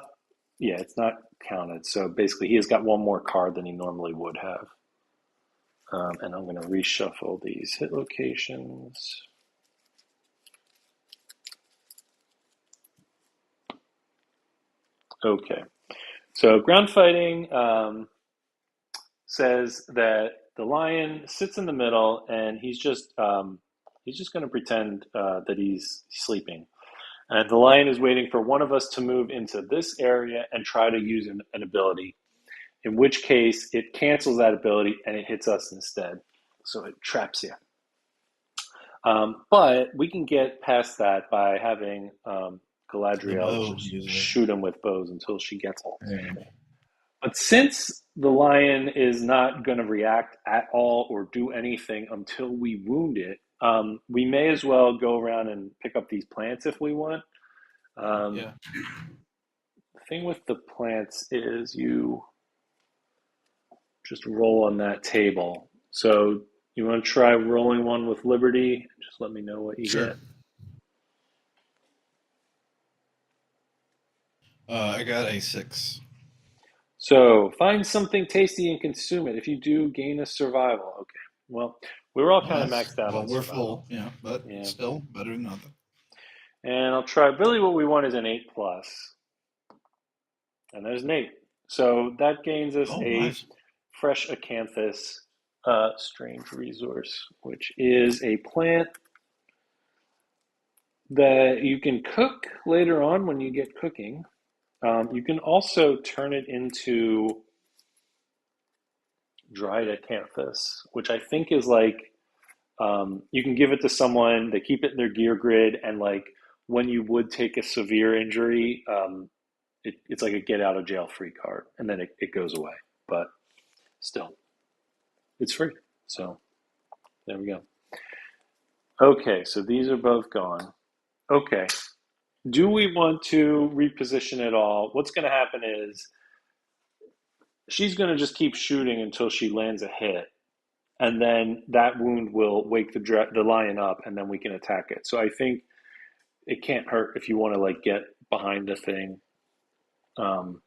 S1: yeah, it's not counted. So basically, he has got one more card than he normally would have. And I'm going to reshuffle these hit locations. Okay. So ground fighting says that the lion sits in the middle and he's just going to pretend that he's sleeping. And the lion is waiting for one of us to move into this area and try to use an ability, in which case it cancels that ability and it hits us instead. So it traps you. But we can get past that by having
S2: The
S1: Galadriel
S2: bow
S1: just
S2: user.
S1: shoot him with bows until she gets him.
S2: Yeah.
S1: But since the lion is not going to react at all or do anything until we wound it, we may as well go around and pick up these plants if we want. Um,
S2: Yeah.
S1: the thing with the plants is you just roll on that table. So you want to try rolling one with Liberty? Just let me know what you
S2: Sure.
S1: get.
S2: I got a 6.
S1: So find something tasty and consume it. If you do, gain a survival. Okay. Well, we were all
S2: Oh,
S1: kind of
S2: that's
S1: maxed out
S2: well,
S1: on
S2: we're full,
S1: survival.
S2: yeah, but
S1: Yeah.
S2: still better than nothing.
S1: And I'll try. Really, what we want is an 8 plus. And there's an 8. So that gains us
S2: Oh,
S1: a
S2: nice.
S1: fresh acanthus strange resource, which is a plant that you can cook later on when you get cooking. You can also turn it into dried acanthus, which I think is like you can give it to someone, they keep it in their gear grid, and like when you would take a severe injury, it's like a get out of jail free card, and then it goes away. But still, it's free. So there we go. Okay, so these are both gone. Okay, do we want to reposition it all? What's going to happen is she's going to just keep shooting until she lands a hit, and then that wound will wake the lion up, and then we can attack it. So I think it can't hurt if you want to like get behind the thing, um,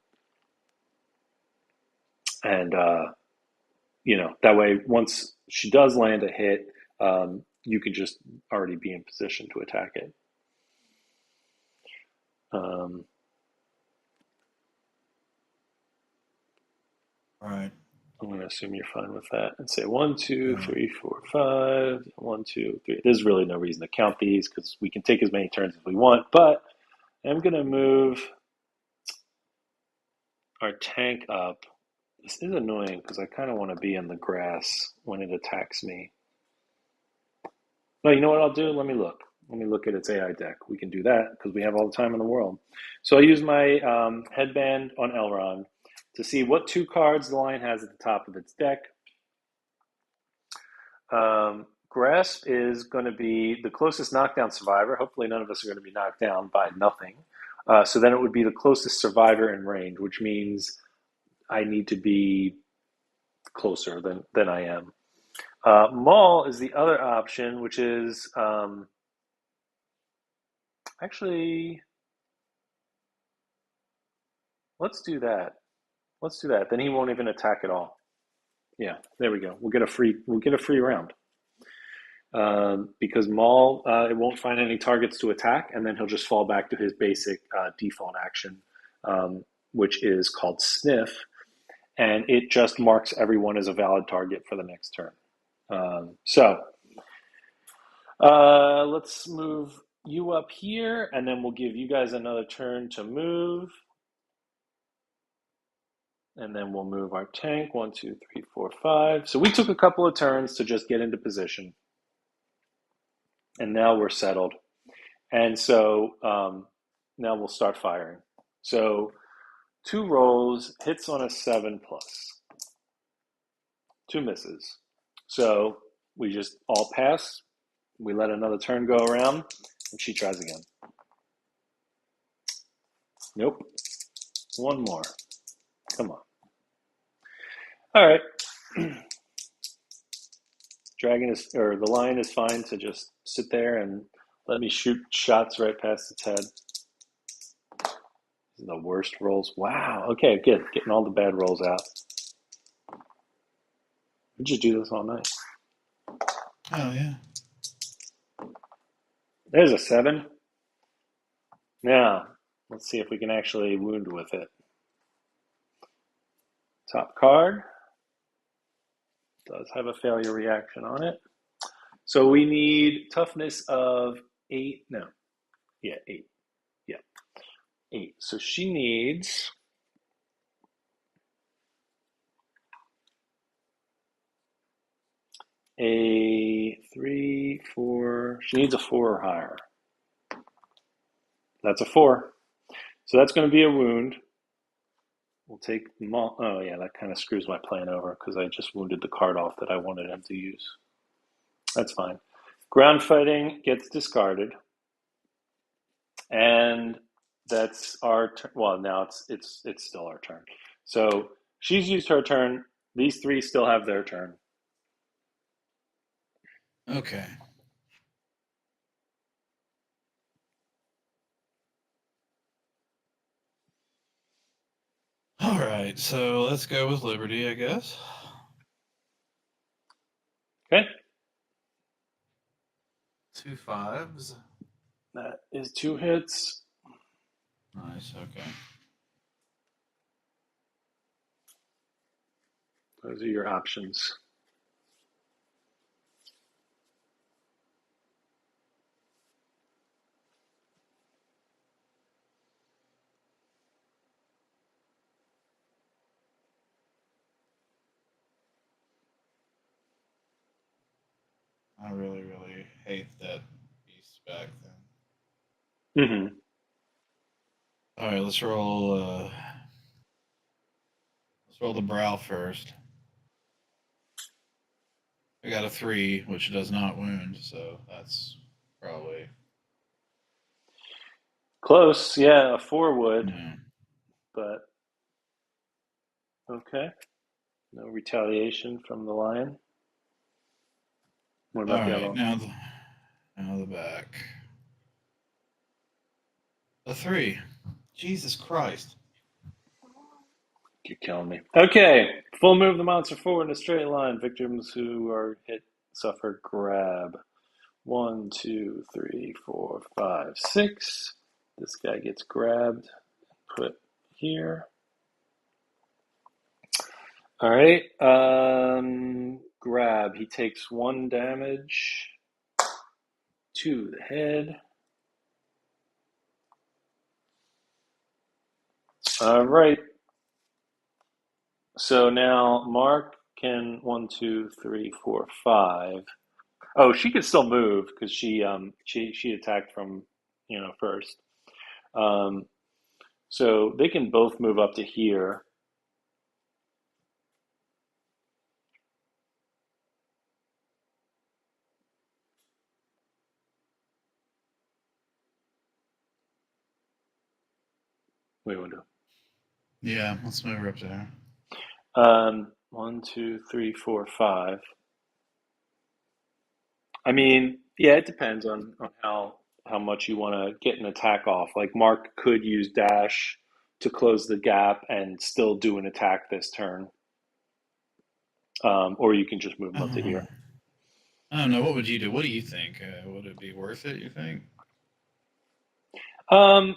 S1: and that way once she does land a hit, you can just already be in position to attack it. Um,
S2: All right.
S1: I'm going to assume you're fine with that and say one, two,
S2: Yeah.
S1: 3, 4, 5. 1, 2, 3. There's really no reason to count these because we can take as many turns as we want. But I'm going to move our tank up. This is annoying because I kind of want to be in the grass when it attacks me. No, you know what I'll do? Let me look. Let me look at its AI deck. We can do that because we have all the time in the world. So I use my headband on Elrond to see what 2 cards the Lion has at the top of its deck. Grasp is going to be the closest knockdown survivor. Hopefully none of us are going to be knocked down by nothing. So then it would be the closest survivor in range, which means I need to be closer than I am. Maul is the other option, which is actually, let's do that. Let's do that. Then he won't even attack at all. Yeah, there we go. We'll get a free round. Because Maul, it won't find any targets to attack, and then he'll just fall back to his basic default action, which is called Sniff, and it just marks everyone as a valid target for the next turn. Let's move you up here, and then we'll give you guys another turn to move. And then we'll move our tank. 1, 2, 3, 4, 5. So we took a couple of turns to just get into position. And now we're settled. And so now we'll start firing. So 2 rolls, hits on a 7+. 2 misses. So we just all pass. We let another turn go around, and she tries again. Nope. 1 more. Come on. All right. The lion is fine to just sit there and let me shoot shots right past its head. These are the worst rolls. Wow. Okay, good. Getting all the bad rolls out. We just do this all night.
S2: Oh, yeah.
S1: There's a 7. Now, let's see if we can actually wound with it. Top card does have a failure reaction on it. So we need toughness of 8. No. Yeah, 8. Yeah. 8. So she needs a 3, 4. She needs a 4 or higher. That's a 4. So that's going to be a wound. We'll take oh yeah, that kind of screws my plan over because I just wounded the card off that I wanted him to use. That's fine. Ground fighting gets discarded, and that's our turn. Well, now it's still our turn. So she's used her turn. These 3 still have their turn.
S2: Okay. All right, so let's go with Liberty, I guess.
S1: Okay.
S2: 2 5s.
S1: That is 2 hits.
S2: Nice, okay.
S1: Those are your options.
S2: I really, really hate that beast back then.
S1: Mm-hmm.
S2: All right, let's roll the brow first. I got a 3, which does not wound, so that's probably
S1: Close. Yeah, a 4 would,
S2: no.
S1: but okay. No retaliation from the lion. What
S2: All
S1: about the other
S2: right,
S1: one?
S2: now the back. A 3. Jesus Christ.
S1: You're killing me. Okay, full move the monster forward in a straight line. Victims who are hit suffer grab. 1, 2, 3, 4, 5, 6. This guy gets grabbed. Put here. All right. Grab. He takes 1 damage to the head. All right. So now Mark can 1, 2, 3, 4, 5. Oh, she could still move because she attacked from first. Um, so they can both move up to here. Wait, what do?
S2: Yeah, let's move her up there.
S1: One, two, three, four, five. I mean, yeah, it depends on how much you want to get an attack off. Like Mark could use dash to close the gap and still do an attack this turn, or you can just move him up to here.
S2: I don't know. What would you do? What do you think? Would it be worth it, you think?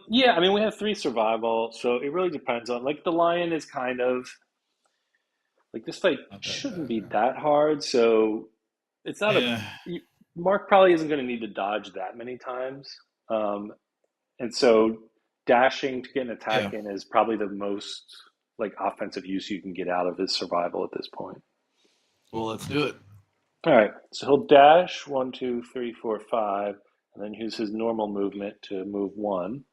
S1: Yeah, I mean, we have three survival, so it really depends on like the lion is kind of like this fight
S2: Not that
S1: shouldn't
S2: bad.
S1: be that hard, so it's not a
S2: Yeah,
S1: Mark probably isn't going to need to dodge that many times. Um, and so dashing to get an
S2: yeah.
S1: attack in is probably the most like offensive use you can get out of his survival at this point.
S2: Well, let's do it.
S1: All right, so he'll dash one, two, three, four, five, and then use his normal movement to move one,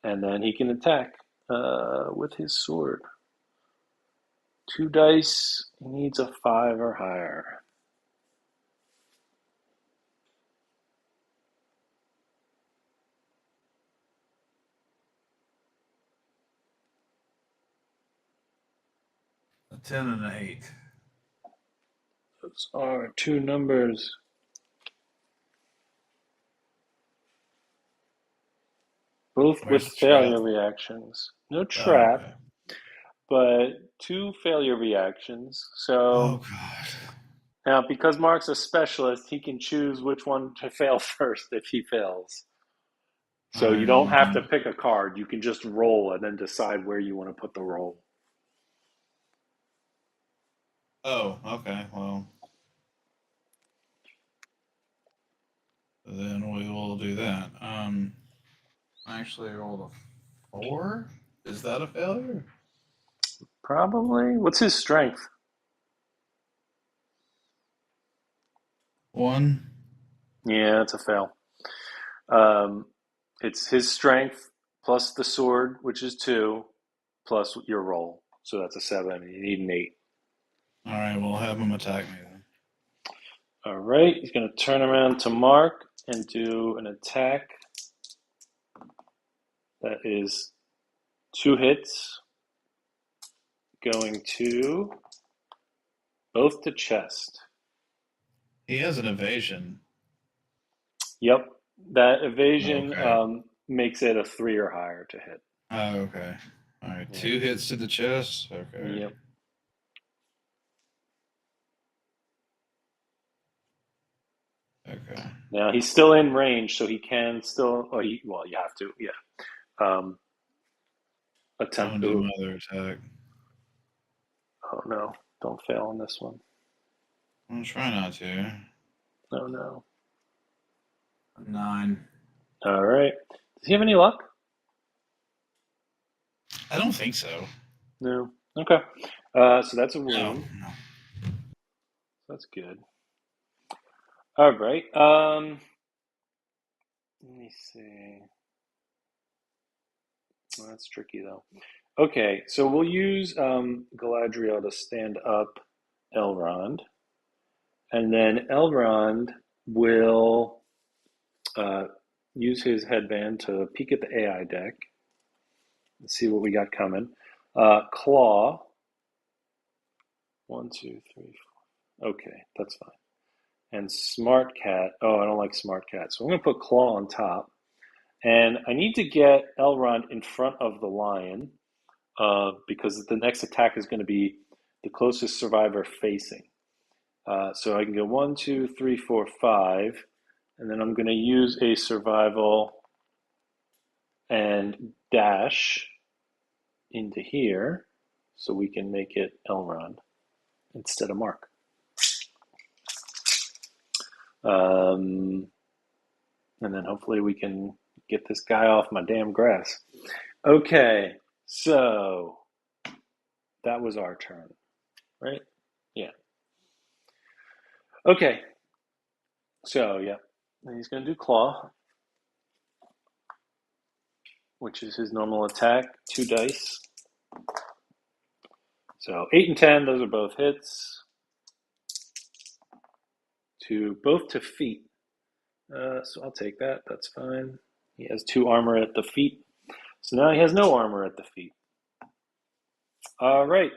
S1: and then he can attack with his sword. Two dice. He needs a five or higher.
S2: A 10 and an 8.
S1: Those are two numbers. Both with
S2: Where's the trap?
S1: failure reactions. No
S2: Oh,
S1: trap,
S2: okay.
S1: but two failure reactions.
S2: Oh,
S1: So
S2: God.
S1: now, because Mark's a specialist, he can choose which one to fail first if he fails. So you don't have to pick a card. You can just roll and then decide where you want to put the roll.
S2: Oh, okay. Well, then we will do that. I actually rolled a 4. Is that a failure?
S1: Probably. What's his strength?
S2: 1.
S1: Yeah, it's a fail. Um, it's his strength plus the sword, which is two, plus your roll. So that's a seven. You need an eight.
S2: All right, we'll have him attack me then.
S1: All right, he's going to turn around to Mark and do an attack that is two hits, going to both the chest.
S2: He has an evasion.
S1: Yep, that evasion
S2: Okay.
S1: makes it a three or higher to hit.
S2: Oh, okay. All right,
S1: Yeah.
S2: 2 hits to the chest. Okay.
S1: Yep.
S2: Okay.
S1: Now he's still in range, so he can still. Oh, well, you have to. Yeah. Um,
S2: I'm
S1: attempt.
S2: gonna do
S1: Ooh,
S2: my other attack.
S1: oh no! Don't fail on this one.
S2: I'm gonna try not to.
S1: Oh no!
S2: 9.
S1: All right. Does he have any luck?
S2: I don't think so.
S1: No. Okay. So that's a
S2: No,
S1: wound.
S2: no.
S1: That's good. All right. Let me see. Well, that's tricky though. Okay, so we'll use Galadriel to stand up Elrond, and then Elrond will uh, use his headband to peek at the AI deck and see what we got coming. Claw. One, two, three, four. Okay, that's fine. And Smart Cat. Oh, I don't like Smart Cat. So I'm going to put Claw on top. And I need to get Elrond in front of the lion because the next attack is going to be the closest survivor facing. So I can go one, two, three, four, five. And then I'm going to use a survival and dash into here so we can make it Elrond instead of Mark. Um, and then hopefully we can get this guy off my damn grass. Okay, so that was our turn, right? Yeah. Okay, So yeah, and he's going to do claw, which is his normal attack. 2 dice. So 8 and 10, those are both hits. Both to feet. So I'll take that. That's fine. He has 2 armor at the feet. So now he has no armor at the feet. All right.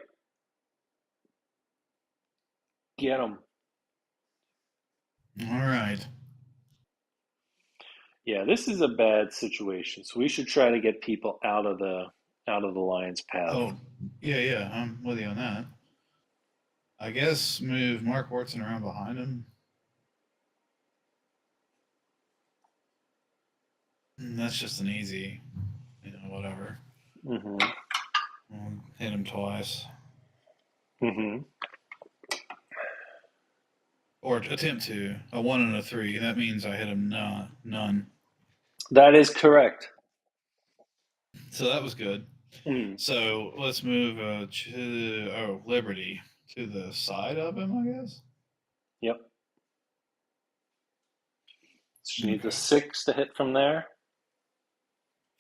S1: Get him.
S2: All right.
S1: Yeah, this is a bad situation. So we should try to get people out of the lion's path.
S2: Oh, yeah, I'm with you on that. I guess move Mark Hortson around behind him. That's just an easy, whatever.
S1: Mm-hmm.
S2: Hit him twice.
S1: Mm-hmm.
S2: Or attempt to. A 1 and a 3. That means I hit him none.
S1: That is correct.
S2: So that was good.
S1: Mm.
S2: So let's move Liberty to the side of him, I guess.
S1: Yep. She needs a
S2: Okay.
S1: 6 to hit from there.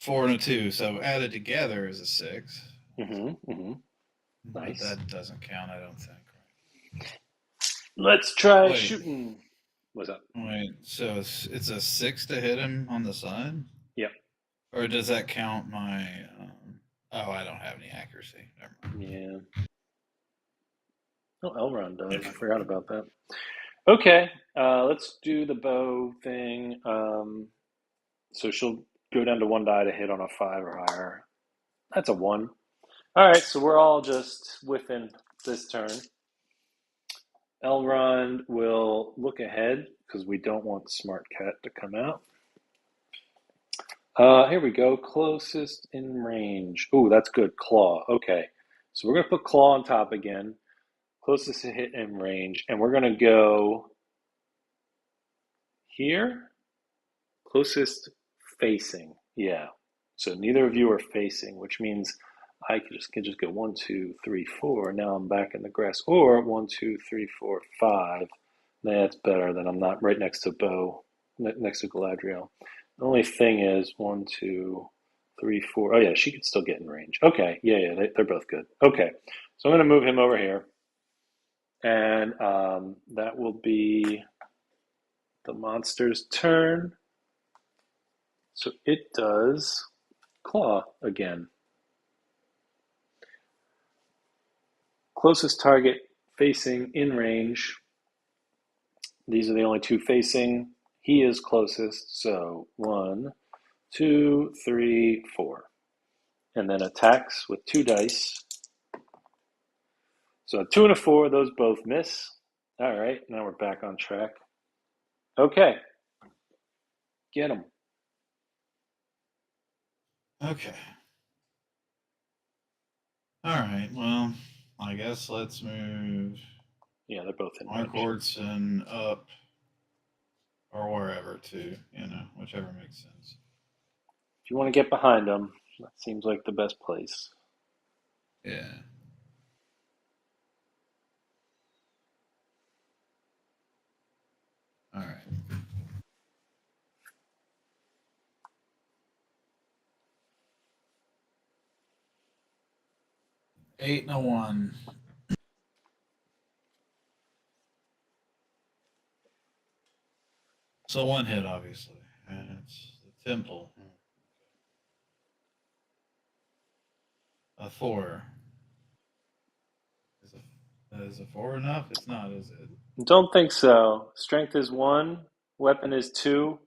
S2: 4 and a 2. So added together is a 6.
S1: Mm-hmm. Mm-hmm.
S2: But
S1: Nice.
S2: that doesn't count, I don't think.
S1: Let's try
S2: Wait,
S1: shooting. What's up?
S2: wait. So it's a 6 to hit him on the side?
S1: Yep.
S2: Or does that count my. Oh, I don't have any accuracy. Never mind.
S1: Yeah. Oh, Elrond does. I
S2: Okay.
S1: forgot about that. Okay. Let's do the bow thing. So she'll go down to 1 die to hit on a 5 or higher. That's a 1. All right. So we're all just within this turn. Elrond will look ahead because we don't want Smart Cat to come out. Here we go. Closest in range. Oh, that's good. Claw. Okay. So we're going to put Claw on top again. Closest to hit in range. And we're going to go here. Closest facing. Yeah. So neither of you are facing, which means I can just go 1, 2, 3, 4. Now I'm back in the grass. Or 1, 2, 3, 4, 5. That's better than I'm not right next to Bo, next to Galadriel. The only thing is 1, 2, 3, 4. Oh yeah, she could still get in range. Okay, yeah, they're both good. Okay, so I'm going to move him over here, and that will be the monster's turn. So it does claw again. Closest target facing in range. These are the only 2 facing. He is closest, so 1, 2, 3, 4. And then attacks with 2 dice. So a 2 and a 4, those both miss. All right, now we're back on track. Okay, get him.
S2: Okay. All right. Well, I guess let's move
S1: Yeah, they're both in
S2: Mark
S1: range.
S2: Ortson up or wherever to, whichever makes sense.
S1: If you want to get behind them, that seems like the best place.
S2: Yeah. All right. 8 and a 1. So 1 hit, obviously. And it's the temple. A 4. Is a 4 enough? It's not, is it?
S1: Don't think so. Strength is 1, weapon is 2.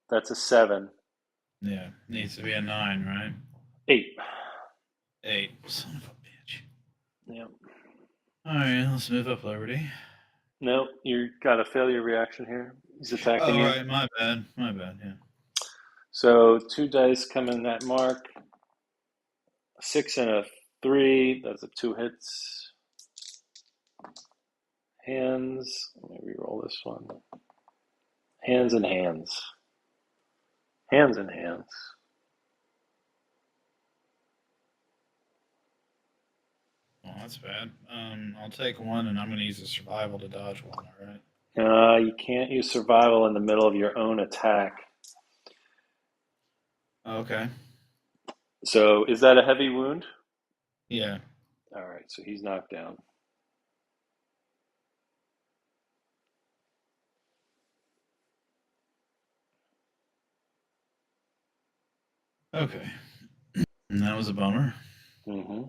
S1: That's a 7.
S2: Yeah. Needs to be a 9, right?
S1: 8.
S2: 8. Son of a bitch.
S1: Yeah.
S2: All right. Let's move up Liberty.
S1: No, you got a failure reaction here. He's attacking
S2: Oh,
S1: you.
S2: right. My bad. My bad. Yeah.
S1: So 2 dice come in that mark. A 6 and a 3. That's a 2 hits. Hands. Let me re-roll this one. Hands and hands. Hands and hands.
S2: Well, that's bad. I'll take 1, and I'm going to use a survival to dodge 1. All right.
S1: You can't use survival in the middle of your own attack.
S2: Okay.
S1: So is that a heavy wound?
S2: Yeah.
S1: All right, so he's knocked down.
S2: Okay. And that was a bummer.
S1: Mm-hmm.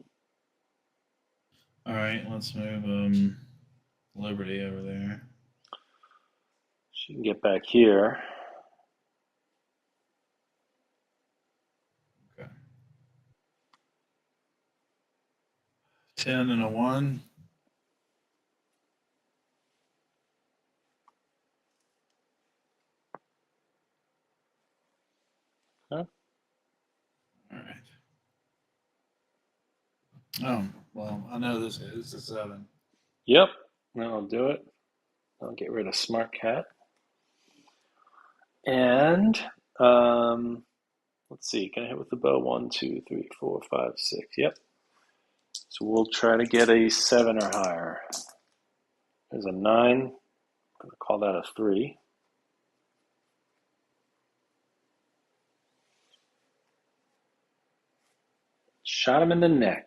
S2: All right, let's move Liberty over there.
S1: She can get back here.
S2: Okay. 10 and a 1.
S1: Huh?
S2: All right. Oh, well, I know this is a 7.
S1: Yep, that'll do it. I'll get rid of Smart Cat. And let's see, can I hit with the bow? 1, 2, 3, 4, 5, 6. Yep. So we'll try to get a 7 or higher. There's a 9. I'm going to call that a 3. Shot him in the neck.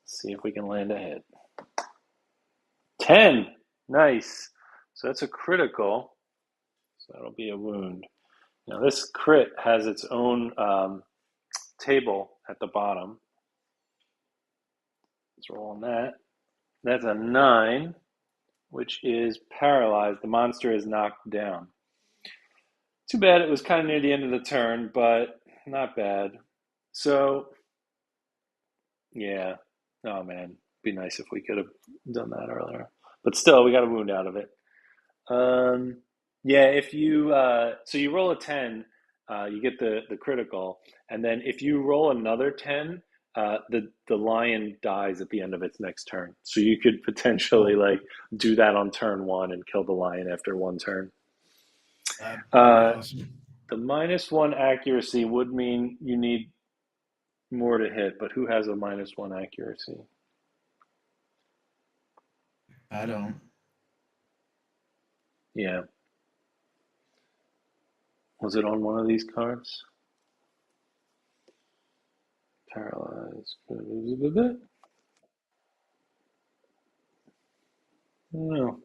S1: See if we can land a hit. 10. Nice. So that's a critical. So that'll be a wound. Now this crit has its own table at the bottom. Let's roll on that. That's a 9, which is paralyzed. The monster is knocked down. Too bad it was kind of near the end of the turn, but not bad. So, yeah. Oh, man. Be nice if we could have done that earlier. But still, we got a wound out of it. Yeah, if you so you roll a 10, you get the critical, and then if you roll another 10, the lion dies at the end of its next turn. So you could potentially
S2: Oh,
S1: like do that on turn one and kill the lion after one turn.
S2: that'd be
S1: Uh,
S2: awesome.
S1: the -1 accuracy would mean you need more to hit, but who has a -1 accuracy?
S2: I don't.
S1: Yeah, was it on one of these cards? Paralyzed. No.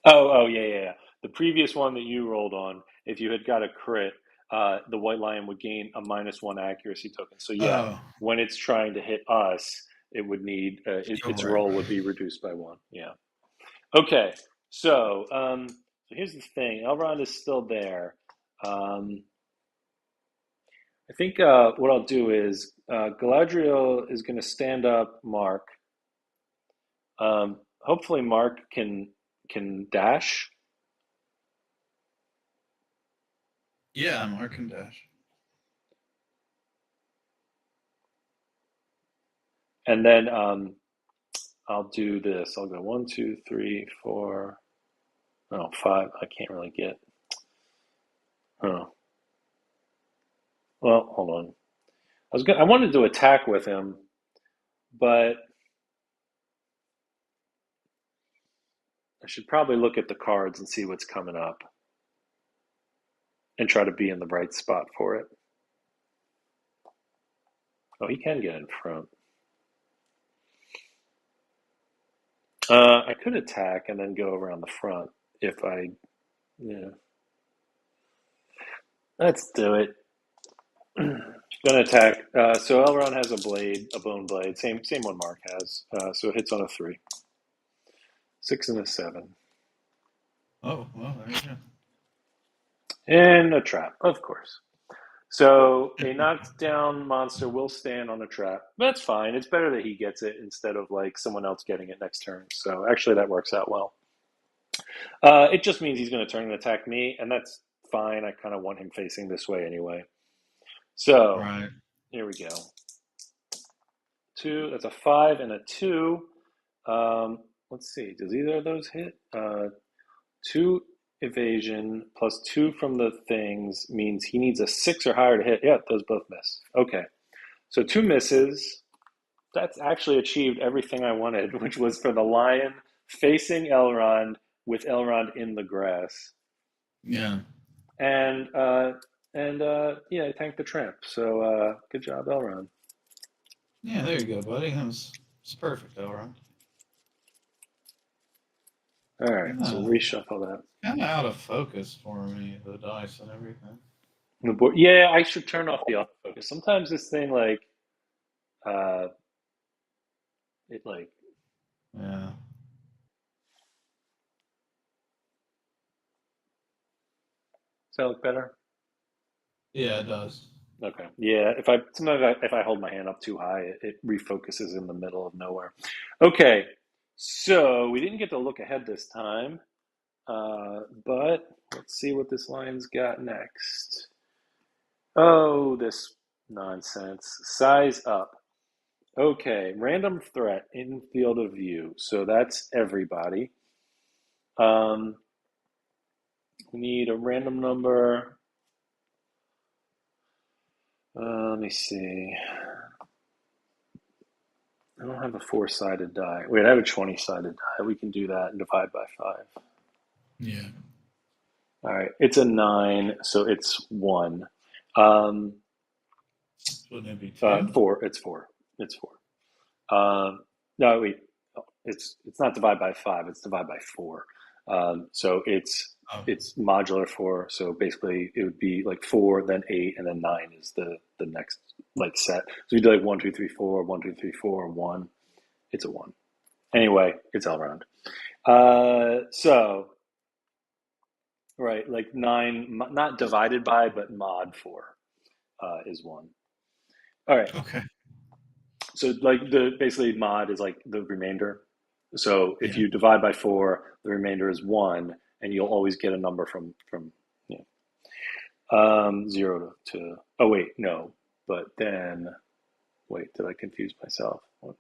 S1: Oh, yeah, yeah, yeah. The previous one that you rolled on, if you had got a crit, the white lion would gain a -1 accuracy token. So yeah,
S2: Oh,
S1: when it's trying to hit us, it would need
S2: you're
S1: its
S2: right.
S1: roll would be reduced by 1. Yeah. Okay. So here's the thing. Elrond is still there. Um, I think what I'll do is Galadriel is going to stand up Mark. Hopefully, Mark can dash.
S2: Yeah, I'm Arkin Dash.
S1: And then I'll do this. I'll go 1, 2, 3, 4. No, 5. I can't really get. Oh, well, hold on. I wanted to attack with him, but I should probably look at the cards and see what's coming up and try to be in the right spot for it. Oh, he can get in front. I could attack and then go around the front if I, yeah. Let's do it. Gonna attack. So Elrond has a blade, a bone blade, same one Mark has. So it hits on a 3, 6 and a 7,
S2: Oh, well, there you go.
S1: and a trap, of course. So a knocked down monster will stand on a trap. That's fine. It's better that he gets it instead of like someone else getting it next turn. So actually, that works out well. It just means he's going to turn and attack me, and that's fine. I kind of want him facing this way anyway. So
S2: Right.
S1: here we go. 2. That's a 5 and a 2. Let's see. Does either of those hit? 2 evasion plus 2 from the things means he needs a 6 or higher to hit. Yeah, those both miss. Okay. So 2 misses. That's actually achieved everything I wanted, which was for the lion facing Elrond with Elrond in the grass,
S2: Yeah.
S1: and yeah, I tanked the tramp. So good job, Elrond.
S2: Yeah, there you go, buddy. It's perfect, all right.
S1: All right, so
S2: Yeah,
S1: reshuffle that.
S2: kind of out of focus for me, the dice and everything.
S1: The board. Yeah, I should turn off the autofocus. Sometimes this thing uh, it like.
S2: Yeah.
S1: Does that look better?
S2: Yeah, it does.
S1: Okay. Yeah. If I hold my hand up too high, it refocuses in the middle of nowhere. Okay. So we didn't get to look ahead this time, but let's see what this line's got next. Oh, this nonsense. Size up. Okay. Random threat in field of view. So that's everybody. Um, we need a random number. Let me see. I don't have a four-sided die. Wait, I have a 20-sided die. We can do that and divide by 5.
S2: Yeah.
S1: All right, it's a 9, so it's 1. Um,
S2: Wouldn't it be two?
S1: 4, it's 4. It's 4. No, wait, it's not divide by 5, it's divide by 4. So
S2: Oh,
S1: it's modular 4, so basically it would be like 4, then 8, and then 9 is the next like set. So you do like 1, 2, 3, 4, 1, 2, 3, 4, 1. It's a 1. Anyway, it's all around. So right, like 9, not divided by, but mod 4 is 1. All right.
S2: okay.
S1: So like the basically mod is like the remainder. So if
S2: Yeah.
S1: you divide by 4, the remainder is 1, and you'll always get a number from you 0 to. Oh wait, no. But then wait, did I confuse myself? What?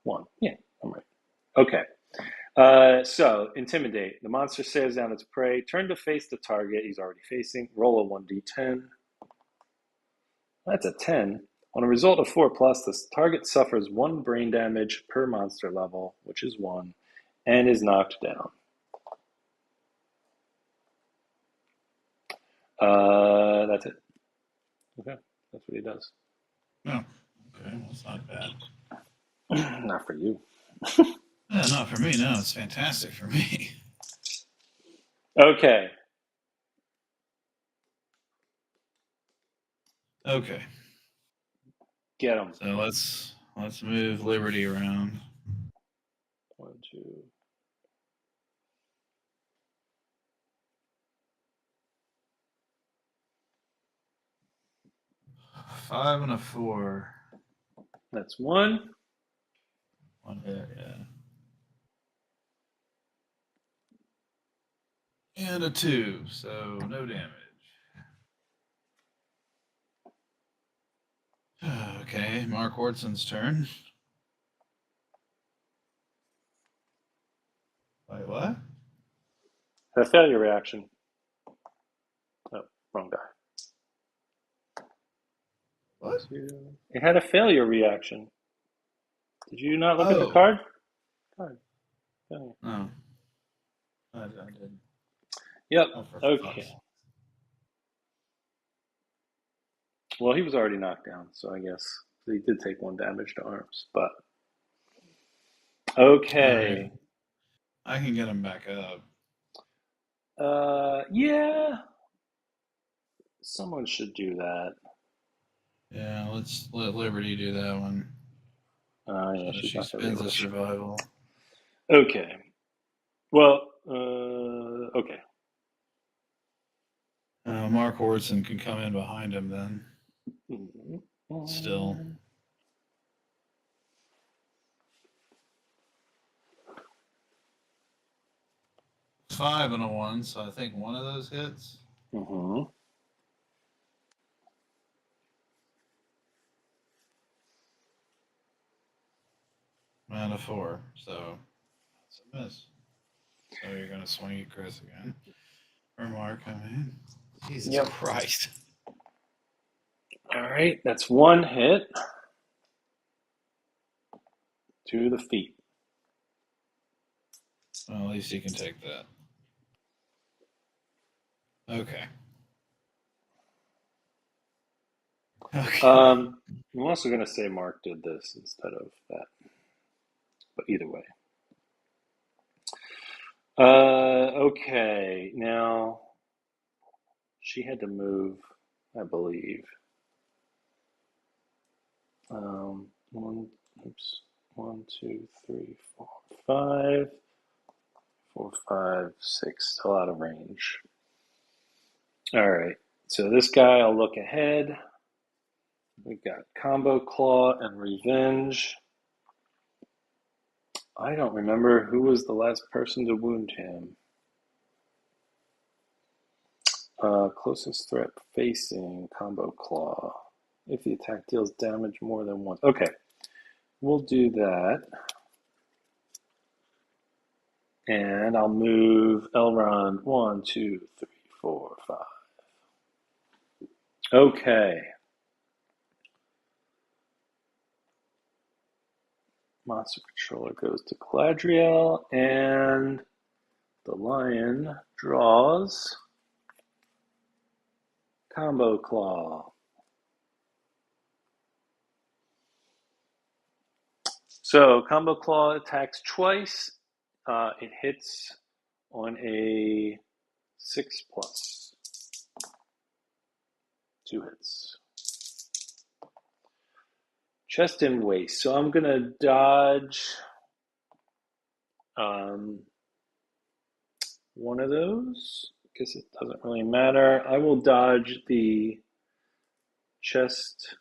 S1: 1. Yeah, I'm right. Okay. So, intimidate. The monster stares down its prey. Turn to face the target he's already facing. Roll a 1d10. That's a 10. On a result of 4 plus, the target suffers 1 brain damage per monster level, which is 1, and is knocked down. That's it. Okay, that's what he does.
S2: Oh, okay. Well, it's not bad.
S1: Not for you.
S2: Not for me. No, it's fantastic for me.
S1: Okay.
S2: Okay.
S1: Get him.
S2: So let's move Liberty around.
S1: 1, 2.
S2: 5 and a 4.
S1: That's 1.
S2: One hit, yeah. And a 2, so no damage. Okay, Mark Ortson's turn. Wait, what?
S1: A failure reaction. Oh, wrong die.
S2: What?
S1: 2. It had a failure reaction. Did you not look at the
S2: Oh,
S1: card? Card. Failure.
S2: no, I didn't.
S1: Yep.
S2: Oh, for
S1: Okay.
S2: fuck's.
S1: Well, he was already knocked down, so I guess he did take 1 damage to arms. But
S2: All right,
S1: okay.
S2: I can get him back up.
S1: Yeah. Someone should do that.
S2: Yeah, let's let Liberty do that one.
S1: Yeah,
S2: So
S1: she's
S2: she
S1: not gonna be
S2: spends
S1: able
S2: a
S1: to.
S2: survival.
S1: Okay. Well. Okay.
S2: Mark Ortson can come in behind him then.
S1: Mhm.
S2: Still. 5 and a 1, so I think one of those hits.
S1: Mhm.
S2: And a 4, so that's a miss. So you're going to swing at Chris again. Or Mark, I mean. Jesus
S1: Yep.
S2: Christ.
S1: All right. That's 1 hit to the feet.
S2: Well, at least you can take that. Okay. Okay.
S1: I'm also going to say Mark did this instead of that, but either way. Okay, now she had to move, I believe. One, oops, 1, 2, 3, 4, 5, 4, 5, 6, still out of range. All right, so this guy, I'll look ahead. We've got Combo Claw and Revenge. I don't remember who was the last person to wound him. Closest threat facing Combo Claw. If the attack deals damage more than once. Okay, we'll do that. And I'll move Elrond 1, 2, 3, 4, 5. Okay. Monster Controller goes to Galadriel, and the lion draws Combo Claw. So Combo Claw attacks twice. It hits on a 6+. 2 hits. Chest and waist. So I'm gonna dodge one of those. Guess it doesn't really matter. I will dodge the chest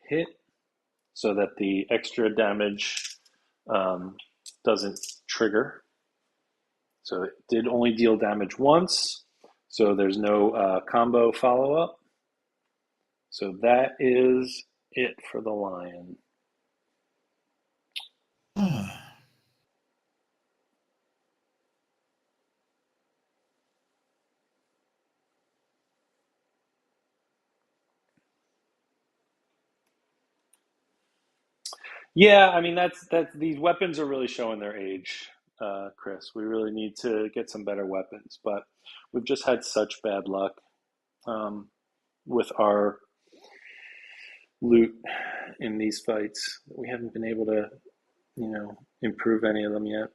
S1: hit so that the extra damage doesn't trigger. So it did only deal damage once, so there's no combo follow-up. So that is it for the lion. Yeah, I mean that's these weapons are really showing their age, Chris. We really need to get some better weapons, but we've just had such bad luck um, with our loot in these fights. We haven't been able to, improve any of them yet.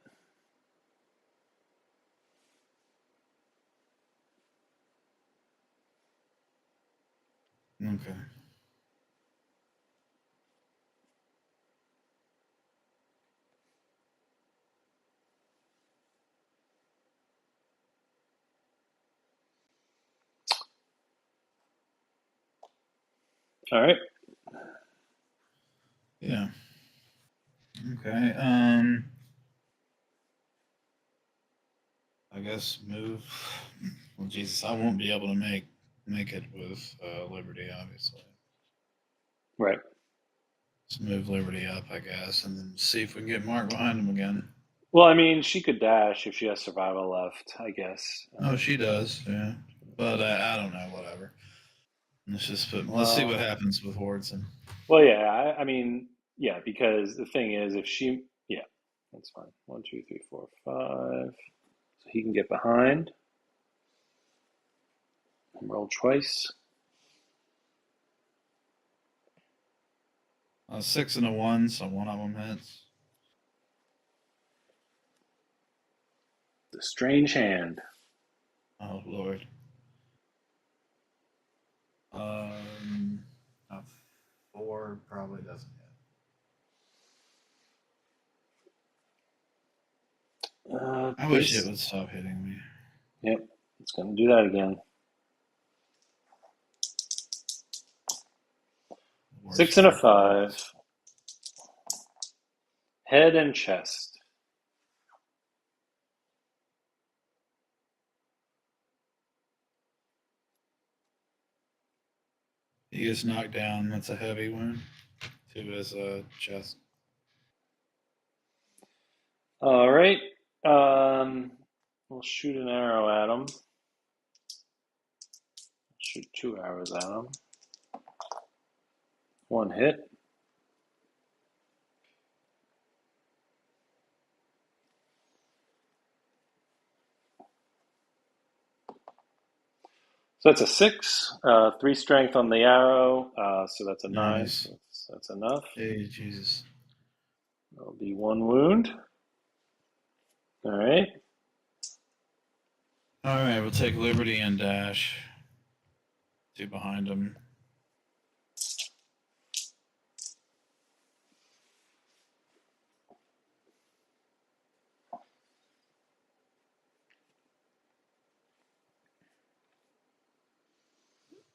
S2: Okay.
S1: All right.
S2: Yeah. Okay. I guess move. Well, Jesus, I won't be able to make it with Liberty, obviously.
S1: Right.
S2: Let's move Liberty up, I guess, and then see if we can get Mark behind him again.
S1: Well, I mean, she could dash if she has survival left, I guess.
S2: Oh, she does, yeah. But I don't know, whatever. Let's see what
S1: Well,
S2: happens with Wardson.
S1: well, yeah. I mean, yeah, because the thing is, if she, yeah, that's fine. 1, 2, 3, 4, 5. So he can get behind and roll twice.
S2: 6 and a 1, so one of them hits.
S1: The strange hand.
S2: Oh Lord. A 4 probably doesn't hit. I wish it would stop hitting me.
S1: Yep, it's going to do that again. 6 and a 5. Head and chest.
S2: He gets knocked down. That's a heavy wound to his chest.
S1: All right. We'll shoot an arrow at him. Shoot 2 arrows at him. 1 hit. So that's a 6, 3 strength on the arrow, so that's a 9.
S2: Nice.
S1: So that's enough.
S2: Hey, Jesus.
S1: That'll be 1 wound. All right.
S2: All right, we'll take Liberty and Dash. 2 behind him.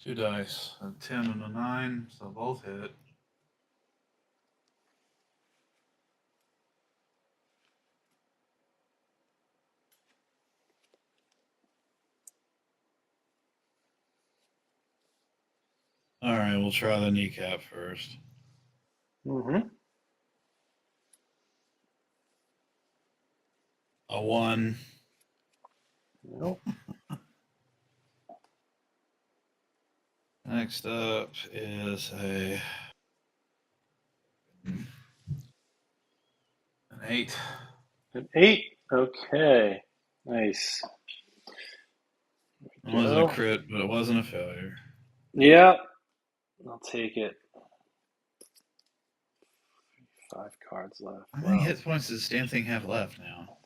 S2: Two dice, a 10 and a 9, so both hit. All right, we'll try the kneecap first.
S1: Mm-hmm.
S2: A 1.
S1: Nope.
S2: Next up is an 8.
S1: An 8. Okay. Nice.
S2: It wasn't a crit, but it wasn't a failure.
S1: Yeah. I'll take it. 5 cards left.
S2: How many hit points does this damn thing have left now?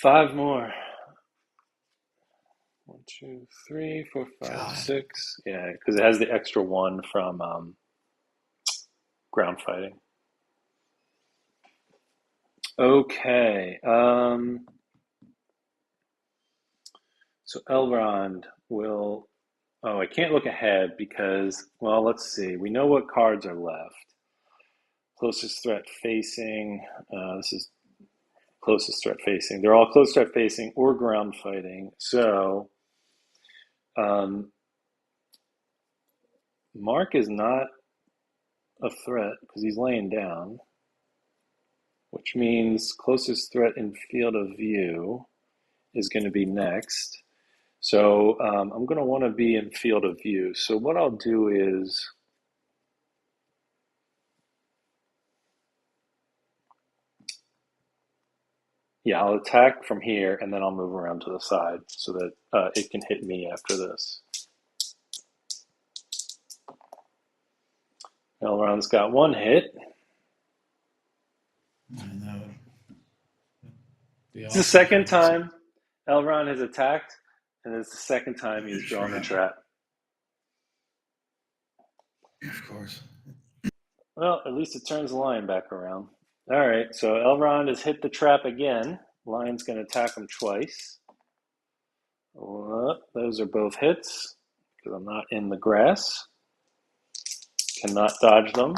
S1: 5 more. 1, 2, 3, 4, 5,
S2: God.
S1: 6. Yeah, because it has the extra 1 from ground fighting. Okay. So Elrond will. Oh, I can't look ahead because, well, let's see. We know what cards are left. Closest threat facing. This is closest threat facing. They're all close threat facing or ground fighting. So Mark is not a threat because he's laying down, which means closest threat in field of view is going to be next. So I'm going to want to be in field of view. So what I'll do is, yeah, I'll attack from here and then I'll move around to the side so that it can hit me after this. Elrond's got 1 hit. It's the second time Elrond has attacked, and it's the second time he's drawn the trap.
S2: Of course.
S1: Well, at least it turns the lion back around. All right, so Elrond has hit the trap again. Lion's going to attack him twice. Those are both hits because I'm not in the grass. Cannot dodge them.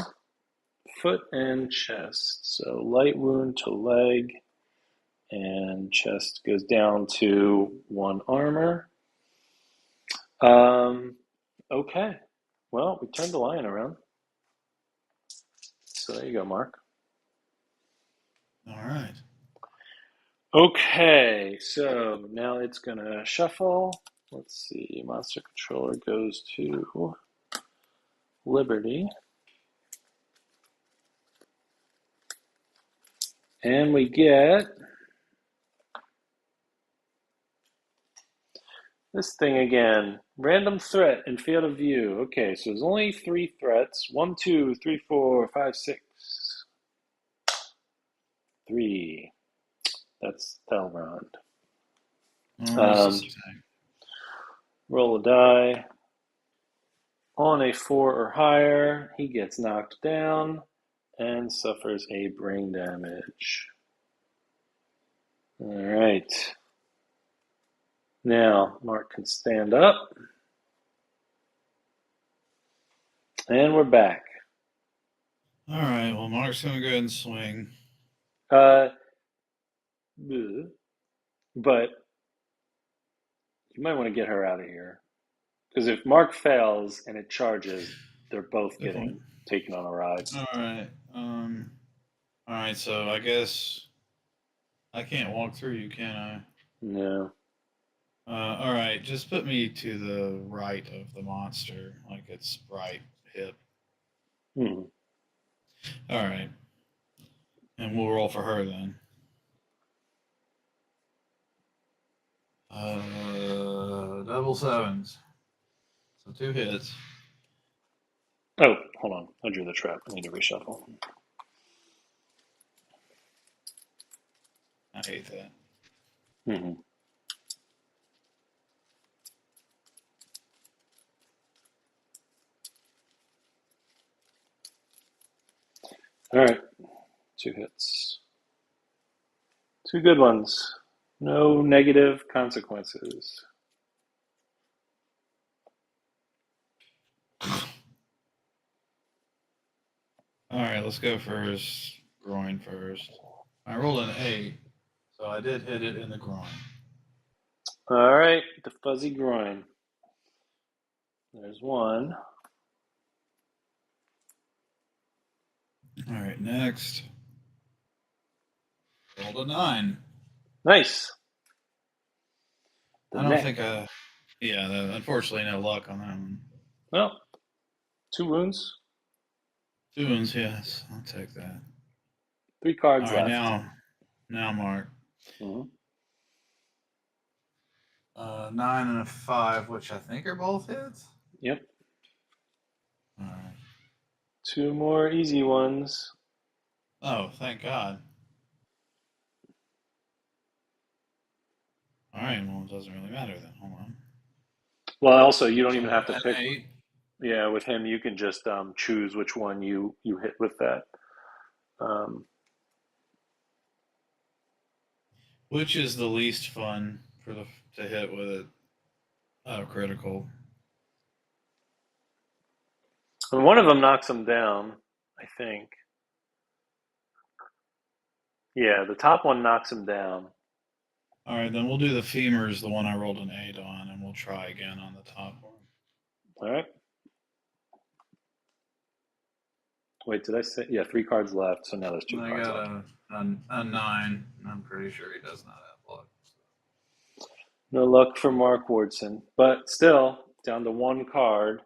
S1: Foot and chest. So light wound to leg, and chest goes down to 1 armor. Okay. Well, we turned the lion around. So there you go, Mark.
S2: All right.
S1: Okay, so now it's going to shuffle. Let's see. Monster controller goes to Liberty. And we get this thing again. Random threat in field of view. Okay, so there's only 3 threats. 1, 2, 3, 4, 5, 6. 3. That's Elrond. Roll a die. On a 4 or higher, he gets knocked down and suffers a brain damage. All right. Now, Mark can stand up. And we're back.
S2: All right, well, Mark's going to go ahead and swing.
S1: But you might want to get her out of here. Because if Mark fails and it charges, they're both getting taken on a ride.
S2: All right. All right, so I guess I can't walk through you, can I?
S1: No.
S2: All right, just put me to the right of the monster, like its right hip.
S1: Hmm.
S2: All right. And we'll roll for her then. double sevens. So 2 hits.
S1: Oh, hold on. I drew the trap. I need to reshuffle.
S2: I hate that.
S1: Mm-hmm. All right. 2 hits. 2 good ones. No negative consequences.
S2: All right, let's go first. Groin first. I rolled an 8, so I did hit it in the groin.
S1: All right. The fuzzy groin. There's one.
S2: All right, next. Rolled a 9.
S1: Nice. The
S2: I don't
S1: neck.
S2: think unfortunately no luck on that one.
S1: Well, 2 wounds.
S2: 2 wounds, yes. I'll take that.
S1: 3 cards
S2: All right,
S1: left.
S2: now Mark.
S1: Mm-hmm.
S2: 9 and a 5, which I think are both hits.
S1: Yep.
S2: All right.
S1: 2 more easy ones.
S2: Oh, thank God. All right, well, it doesn't really matter then. Hold on.
S1: Well, also, you don't
S2: So
S1: even have to
S2: an
S1: pick.
S2: 8.
S1: Yeah, with him, you can just choose which one you hit with that.
S2: Which is the least fun to hit with it? Oh, critical.
S1: And one of them knocks him down, I think. Yeah, the top one knocks him down.
S2: All right, then we'll do the femurs, the one I rolled an 8 on, and we'll try again on the top one.
S1: All right. Wait, did I say? Yeah, 3 cards left. So now there's 2
S2: I
S1: cards
S2: got
S1: left.
S2: a 9. I'm pretty sure he does not have luck.
S1: No luck for Mark Wardson, but still down to 1 card.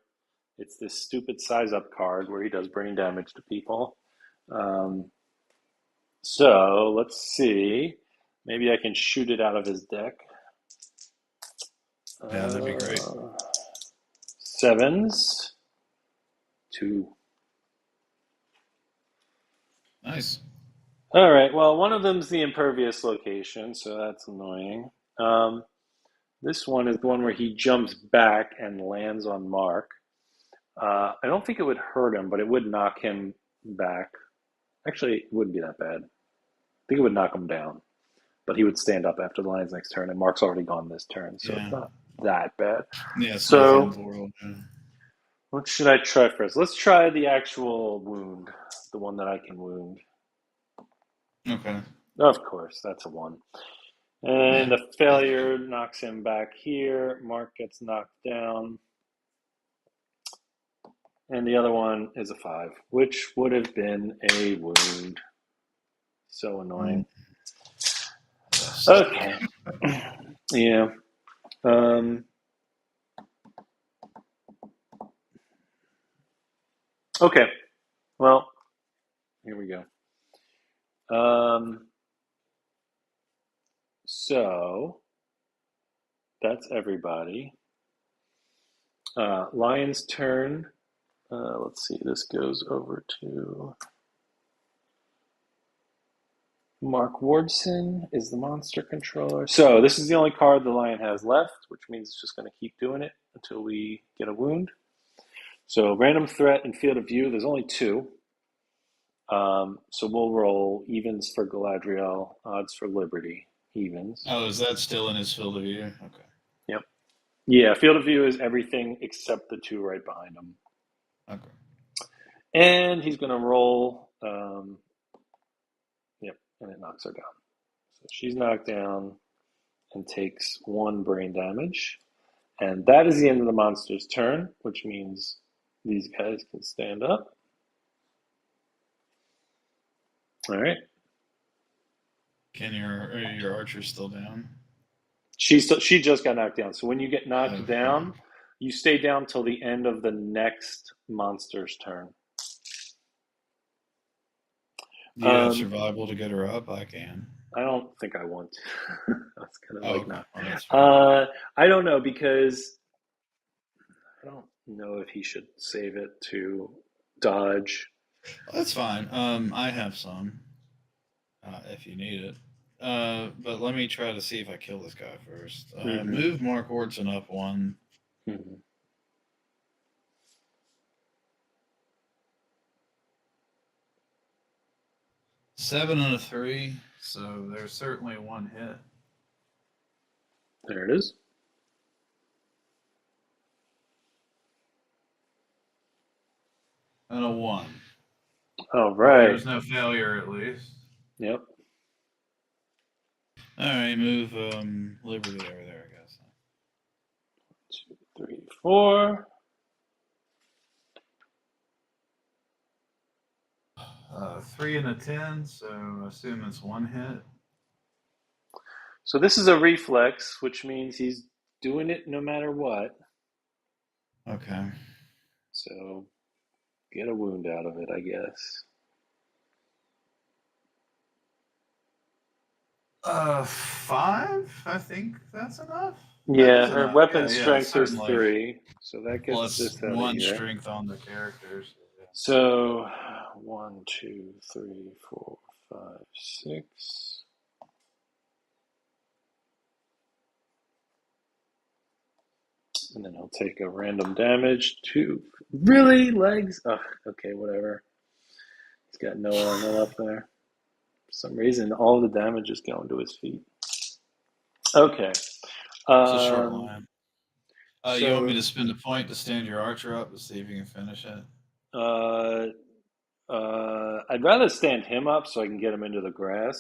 S1: It's this stupid size up card where he does brain damage to people. So let's see. Maybe I can shoot it out of his deck.
S2: Yeah, that'd be great.
S1: Sevens. 2.
S2: Nice.
S1: All right. Well, one of them's the impervious location, so that's annoying. This one is the one where he jumps back and lands on Mark. I don't think it would hurt him, but it would knock him back. Actually, it wouldn't be that bad. I think it would knock him down, but he would stand up after the Lion's next turn, and Mark's already gone this turn, so it's
S2: Yeah.
S1: not that bad.
S2: Yeah, it's not the end
S1: So,
S2: of the world. Yeah.
S1: what should I try first? Let's try the actual wound, the one that I can wound.
S2: Okay.
S1: Of course, that's a 1.
S2: Yeah.
S1: And a failure knocks him back here. Mark gets knocked down. And the other one is a 5, which would have been a wound. So annoying.
S2: Yes.
S1: Okay. Yeah. Okay. Well, here we go. So that's everybody. Lion's turn. Let's see. This goes over to Mark Wardson is the monster controller. So this is the only card the Lion has left, which means it's just going to keep doing it until we get a wound. So random threat and field of view, there's only 2. So we'll roll evens for Galadriel, odds for Liberty, evens.
S2: Oh, is that still in his field of view? Okay.
S1: Yep. Yeah, field of view is everything except the 2 right behind him.
S2: Okay.
S1: And he's going to roll. Yep, and it knocks her down. So she's knocked down and takes 1 brain damage. And that is the end of the monster's turn, which means these guys can stand up. All right.
S2: Can your archer still down?
S1: She just got knocked down. So when you get knocked down, you stay down till the end of the next monster's turn.
S2: Do you have
S1: Um,
S2: survival to get her up? I can.
S1: I don't think I want to. That's kind of
S2: Oh,
S1: like
S2: okay.
S1: not.
S2: Well, that's fair.
S1: I don't know because I don't know if he should save it to dodge.
S2: That's fine. I have some if you need it. But let me try to see if I kill this guy first.
S1: Hmm.
S2: Move Mark Hortson up one.
S1: Hmm.
S2: 7 and a 3. So there's certainly one hit.
S1: There it is.
S2: And a 1.
S1: All
S2: Well,
S1: right.
S2: there's no failure at least.
S1: Yep.
S2: All right, move Liberty over there, I guess.
S1: 2, 3, 4.
S2: 3 and a 10, so I assume it's one hit.
S1: So this is a reflex, which means he's doing it no matter what.
S2: Okay.
S1: So get a wound out of it, I guess.
S2: 5. I think that's enough. That
S1: Yeah,
S2: is
S1: her
S2: enough.
S1: weapon
S2: Yeah,
S1: strength is
S2: certainly.
S1: 3, so that gets
S2: Plus
S1: this out of
S2: one
S1: here.
S2: strength on the characters.
S1: So 1, 2, 3, 4, 5, 6. And then he'll take a random damage. 2. Really? Legs? Ugh, okay, whatever. He's got no armor up there. For some reason, all the damage is going to his feet. Okay.
S2: It's a short
S1: Um,
S2: line. You want me
S1: so
S2: to spend a point to stand your archer up to see if you can finish it?
S1: uh, I'd rather stand him up so I can get him into the grass.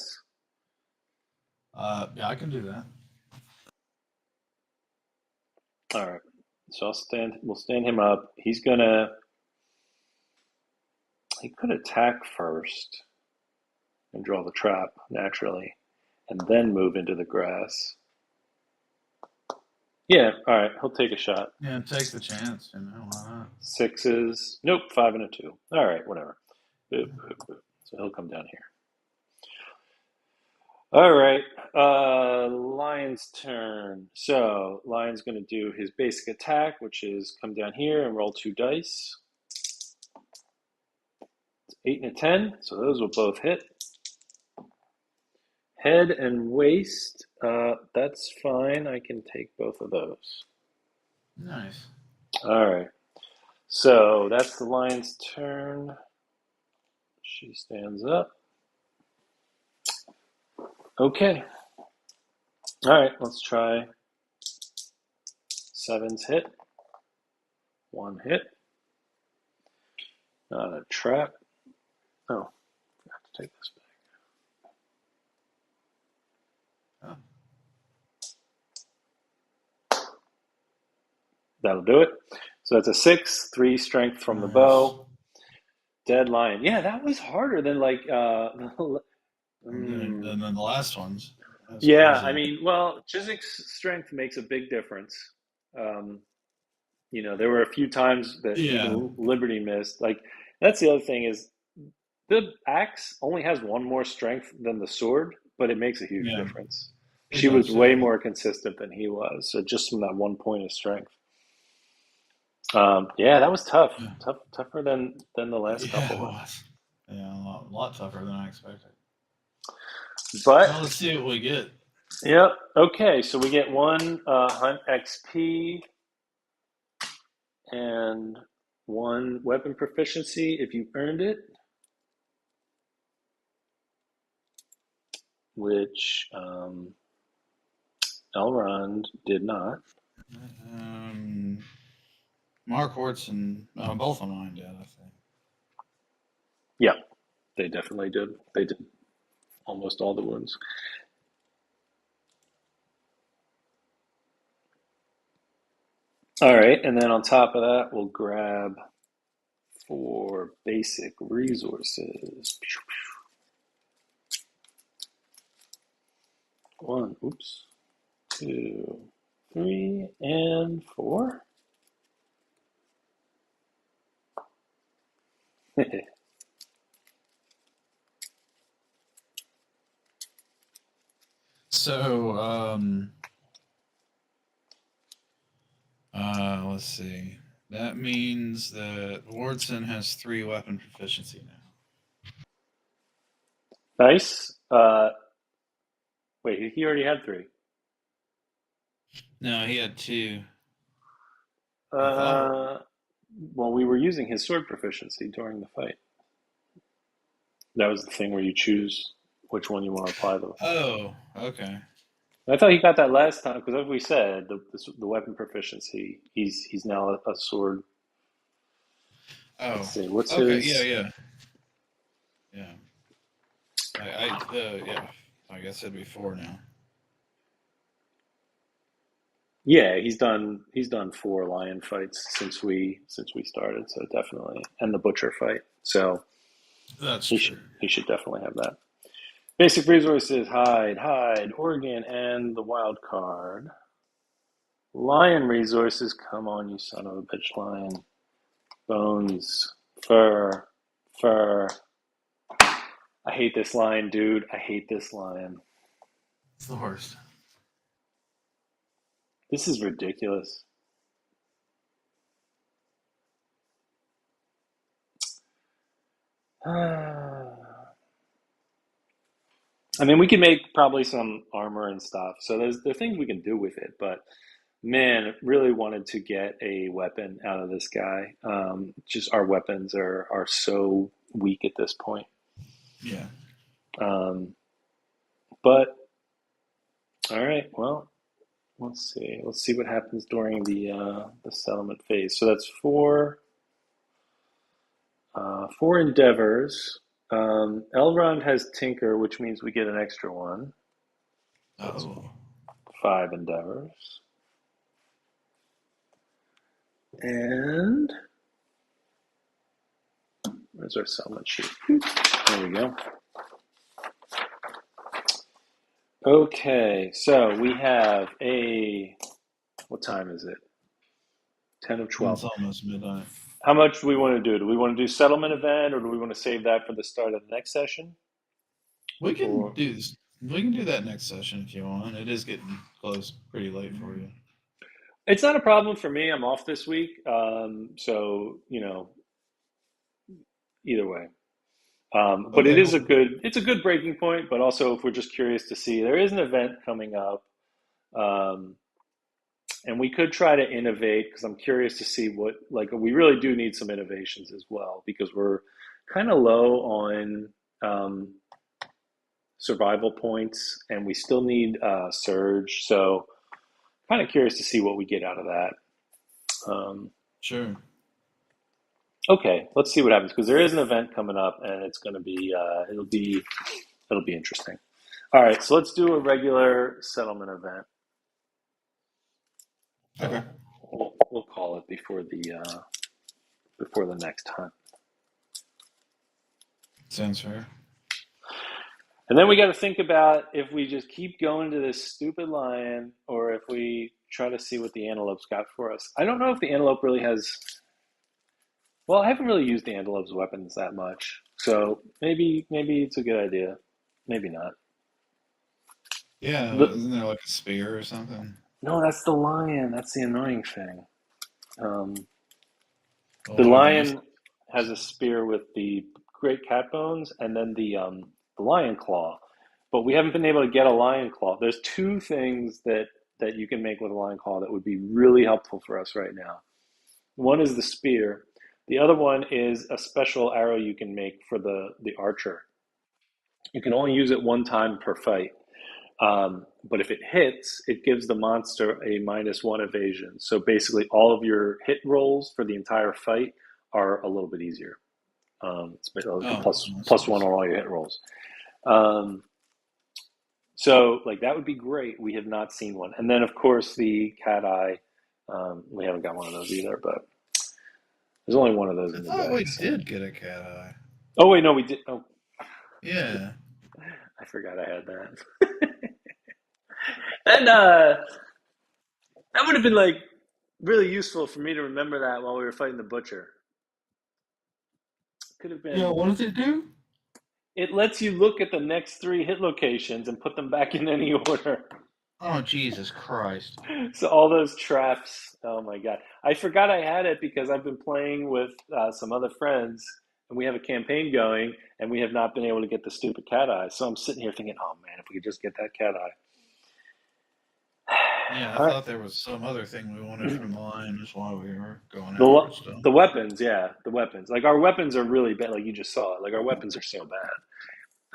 S2: Yeah, I can do that.
S1: All right. So we'll stand him up. He could attack first and draw the trap naturally and then move into the grass. Yeah, all right. He'll take a shot.
S2: Yeah, take the chance. Why not?
S1: 6s. Nope, 5 and a 2. All right, whatever. Boop, boop, boop. So he'll come down here. All right, Lion's turn. So Lion's going to do his basic attack, which is come down here and roll 2 dice. It's 8 and a 10, so those will both hit. Head and waist, that's fine. I can take both of those.
S2: Nice.
S1: All right, so that's the Lion's turn. She stands up. Okay. All right, let's try 7s hit. 1 hit. Not a trap. Oh, I have to take this back.
S2: Oh,
S1: That'll do it. So that's a 6, 3 strength from the
S2: nice.
S1: bow. Dead lion. Yeah, that was harder than like.
S2: And then the last ones. That's
S1: Yeah, I
S2: crazy.
S1: mean, well, Chizik's strength makes a big difference. Um, there were a few times that
S2: Yeah.
S1: even Liberty missed. Like that's the other thing is the axe only has one more strength than the sword, but it makes a huge
S2: Yeah.
S1: difference.
S2: It
S1: She was
S2: does.
S1: way
S2: Yeah.
S1: more consistent than he was, so just from that one point of strength. Yeah, that was tough.
S2: Yeah.
S1: Tougher than the last
S2: Yeah,
S1: couple
S2: it
S1: were.
S2: was. Yeah, a lot tougher than I expected.
S1: But
S2: Well, let's see what we get.
S1: yep. Okay, so we get one hunt XP and one weapon proficiency if you earned it, which Elrond did not.
S2: Um, Mark Hortson, both of mine did, I think.
S1: Yeah, they definitely did. They did almost all the wounds. All right, and then on top of that, we'll grab 4 basic resources. 1, oops, 2, 3, and 4.
S2: So, let's see. That means that Wardson has 3 weapon proficiency now.
S1: Nice. Wait, he already had three.
S2: No, he had 2. I thought.
S1: Uh, well, we were using his sword proficiency during the fight. That was the thing where you choose which one you want to apply the.
S2: Oh, okay.
S1: I thought he got that last time because, as we said, the weapon proficiency. He's now a sword. Let's
S2: Oh,
S1: see, what's
S2: okay. Yeah,
S1: his?
S2: yeah, yeah. Yeah. Like I said before now.
S1: Yeah, he's done 4 lion fights since we started, so definitely, and the butcher fight. So
S2: That's
S1: he
S2: true.
S1: should he should definitely have that. Basic resources: hide, organ, and the wild card. Lion resources. Come on, you son of a bitch, lion. Bones, fur, fur. I hate this lion, dude. I hate this lion.
S2: It's the worst.
S1: This is ridiculous. I mean, we can make probably some armor and stuff. So there are things we can do with it, but man, really wanted to get a weapon out of this guy. Just our weapons are so weak at this point.
S2: Yeah.
S1: Um, but all right, well, let's see. Let's see what happens during the settlement phase. So that's four endeavors. Elrond has Tinker, which means we get an extra one. That's
S2: Oh.
S1: 5 endeavors. And where's our settlement sheet? There we go. Okay, so we have what time is it? 10 of 12.
S2: It's almost midnight.
S1: How much do we want to do? Do we want to do settlement event or do we want to save that for the start of the next session?
S2: We can
S1: Or
S2: do this. We can do that next session if you want. It is getting close, pretty late for you.
S1: it's not a problem for me. I'm off this week. So, either way. But
S2: Okay. Well,
S1: it's a good breaking point, but also if we're just curious to see, there is an event coming up. Um, and we could try to innovate because I'm curious to see like, we really do need some innovations as well because we're kind of low on um, survival points and we still need surge. So, kind of curious to see what we get out of that. Um,
S2: sure.
S1: okay, let's see what happens because there is an event coming up and it's going to be it'll be interesting. All right, so let's do a regular settlement event.
S2: Okay.
S1: We'll call it before the next hunt.
S2: Sounds fair.
S1: And then we got to think about if we just keep going to this stupid lion or if we try to see what the antelope's got for us. I don't know if the antelope really has. Well, I haven't really used the antelope's weapons that much, so maybe it's a good idea. Maybe not.
S2: Yeah.
S1: The,
S2: Isn't there like a spear or something?
S1: no, that's the lion. That's the annoying thing. Um,
S2: Well,
S1: the
S2: what are the nice?
S1: lion has a spear with the great cat bones and then the lion claw. But we haven't been able to get a lion claw. There's two things that you can make with a lion claw that would be really helpful for us right now. One is the spear. The other one is a special arrow you can make for the archer. You can only use it one time per fight. But if it hits, it gives the monster a -1 evasion. So basically, all of your hit rolls for the entire fight are a little bit easier. It's like a
S2: Oh, that's
S1: plus one
S2: nice.
S1: on all your hit rolls. Um, so like that would be great. We have not seen one. And then of course the cat eye. We haven't got one of those either, but there's only one of those
S2: I
S1: in the
S2: thought
S1: deck.
S2: we
S1: So.
S2: did get a cat eye.
S1: Oh wait, no, we did. Oh,
S2: Yeah.
S1: I forgot I had that. And that would have been like really useful for me to remember that while we were fighting the butcher. Could have
S2: Yeah.
S1: been
S2: What does it do?
S1: It lets you look at the next three hit locations and put them back in any order.
S2: Oh, Jesus Christ.
S1: So all those traps. Oh my god! I forgot I had it because I've been playing with some other friends, and we have a campaign going, and we have not been able to get the stupid cat eye. So I'm sitting here thinking, oh man, if we could just get that cat eye.
S2: Yeah, I
S1: All right.
S2: thought there was some other thing we wanted from the line. That's why we were going after it
S1: The
S2: still.
S1: the weapons, yeah, the weapons. Like our weapons are really bad. Like you just saw it. Like our weapons are so bad.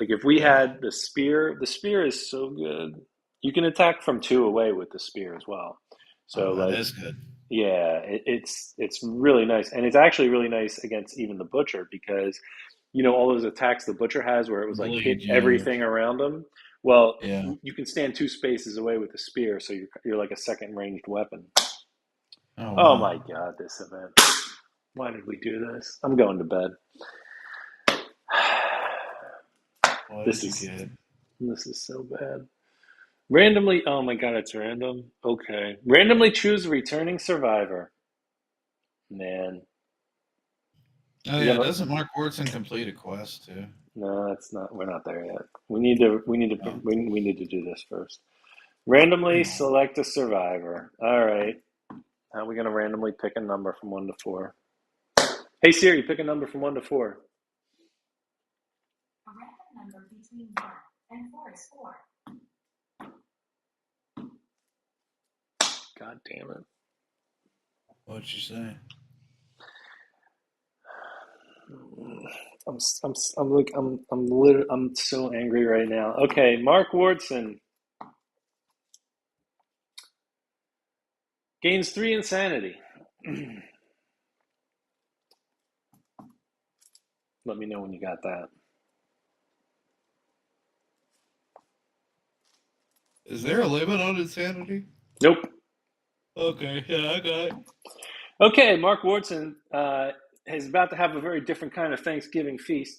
S1: Like if we
S2: Yeah.
S1: had the spear is so good. You can attack from two away with the spear as well. So
S2: Oh, that
S1: like
S2: is good.
S1: yeah, it's really nice, and it's actually really nice against even the butcher because all those attacks the butcher has where it was like hit
S2: Bleed, yeah.
S1: everything around him. Well,
S2: Yeah.
S1: you can stand two spaces away with the spear, so you're like a second ranged weapon.
S2: Oh,
S1: Oh
S2: wow.
S1: my god, this event! Why did we do this? I'm going to bed.
S2: What
S1: This
S2: did you
S1: is
S2: get?
S1: this is so bad. Randomly, oh my god, it's random. Okay, randomly choose a returning survivor. Man,
S2: Oh,
S1: we
S2: yeah.
S1: have a
S2: Doesn't Mark Wharton complete a quest, too?
S1: no. It's not. We're not there yet. We need to
S2: Oh,
S1: we need to do this first. Randomly
S2: oh.
S1: select a survivor. All right. How are we gonna randomly pick a number from 1 to 4? Hey Siri, pick a number from 1 to 4.
S3: A random number between 1 and 4 is 4.
S1: God damn it.
S2: What'd you say?
S1: I'm so angry right now. Okay, Mark Wardson gains 3 insanity. Let me know when you got that.
S2: Is there a limit on insanity?
S1: Nope.
S2: Okay, yeah, I got it.
S1: Okay, Mark Wardson is about to have a very different kind of Thanksgiving feast.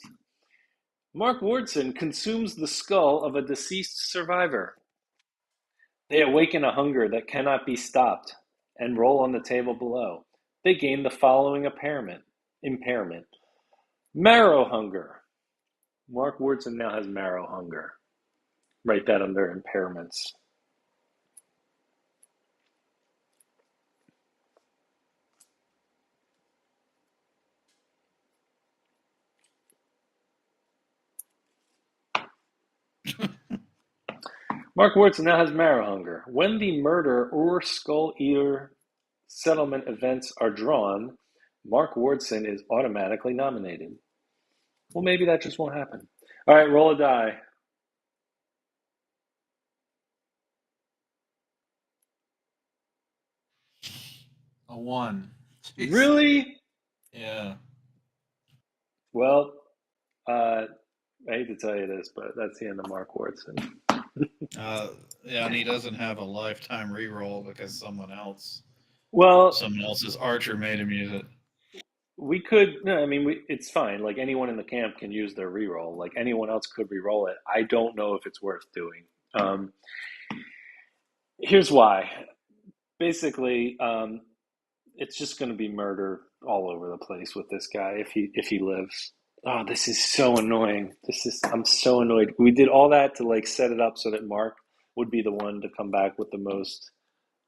S1: Mark Wardson consumes the skull of a deceased survivor. They awaken a hunger that cannot be stopped and roll on the table below. They gain the following impairment. Marrow hunger. Mark Wardson now has marrow hunger. Write that under impairments. Mark Wardson now has marrow hunger. When the murder or skull eater settlement events are drawn, Mark Wardson is automatically nominated. Well, maybe that just won't happen. All right, roll a die.
S2: A 1. Jeez.
S1: Really?
S2: Yeah.
S1: Well, I hate to tell you this, but that's the end of Mark Wardson.
S2: Uh, yeah, and he doesn't have a lifetime reroll because
S1: Well,
S2: someone else's archer made him use it.
S1: we could. No, I mean, it's fine. Like anyone in the camp can use their reroll. Like anyone else could reroll it. I don't know if it's worth doing. Here's why. Basically, it's just going to be murder all over the place with this guy if he lives. Oh, this is so annoying. I'm so annoyed. We did all that to like set it up so that Mark would be the one to come back with the most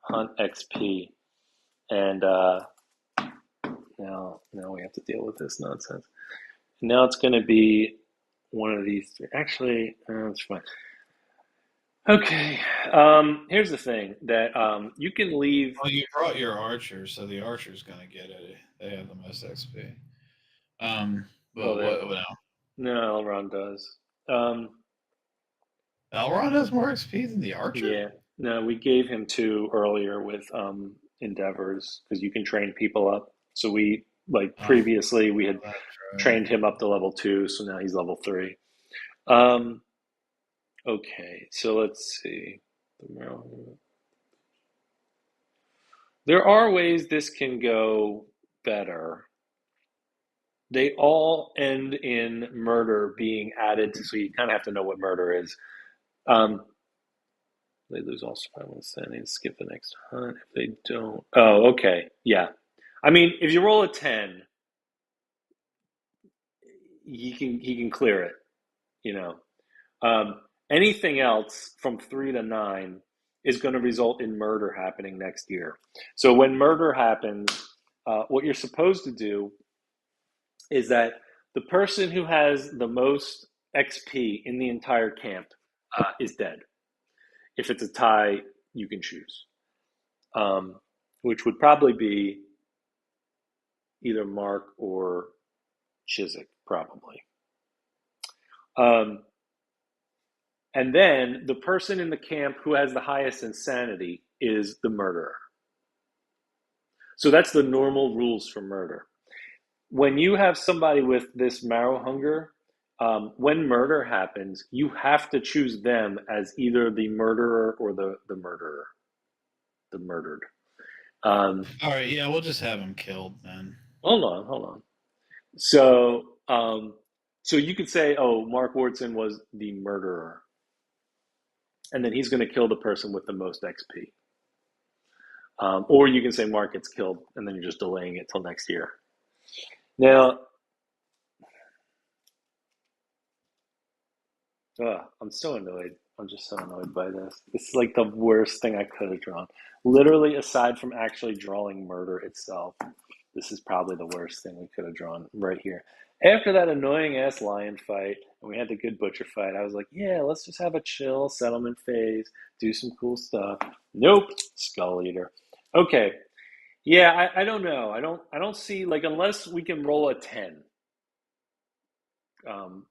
S1: hunt XP, and now we have to deal with this nonsense. Now it's going to be one of these three. Actually, it's fine. Okay. Here's the thing that you can leave.
S2: Well, you brought your archer, so the archer's going to get it. They have the most XP.
S1: Oh,
S2: But
S1: there.
S2: what now?
S1: No, Elrond does. Um,
S2: Elrond has more XP than the archer?
S1: yeah. No, we gave him two earlier with endeavors because you can train people up. So we like
S2: Oh,
S1: previously we had
S2: that's right.
S1: trained him up to level 2, so now he's level 3. Um, okay, so let's see. There are ways this can go better. They all end in murder being added, so you kind of have to know what murder is. Um, they lose all survival standing, skip the next hunt. If they don't, oh, okay, yeah. I mean, if you roll a 10, he can clear it. you know. Anything else from 3 to 9 is going to result in murder happening next year. So when murder happens, what you're supposed to do is that the person who has the most XP in the entire camp is dead. If it's a tie, you can choose, which would probably be either Mark or Chiswick, probably. And then the person in the camp who has the highest insanity is the murderer. So that's the normal rules for murder. When you have somebody with this marrow hunger, when murder happens, you have to choose them as either the murderer or the murderer, the murdered.
S2: All right, yeah, we'll just have him killed then.
S1: Hold on. So you could say, oh, Mark Wardson was the murderer, and then he's going to kill the person with the most XP. Or you can say Mark gets killed, and then you're just delaying it till next year. Now, I'm so annoyed. I'm just so annoyed by this. It's like the worst thing I could have drawn. Literally, aside from actually drawing murder itself, this is probably the worst thing we could have drawn right here. After that annoying ass lion fight, and we had the good butcher fight, I was like, yeah, let's just have a chill settlement phase, do some cool stuff. Nope, Skull Eater. Okay, yeah, I don't know. I don't see, like, unless we can roll a 10. Um,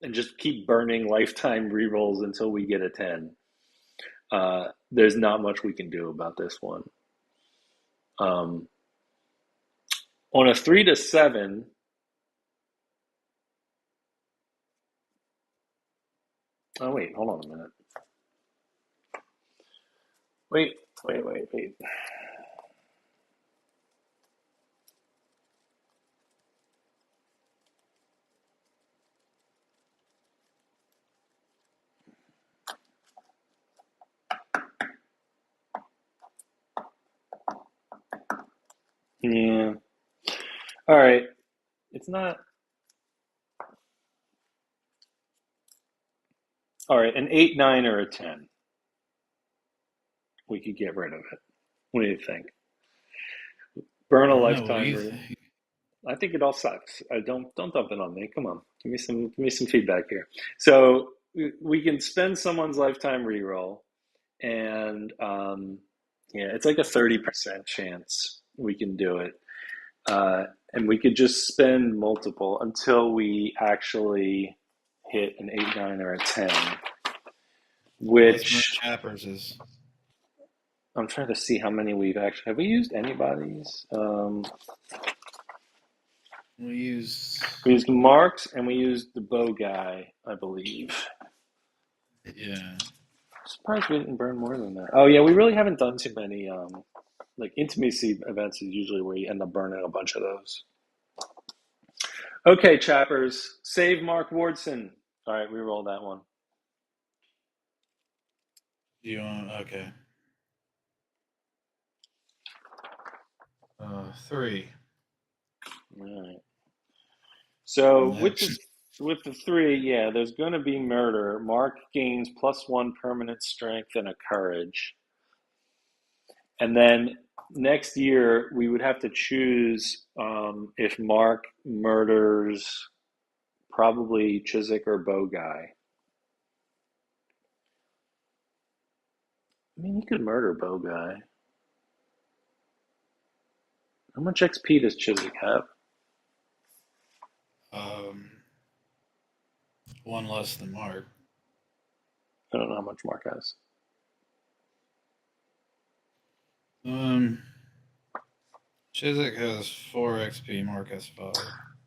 S1: and just keep burning lifetime rerolls until we get a 10. There's not much we can do about this one. On a 3 to 7, oh wait, hold on a minute. Wait. Yeah. All right. It's not. All right. An 8, 9, or a 10. We could get rid of it. What do you think? Burn a
S2: I don't know. What do
S1: lifetime
S2: you
S1: rule.
S2: think?
S1: I think it all sucks. Don't dump it on me. Come on, give me some feedback here. So we can spend someone's lifetime reroll, and yeah, it's like a 30% chance we can do it, and we could just spend multiple until we actually hit an 8, 9, or a 10.
S2: Let's burn
S1: Which
S2: Chappers'.
S1: I'm trying to see how many we've actually have we used anybody's.
S2: We use.
S1: We used Marks and we used the bow guy, I believe.
S2: Yeah.
S1: I'm surprised we didn't burn more than that. Oh yeah, we really haven't done too many like intimacy events is usually where you end up burning a bunch of those. Okay, chappers, save Mark Wardson. All right, we roll that one.
S2: You want? Okay. 3.
S1: All right. So
S2: Next.
S1: with the 3, yeah, there's going to be murder. Mark gains +1 permanent strength and a courage. And then next year, we would have to choose if Mark murders probably Chiswick or Bow Guy. I mean, he could murder Bow Guy. How much XP does Chiswick have?
S2: Um, 1 less than Mark.
S1: I don't know how much Mark has.
S2: Chiswick has 4 XP. Mark has 5.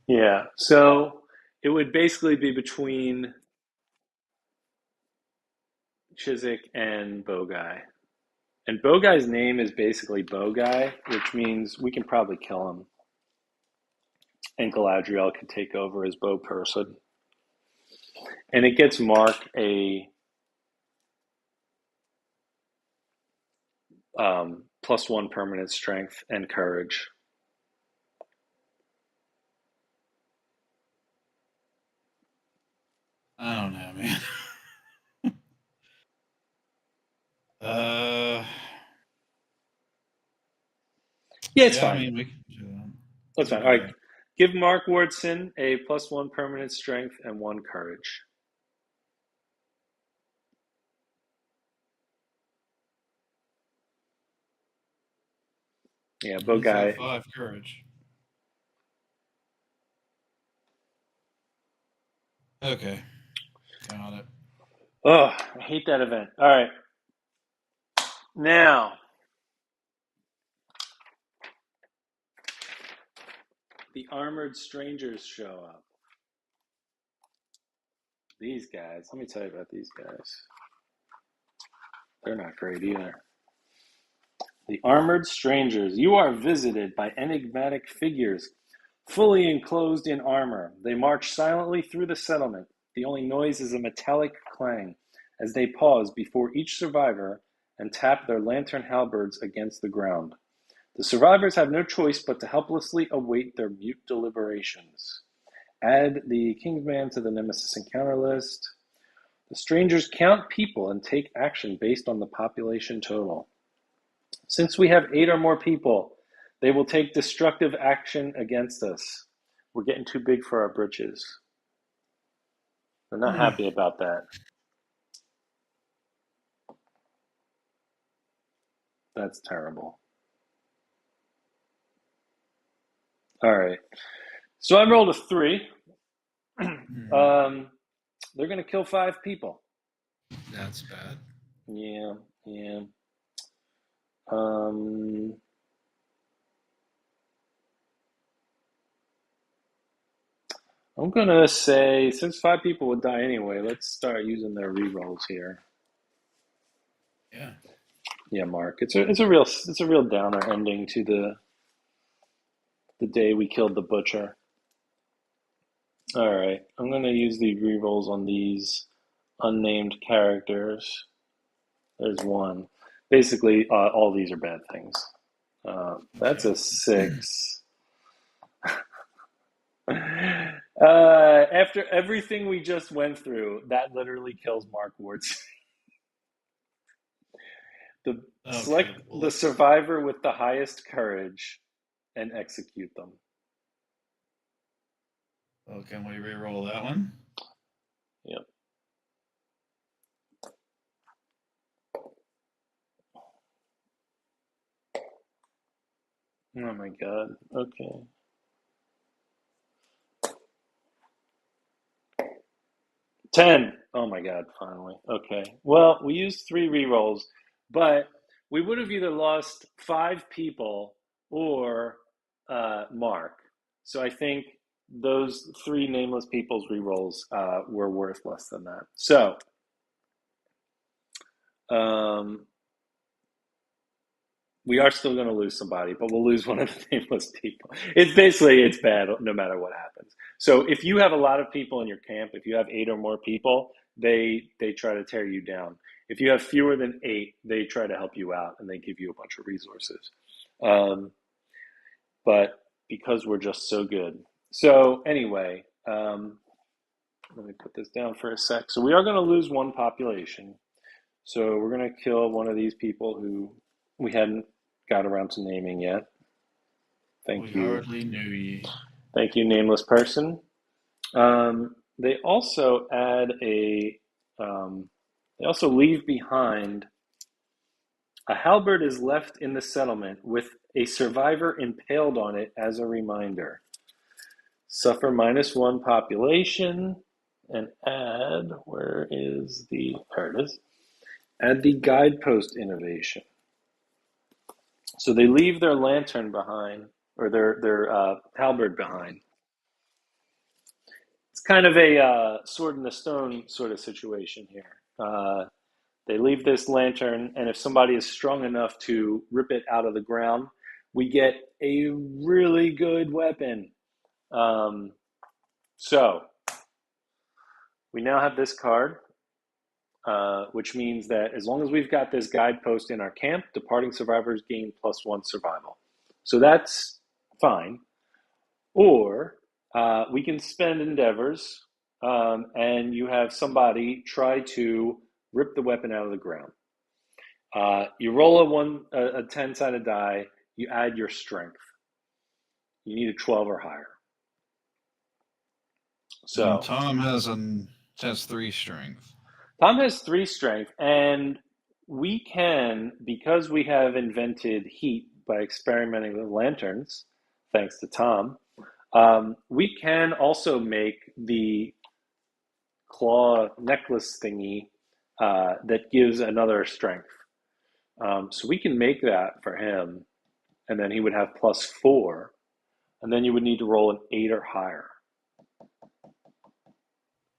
S1: Yeah, so it would basically be between Chiswick and Bow Guy. And Bow Guy's name is basically Bow Guy, which means we can probably kill him. And Galadriel can take over as Bow Person. And it gets Mark a +1 permanent strength and courage.
S2: I don't know, man. uh,
S1: Yeah, it's
S2: yeah, I
S1: fine.
S2: mean, we can do that.
S1: That's
S2: Doesn't
S1: fine. All right.
S2: matter.
S1: Give Mark Wardson a +1 permanent strength and 1 courage. Yeah, Bo
S2: He's at
S1: guy.
S2: 5 courage. Okay, got it.
S1: Oh, I hate that event. All right. Now, the armored strangers show up. These guys, let me tell you about these guys. They're not great either. The armored strangers. You are visited by enigmatic figures, fully enclosed in armor. They march silently through the settlement. The only noise is a metallic clang as they pause before each survivor and tap their lantern halberds against the ground. The survivors have no choice but to helplessly await their mute deliberations. Add the Kingsman to the Nemesis encounter list. The strangers count people and take action based on the population total. Since we have 8 or more people, they will take destructive action against us. We're getting too big for our britches. They're not happy about that. That's terrible. All right. So I rolled a 3. They're going to kill 5 people.
S2: That's bad.
S1: Yeah, yeah. I'm going to say, since 5 people would die anyway, let's start using their rerolls here.
S2: Yeah.
S1: Yeah, Mark. It's a real downer ending to the day we killed the butcher. All right, I'm going to use the rerolls on these unnamed characters. There's one. Basically, all these are bad things. That's
S2: Okay.
S1: a 6. After everything we just went through, that literally kills Mark Ward's.
S2: Okay.
S1: Select
S2: Well,
S1: the survivor with the highest courage and execute them.
S2: can we re-roll that one?
S1: Yep. Oh my god. Okay. 10. Oh my god, finally. Okay. Well, we used 3 rerolls, but we would have either lost 5 people or Mark. So I think those 3 nameless people's rerolls were worth less than that. So, we are still going to lose somebody, but we'll lose one of the nameless people. It's bad no matter what happens. So if you have a lot of people in your camp, if you have 8 or more people, they try to tear you down. If you have fewer than 8, they try to help you out and they give you a bunch of resources. But because we're just so good. So anyway, let me put this down for a sec. So we are going to lose one population. So we're going to kill one of these people who we hadn't got around to naming yet. Thank
S2: We
S1: you.
S2: hardly knew ye.
S1: Thank you, nameless person. They also add a. They also leave behind. A halberd is left in the settlement with a survivor impaled on it as a reminder. Suffer -1 population and add. Where is the? There it is. Add the guidepost innovation. So they leave their lantern behind, or their halberd behind. It's kind of a sword in the stone sort of situation here. They leave this lantern, and if somebody is strong enough to rip it out of the ground, we get a really good weapon. So we now have this card, which means that as long as we've got this guidepost in our camp, departing survivors gain +1 survival. So that's fine. Or we can spend endeavors and you have somebody try to rip the weapon out of the ground. You roll a 10-sided die. You add your strength. You need a 12 or higher.
S2: And
S1: So
S2: Tom has 3 strength.
S1: Tom has 3 strength, and we can, because we have invented heat by experimenting with lanterns, thanks to Tom, we can also make the claw necklace thingy that gives another strength. So we can make that for him, and then he would have +4, and then you would need to roll an 8 or higher.
S2: We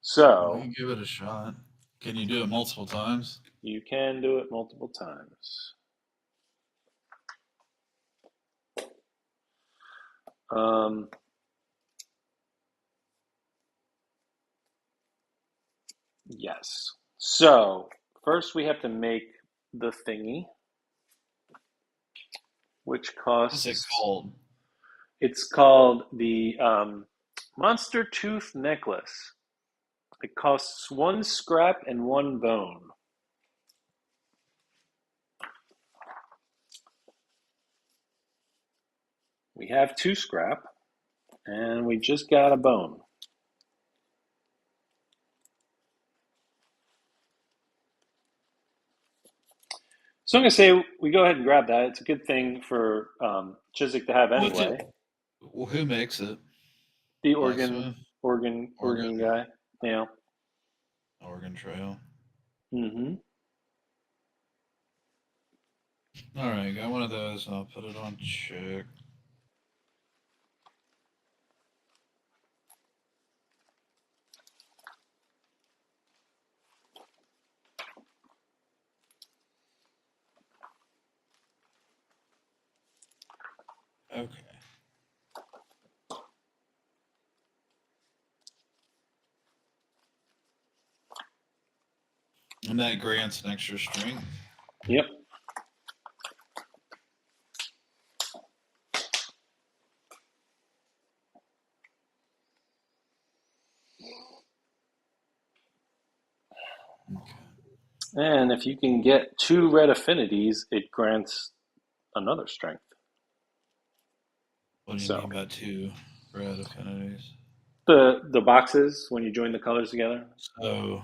S1: So
S2: can give it a shot. Can you do it multiple times?
S1: you can do it multiple times. Yes. So first we have to make the thingy, which
S2: What's it
S1: costs.
S2: called?
S1: It's called the Monster Tooth Necklace. It costs 1 scrap and 1 bone. We have 2 scrap, and we just got a bone. So I'm going to say we go ahead and grab that. It's a good thing for Chiswick to have anyway.
S2: Well, who makes it?
S1: The
S2: Blacksmith?
S1: Oregon guy. Yeah.
S2: Oregon Trail.
S1: Mm-hmm.
S2: All right, got one of those. I'll put it on check. Okay. And that grants an extra strength.
S1: Yep.
S2: Okay.
S1: And if you can get 2 red affinities, it grants another strength.
S2: What do you mean
S1: So
S2: by 2 red affinities?
S1: the boxes when you join the colors together.
S2: So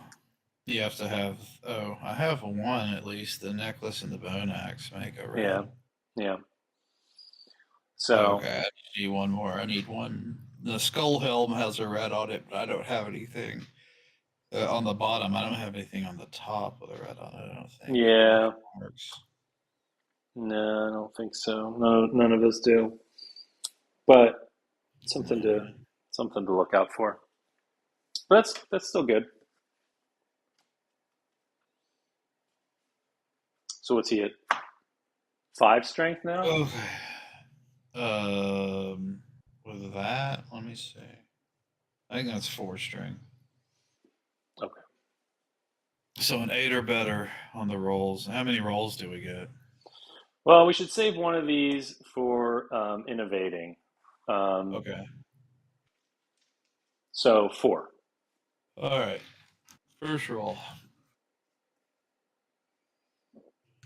S2: you have to have. Oh, I have 1 at least. The necklace and the bone axe make a
S1: Yeah.
S2: red.
S1: Yeah. So
S2: Okay, I need 1 more. I need 1. The skull helm has a red on it, but I don't have anything on the bottom. I don't have anything on the top with a red on it. I don't think.
S1: yeah.
S2: Marks.
S1: No, I don't think so. No, none of us do. But something to
S2: Alright.
S1: something to look out for. But that's still good. So what's he at? 5 strength now?
S2: Okay. With that, let me see. I think that's 4 string.
S1: Okay.
S2: So an 8 or better on the rolls. How many rolls do we get?
S1: Well, we should save one of these for innovating.
S2: Okay.
S1: So 4.
S2: All right. First roll.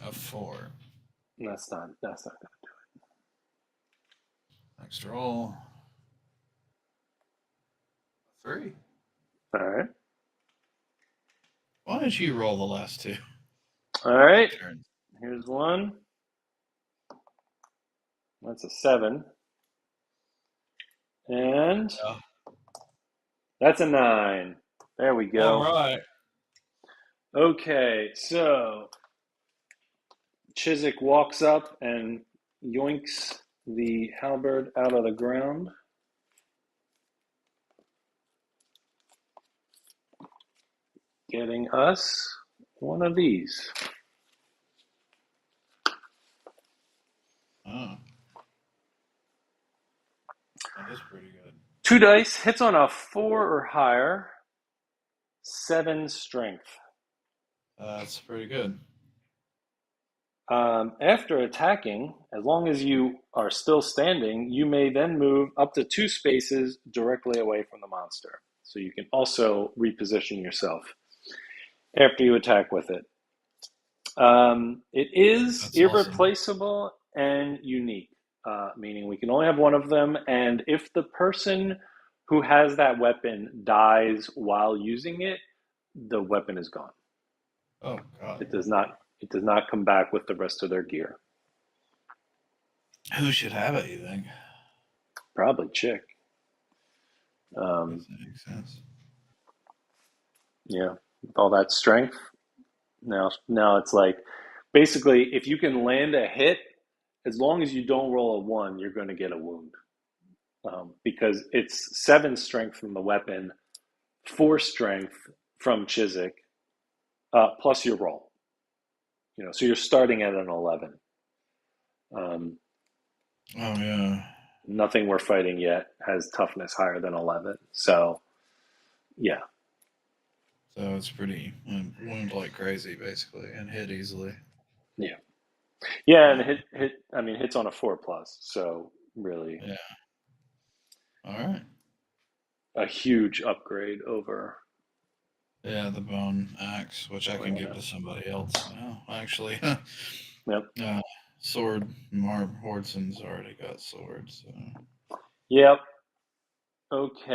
S2: A 4.
S1: That's not good.
S2: Next roll. 3.
S1: All right.
S2: Why don't you roll the last 2?
S1: All right.
S2: Turn.
S1: Here's 1. That's a 7. And
S2: Yeah.
S1: that's a 9. There we
S2: All
S1: go.
S2: right.
S1: Okay, so Chiswick walks up and yoinks the halberd out of the ground. Getting us one of these.
S2: Oh. That is pretty good.
S1: 2 dice, hits on a 4 or higher, 7 strength.
S2: That's pretty good.
S1: After attacking, as long as you are still standing, you may then move up to 2 spaces directly away from the monster. So you can also reposition yourself after you attack with it. It is
S2: That's awesome.
S1: irreplaceable and unique, meaning we can only have one of them. And if the person who has that weapon dies while using it, the weapon is gone.
S2: Oh God.
S1: It does not. It does not come back with the rest of their gear.
S2: Who should have it, you think?
S1: Probably chick.
S2: That
S1: Um,
S2: makes sense.
S1: yeah, with all that strength. Now it's like basically if you can land a hit, as long as you don't roll a one, you're going to get a wound. Because it's seven strength from the weapon, four strength from Chiswick, plus your roll. So you're starting at an 11. Um,
S2: Oh yeah.
S1: Nothing we're fighting yet has toughness higher than 11. So yeah,
S2: So it's pretty wound like crazy, basically, and hit easily.
S1: yeah, yeah, and
S2: Yeah.
S1: hit. I mean, hits on a 4 plus. So really,
S2: Yeah. All right.
S1: a huge upgrade over
S2: Yeah, the bone axe, which I can
S1: bone
S2: give to
S1: axe.
S2: somebody else now. Actually,
S1: Yep.
S2: sword. Marv Hordson's already got swords. So.
S1: Yep.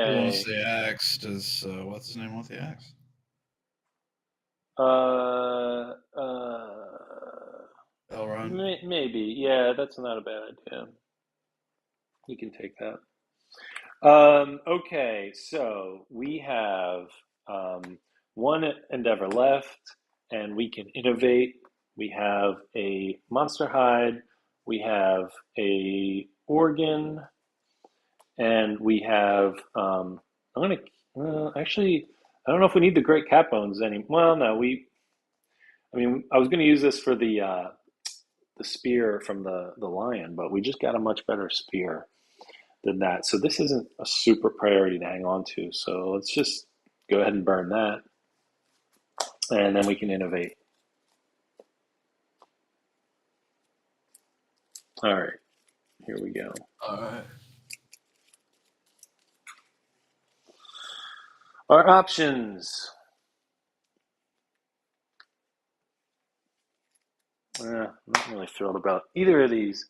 S2: Who wants
S1: Okay.
S2: the axe? Does what's his name want the axe?
S1: Uh, uh,
S2: Elrond.
S1: maybe. Yeah, that's not a bad idea. You can take that. Okay, so we have one endeavor left, and we can innovate. We have a monster hide, we have a organ, and we have. I'm gonna actually. I don't know if we need the great cat bones any. Well, no, we. I mean, I was gonna use this for the spear from the lion, but we just got a much better spear than that. So this isn't a super priority to hang on to. So let's just go ahead and burn that, and then we can innovate. All right, here we go.
S2: All right.
S1: Our options. I'm not really thrilled about either of these.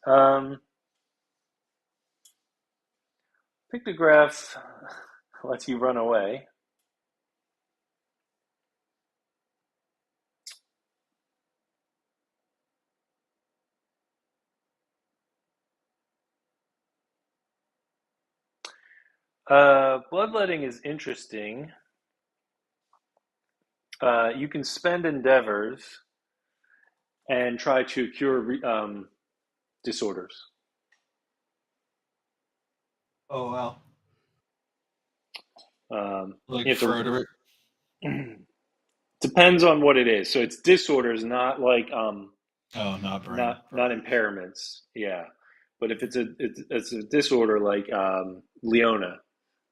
S1: Pictograph lets you run away. Bloodletting is interesting. You can spend endeavors and try to cure disorders.
S2: Oh wow.
S1: You
S2: Like
S1: have to.
S2: Frederick.
S1: Depends on what it is. So it's disorders, not like
S2: Oh, not brain
S1: not
S2: problems.
S1: impairments. Yeah, but if it's a disorder like Leona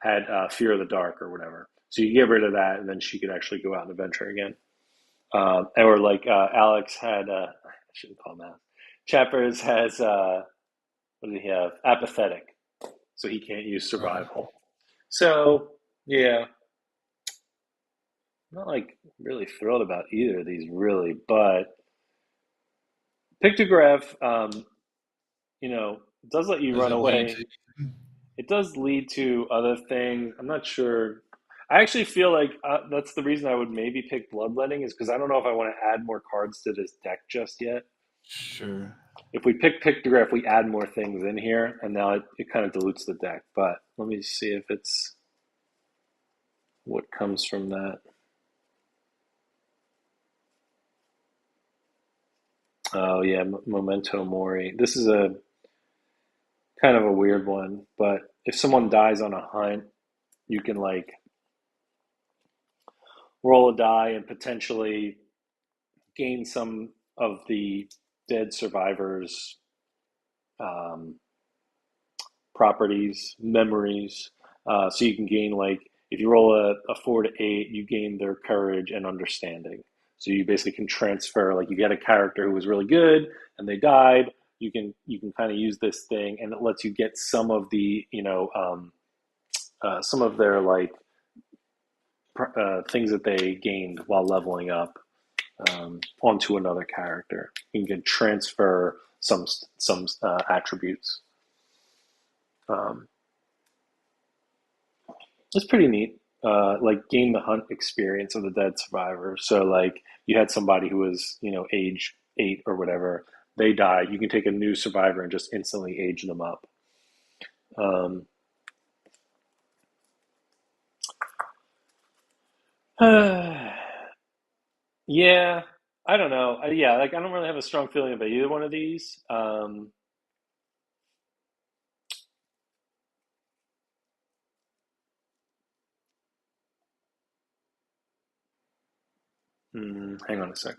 S1: had fear of the dark or whatever, so you get rid of that, and then she could actually go out and adventure again. Or like Alex had, I shouldn't call him that. Chappers has what did he have? Apathetic, so he can't use
S2: Right.
S1: survival. So yeah, I'm not like really thrilled about either of these really, but Pictograph, it does let you
S2: Does
S1: run
S2: it lead
S1: away.
S2: to?
S1: It does lead to other things. I'm not sure. I actually feel like that's the reason I would maybe pick Bloodletting is because I don't know if I want to add more cards to this deck just yet.
S2: Sure.
S1: If we pick Pictograph, we add more things in here, and now it kind of dilutes the deck. But let me see if it's what comes from that. Oh yeah, Memento Mori. This is a kind of a weird one, but if someone dies on a hunt, you can like roll a die and potentially gain some of the dead survivors' um, properties, memories. So you can gain like if you roll a 4 to 8, you gain their courage and understanding. So you basically can transfer like you get a character who was really good and they died. You can kind of use this thing and it lets you get some of the some of their like things that they gained while leveling up onto another character. You can transfer some attributes. Um, it's pretty neat. Like gain the hunt experience of the dead survivor. So like you had somebody who was age 8 or whatever. They die. You can take a new survivor and just instantly age them up. Um, yeah, I don't know. Yeah, like I don't really have a strong feeling about either one of these. Hang on a sec.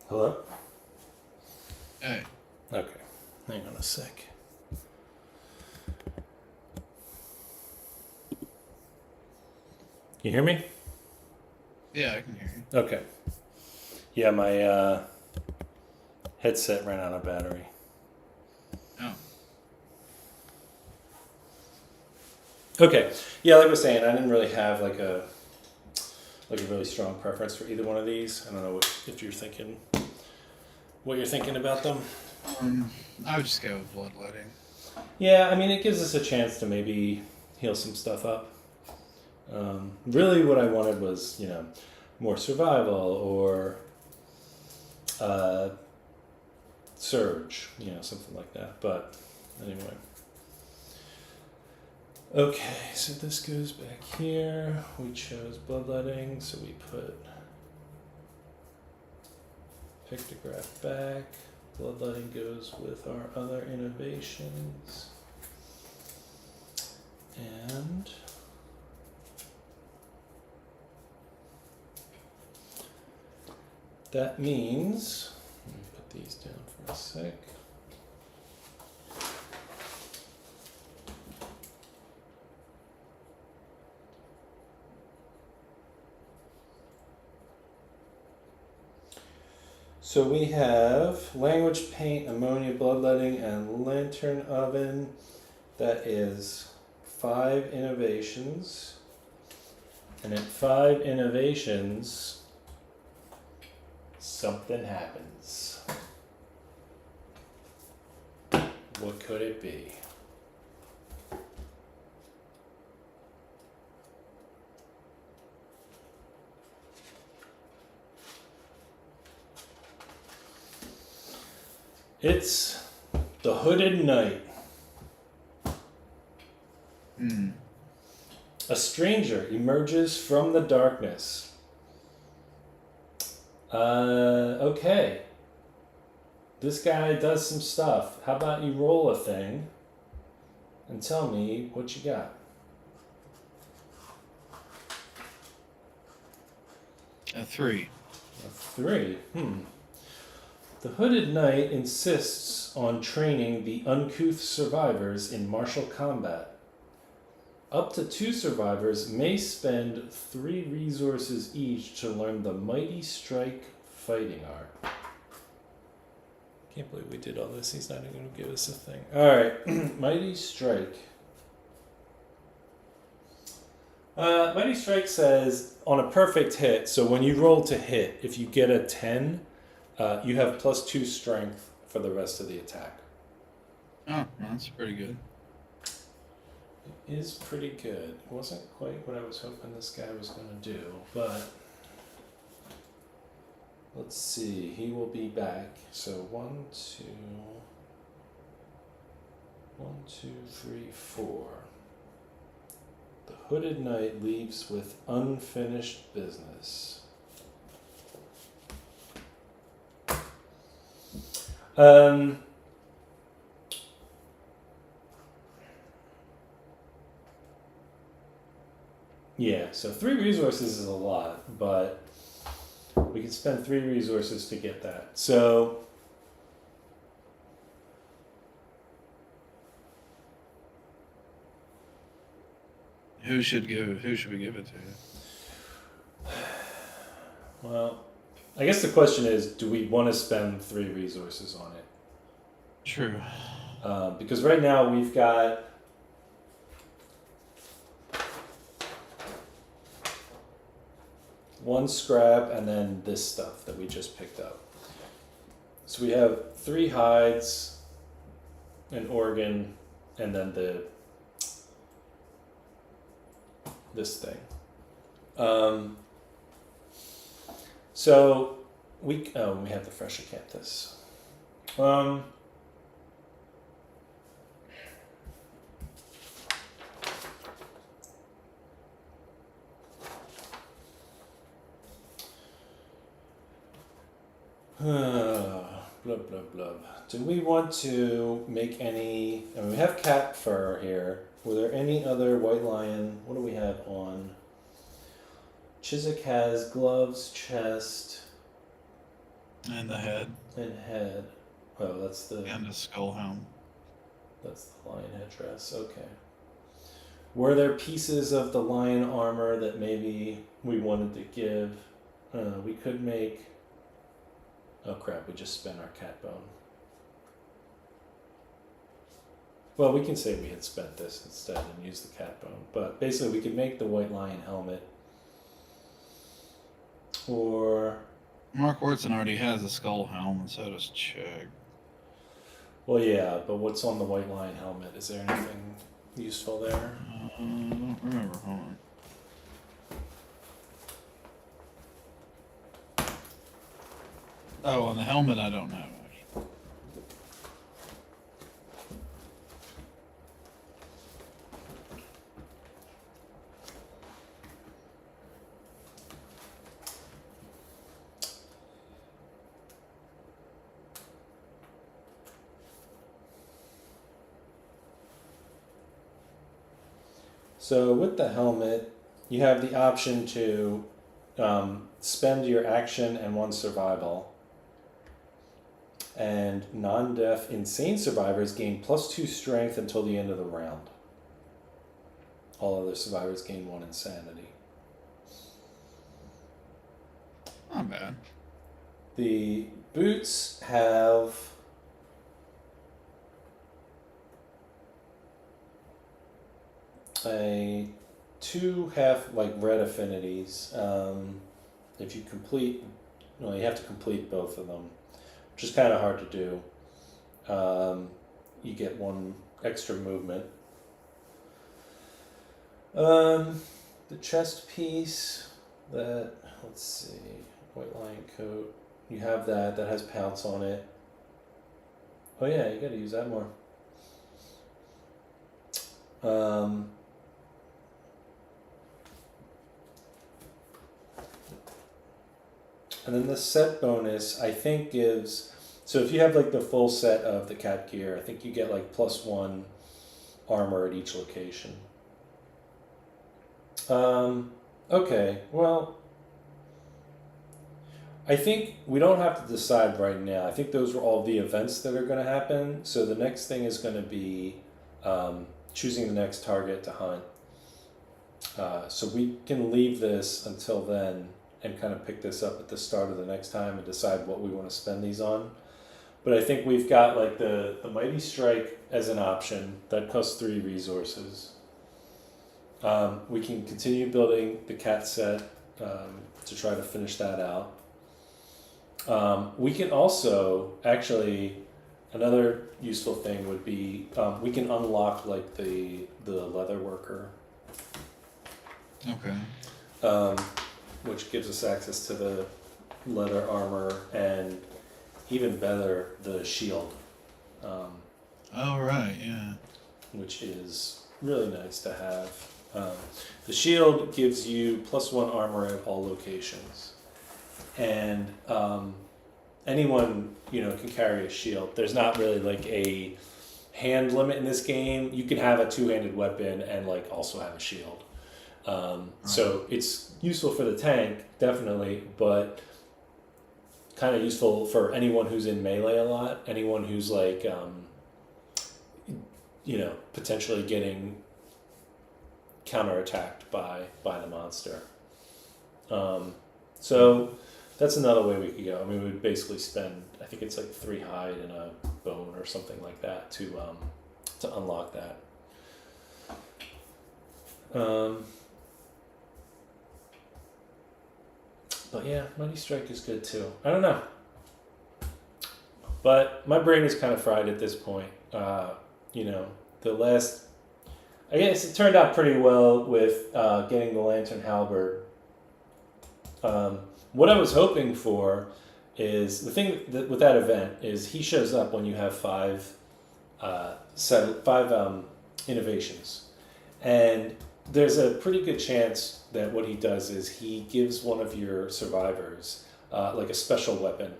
S1: Hello?
S2: Hey.
S1: Okay. Hang on a sec. Can you hear me?
S2: Yeah, I can hear you.
S1: Okay. Yeah, my headset ran out of battery.
S2: Oh.
S1: Okay. Yeah, like I was saying, I didn't really have like a really strong preference for either one of these. I don't know if you're thinking what you're thinking about them.
S2: I would just go with bloodletting.
S1: Yeah, I mean, it gives us a chance to maybe heal some stuff up. Really, what I wanted was, more survival or surge, something like that. But anyway. Okay, so this goes back here. We chose bloodletting, so we put pictograph back. Bloodletting goes with our other innovations. And that means, let me put these down for a sec. So we have language paint, ammonia bloodletting, and lantern oven. That is 5 innovations. And at 5 innovations, something happens. What could it be? It's the Hooded Knight. A stranger emerges from the darkness. Okay. This guy does some stuff. How about you roll a thing and tell me what you got?
S2: A 3.
S1: A 3. The Hooded Knight insists on training the uncouth survivors in martial combat. Up to 2 survivors may spend 3 resources each to learn the Mighty Strike fighting art. Can't believe we did all this. He's not even going to give us a thing. Alright, Mighty Strike. Mighty Strike says on a perfect hit, so when you roll to hit, if you get a 10, you have +2 strength for the rest of the attack.
S2: Oh, that's pretty good.
S1: It is pretty good. It wasn't quite what I was hoping this guy was going to do, but let's see, he will be back. So 4. The hooded knight leaves with unfinished business. Yeah, so 3 resources is a lot, but we can spend 3 resources to get that. So
S2: Who should we give it to?
S1: well, I guess the question is, do we want to spend 3 resources on it?
S2: True.
S1: Because right now we've got one scrap and then this stuff that we just picked up. So we have 3 hides, an organ, and then this thing. So we have the fresh acanthus. Blah blah blah. Do we want to make any? I mean, we have cat fur here. Were there any other white lion? What do we have on? Chiswick has gloves, chest,
S2: And the head.
S1: and head. Oh, that's the
S2: And a skull helm.
S1: that's the lion headdress. Okay. Were there pieces of the lion armor that maybe we wanted to give? We could make. Oh crap! We just spent our cat bone. Well, we can say we had spent this instead and use the cat bone. But basically, we could make the white lion helmet. Or,
S2: Mark Ortson already has a skull helm, and so does Chug.
S1: well, yeah, but what's on the white lion helmet? Is there anything useful there?
S2: I don't remember. Hold on. Oh, on the helmet, I don't know. Actually.
S1: So with the helmet, you have the option to spend your action and 1 survival. And non-deaf insane survivors gain +2 strength until the end of the round. All other survivors gain 1 insanity.
S2: Not bad.
S1: The boots have a 2 half like red affinities. If you complete, well, you have to complete both of them, which is kind of hard to do. You get 1 extra movement. The chest piece, that, let's see, white lion coat, you have that has pounce on it. Oh yeah, you gotta use that more. And then the set bonus, I think, gives. So if you have like the full set of the cat gear, I think you get like +1 armor at each location. Okay, well, I think we don't have to decide right now. I think those were all the events that are going to happen. So the next thing is going to be choosing the next target to hunt. So we can leave this until then and kind of pick this up at the start of the next time and decide what we want to spend these on. But I think we've got like the Mighty Strike as an option that costs 3 resources. We can continue building the cat set to try to finish that out. We can also, actually, another useful thing would be we can unlock like the leather worker.
S2: Okay.
S1: Which gives us access to the leather armor, and even better, the shield,
S2: Oh, right, yeah.
S1: which is really nice to have. The shield gives you +1 armor at all locations, and anyone can carry a shield. There's not really like a hand limit in this game. You can have a two-handed weapon and like also have a shield. So it's useful for the tank, definitely, but kind of useful for anyone who's in melee a lot, anyone who's like, potentially getting counterattacked by the monster. So that's another way we could go. I mean, we'd basically spend, I think it's like 3 hide and a bone or something like that to unlock that. But yeah, Mighty Strike is good too. I don't know. But my brain is kind of fried at this point. I guess it turned out pretty well with getting the Lantern Halberd. What I was hoping for is, the thing with that event is he shows up when you have 5 innovations. And there's a pretty good chance that what he does is he gives one of your survivors like a special weapon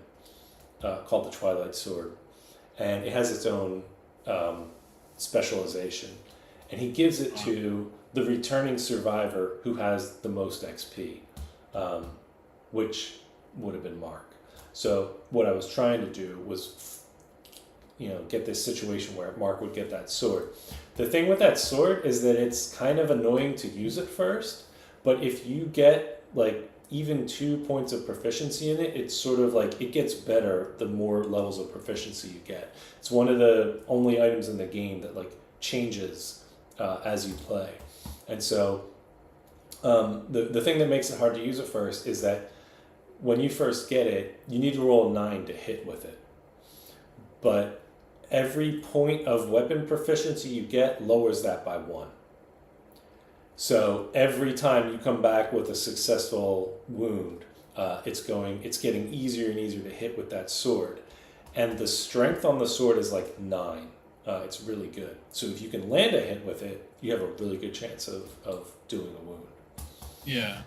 S1: called the Twilight Sword. And it has its own specialization. And he gives it to the returning survivor who has the most XP, which would have been Mark. So what I was trying to do was, get this situation where Mark would get that sword. The thing with that sword is that it's kind of annoying to use at first, but if you get like even 2 points of proficiency in it, it's sort of like it gets better the more levels of proficiency you get. It's one of the only items in the game that like changes as you play. And so the thing that makes it hard to use at first is that when you first get it, you need to roll a 9 to hit with it. But every point of weapon proficiency you get lowers that by 1. So every time you come back with a successful wound, it's getting easier and easier to hit with that sword. And the strength on the sword is like 9. It's really good. So if you can land a hit with it, you have a really good chance of doing a wound.
S2: Yeah.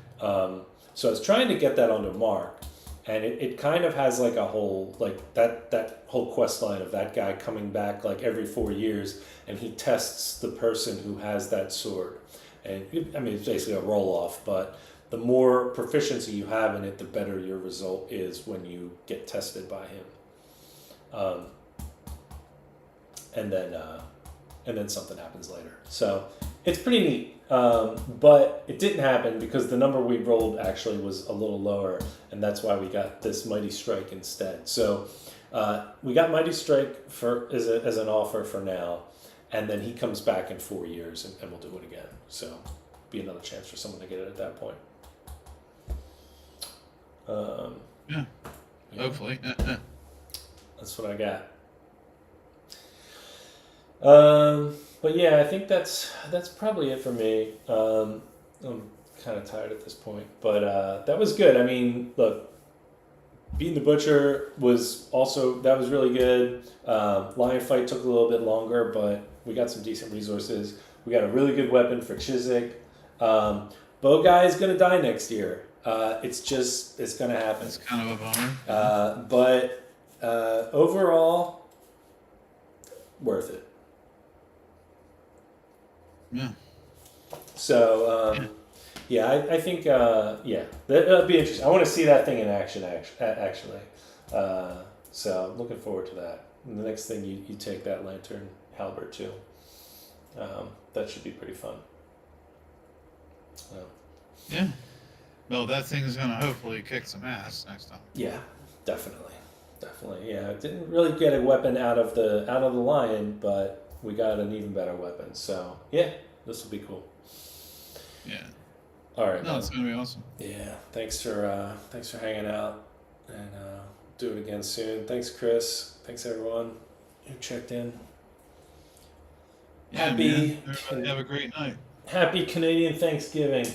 S1: So I was trying to get that onto Mark, and it kind of has like a whole, like that whole quest line of that guy coming back like every 4 years, and he tests the person who has that sword. And it's basically a roll-off, but the more proficiency you have in it, the better your result is when you get tested by him. And then something happens later. So it's pretty neat. But it didn't happen because the number we rolled actually was a little lower, and that's why we got this Mighty Strike instead. So we got Mighty Strike as an offer for now, and then he comes back in 4 years, and we'll do it again. So be another chance for someone to get it at that point.
S2: Yeah. Hopefully.
S1: That's what I got. But yeah, I think that's probably it for me. I'm kind of tired at this point, but that was good. I mean, look, beating the Butcher was really good. Lion Fight took a little bit longer, but we got some decent resources. We got a really good weapon for Chiswick. Bow Guy is gonna die next year. It's gonna happen.
S2: It's kind of a bummer.
S1: But overall, worth it.
S2: Yeah.
S1: So, I think, that'll be interesting. I want to see that thing in action, actually. So, I'm looking forward to that. And the next thing, you take that Lantern Halberd, too. That should be pretty fun.
S2: Yeah. Well, that thing's going to hopefully kick some ass next time.
S1: Yeah, definitely. Yeah, I didn't really get a weapon out of the lion, but we got an even better weapon. So, yeah, this will be cool.
S2: Yeah.
S1: All right.
S2: No, it's going to be awesome.
S1: Yeah, thanks for hanging out, and do it again soon. Thanks, Chris. Thanks, everyone who checked in.
S2: Yeah, man. Everybody have a great night.
S1: Happy Canadian Thanksgiving.